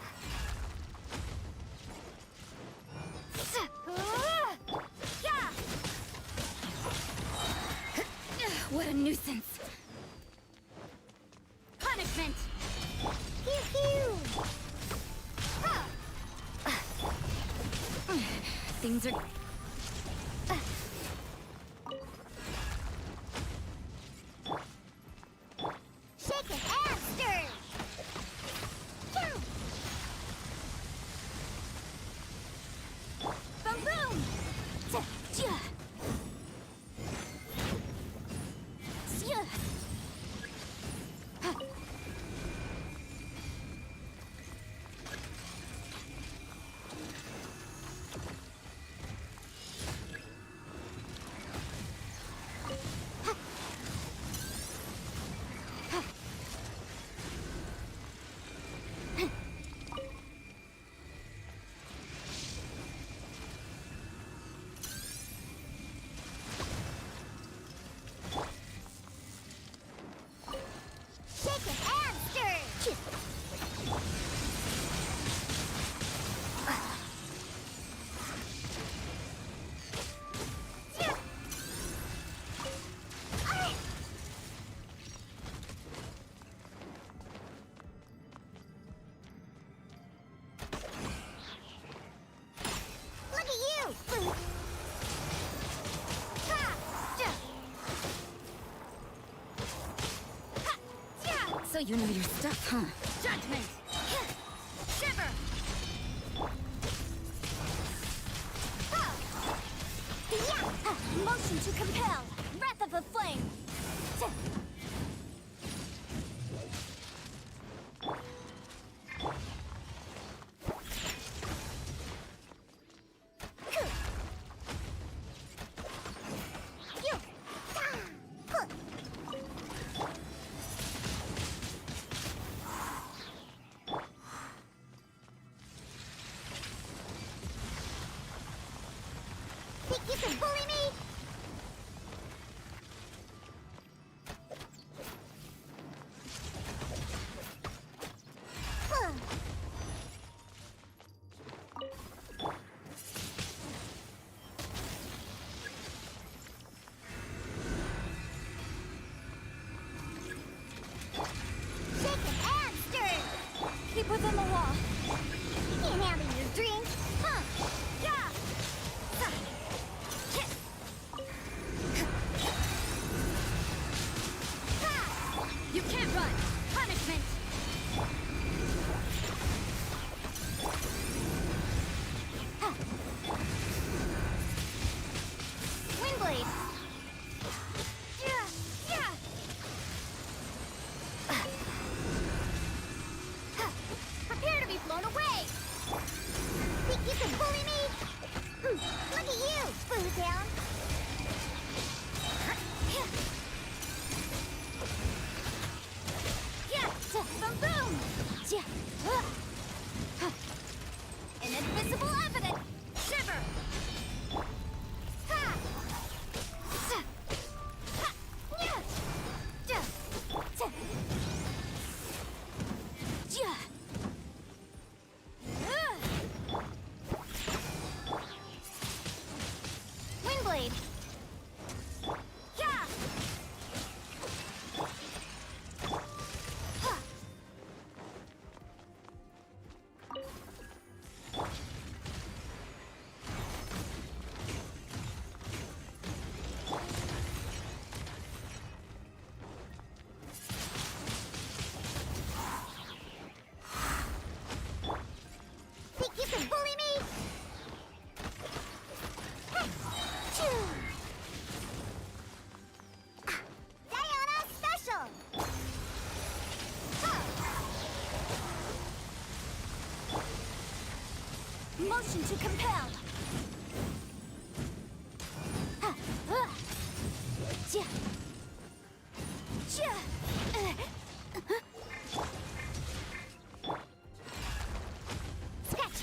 What a nuisance! Punishment! Pew pew! Things are... Shaking hamster! Phew! Boom boom! So you know your stuff, huh? Judgment! Shiver! Yeah! Motion to compel! Wrath of the Flame! Think you can bully me? Shaken and stirred! Keep within the wall. You can't handle your drink. Huh? Yeah! You can't run! Punishment! Windblade! Yeah! Yeah! Prepare to be blown away! Think you can bully me? Look at you, Boo Down! Yeah! Boom boom! Yeah! Inadmissible evidence! Shiver! Ha! Ha! Yeah! Yeah! Yeah! Windblade! Yeah! Ha! Think you can bully me? Phew. Diana Special! Motion to compel! Ja. Ja. Scratch.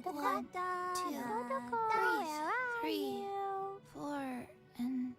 One, two, three, 4, and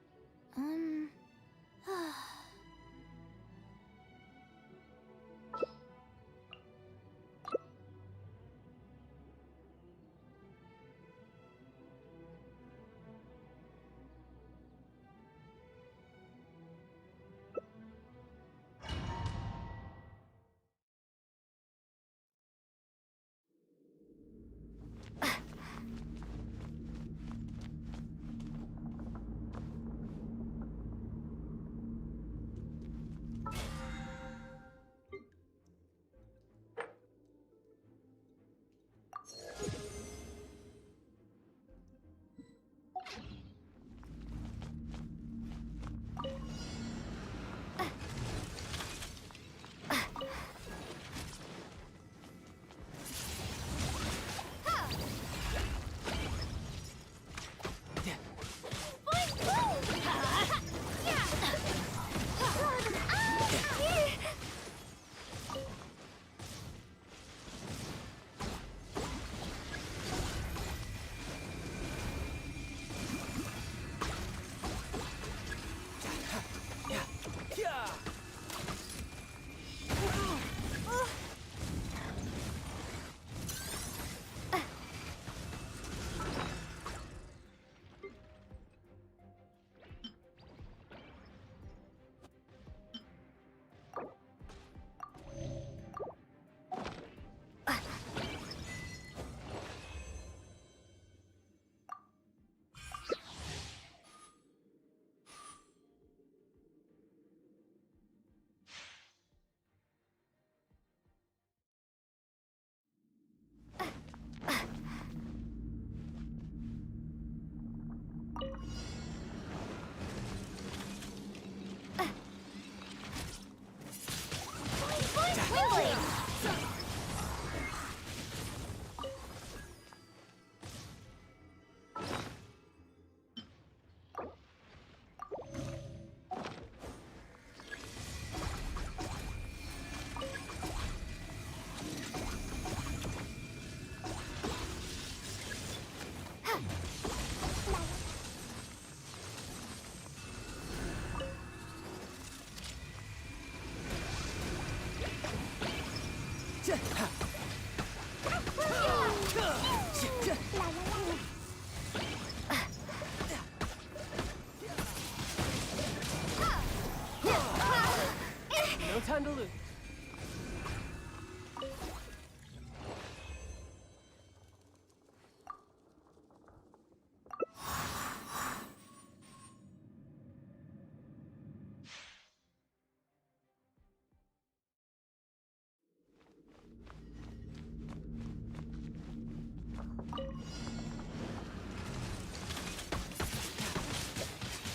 no time to lose.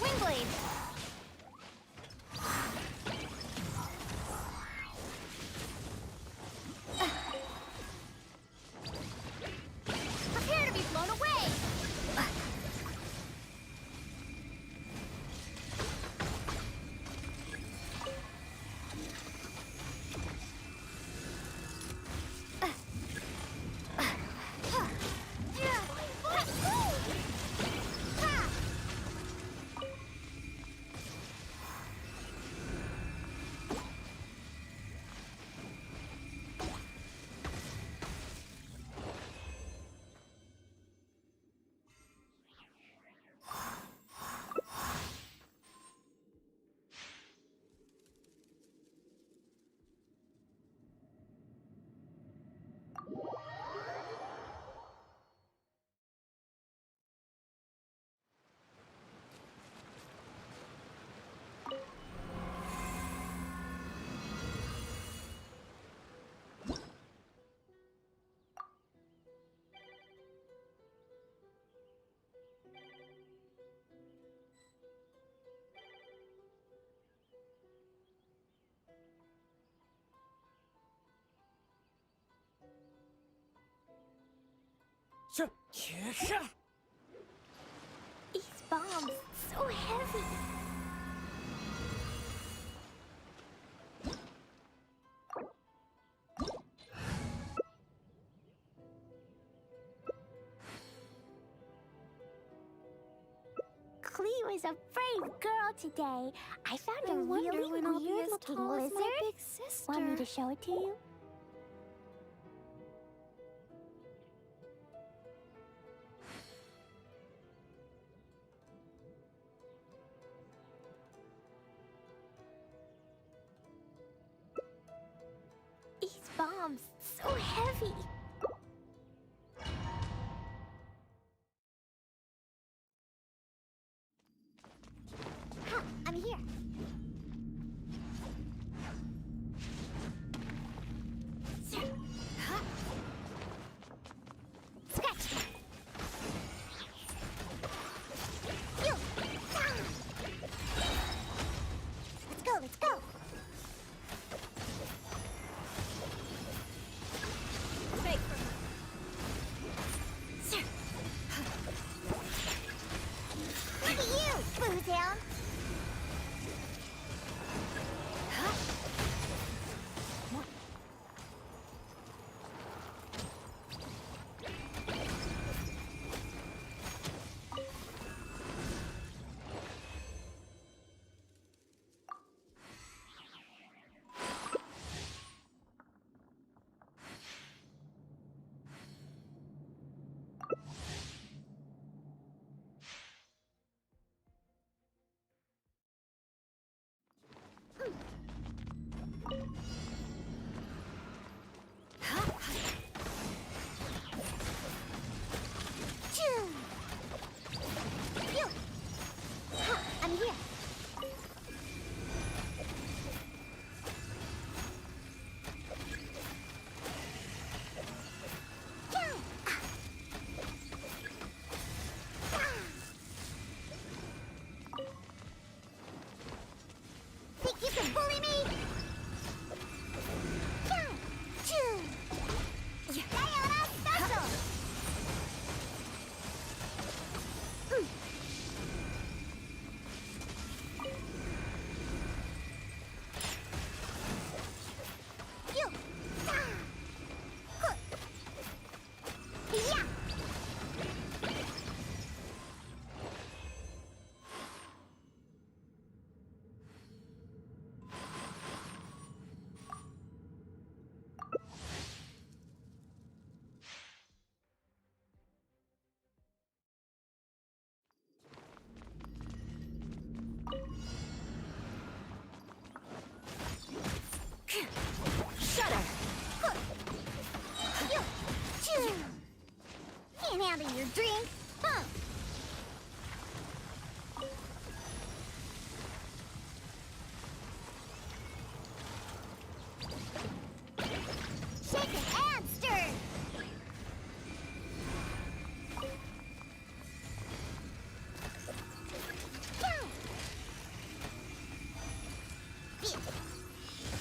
Windblade! Prepare to be blown away! These bombs, so heavy. is a brave girl today. I found a wonder really when I'll be as weird-looking tall as lizard. my big sister. Want me to show it to you? These bombs, so heavy. Huh, I'm here. Huh. Scratch that. Phew. Ah. Let's go, let's go. Fake for me. Look at you, Booze Hound. I'm here. Think you can bully me? Sayonara special! Yeah! Shut up! Can't handle your drink, huh? Shake it and stir!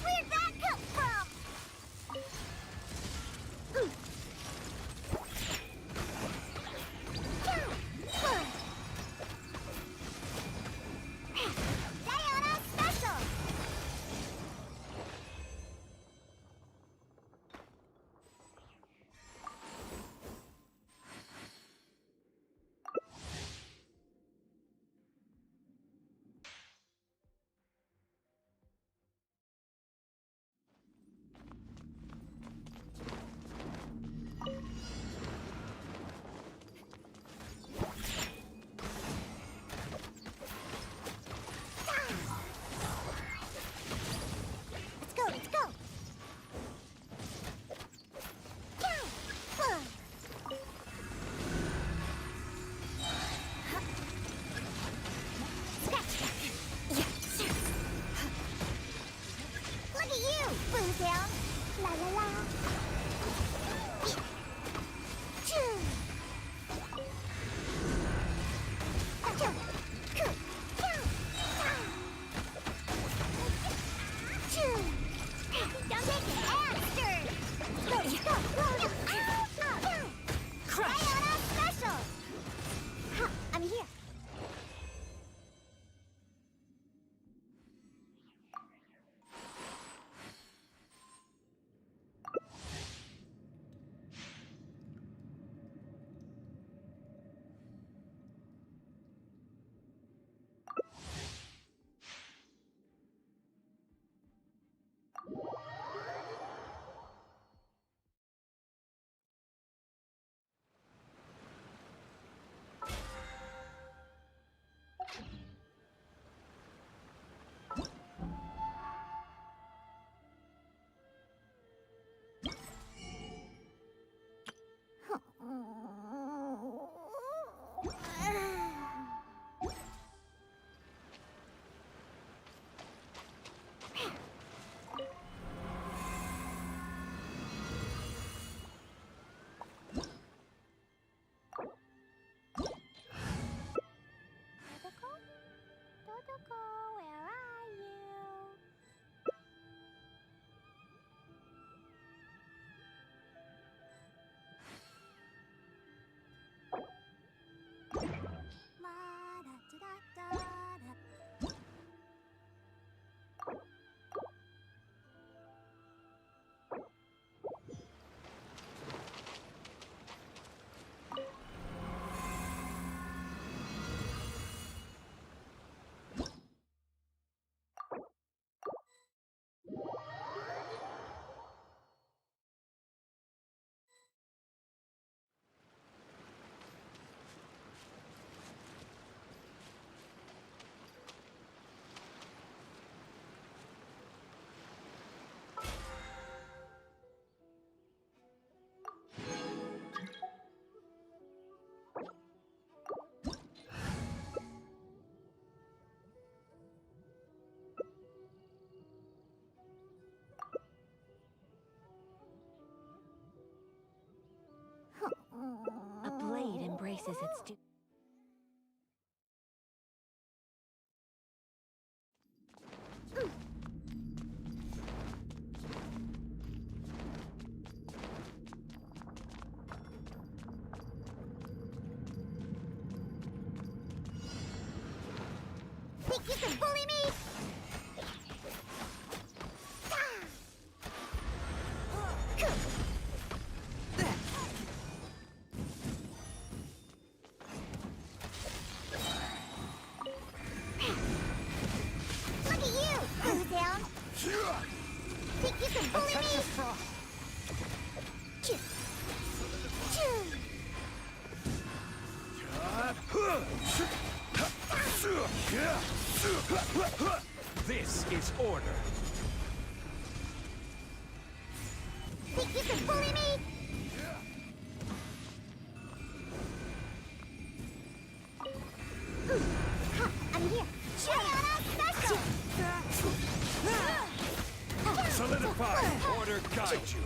Where'd that come from? Sayonara special! Let's go, let's go! Look at you, Booze Hound! La la la! Don't take it and stir! Go! Sayonara special! Huh, I'm here. choices its due. Think you can bully me? Look at you, cool down. Think you can bully me? Choo. Choo. This is order. Think you can bully me? I'm here. Sayonara special! Solidify! Order guide you!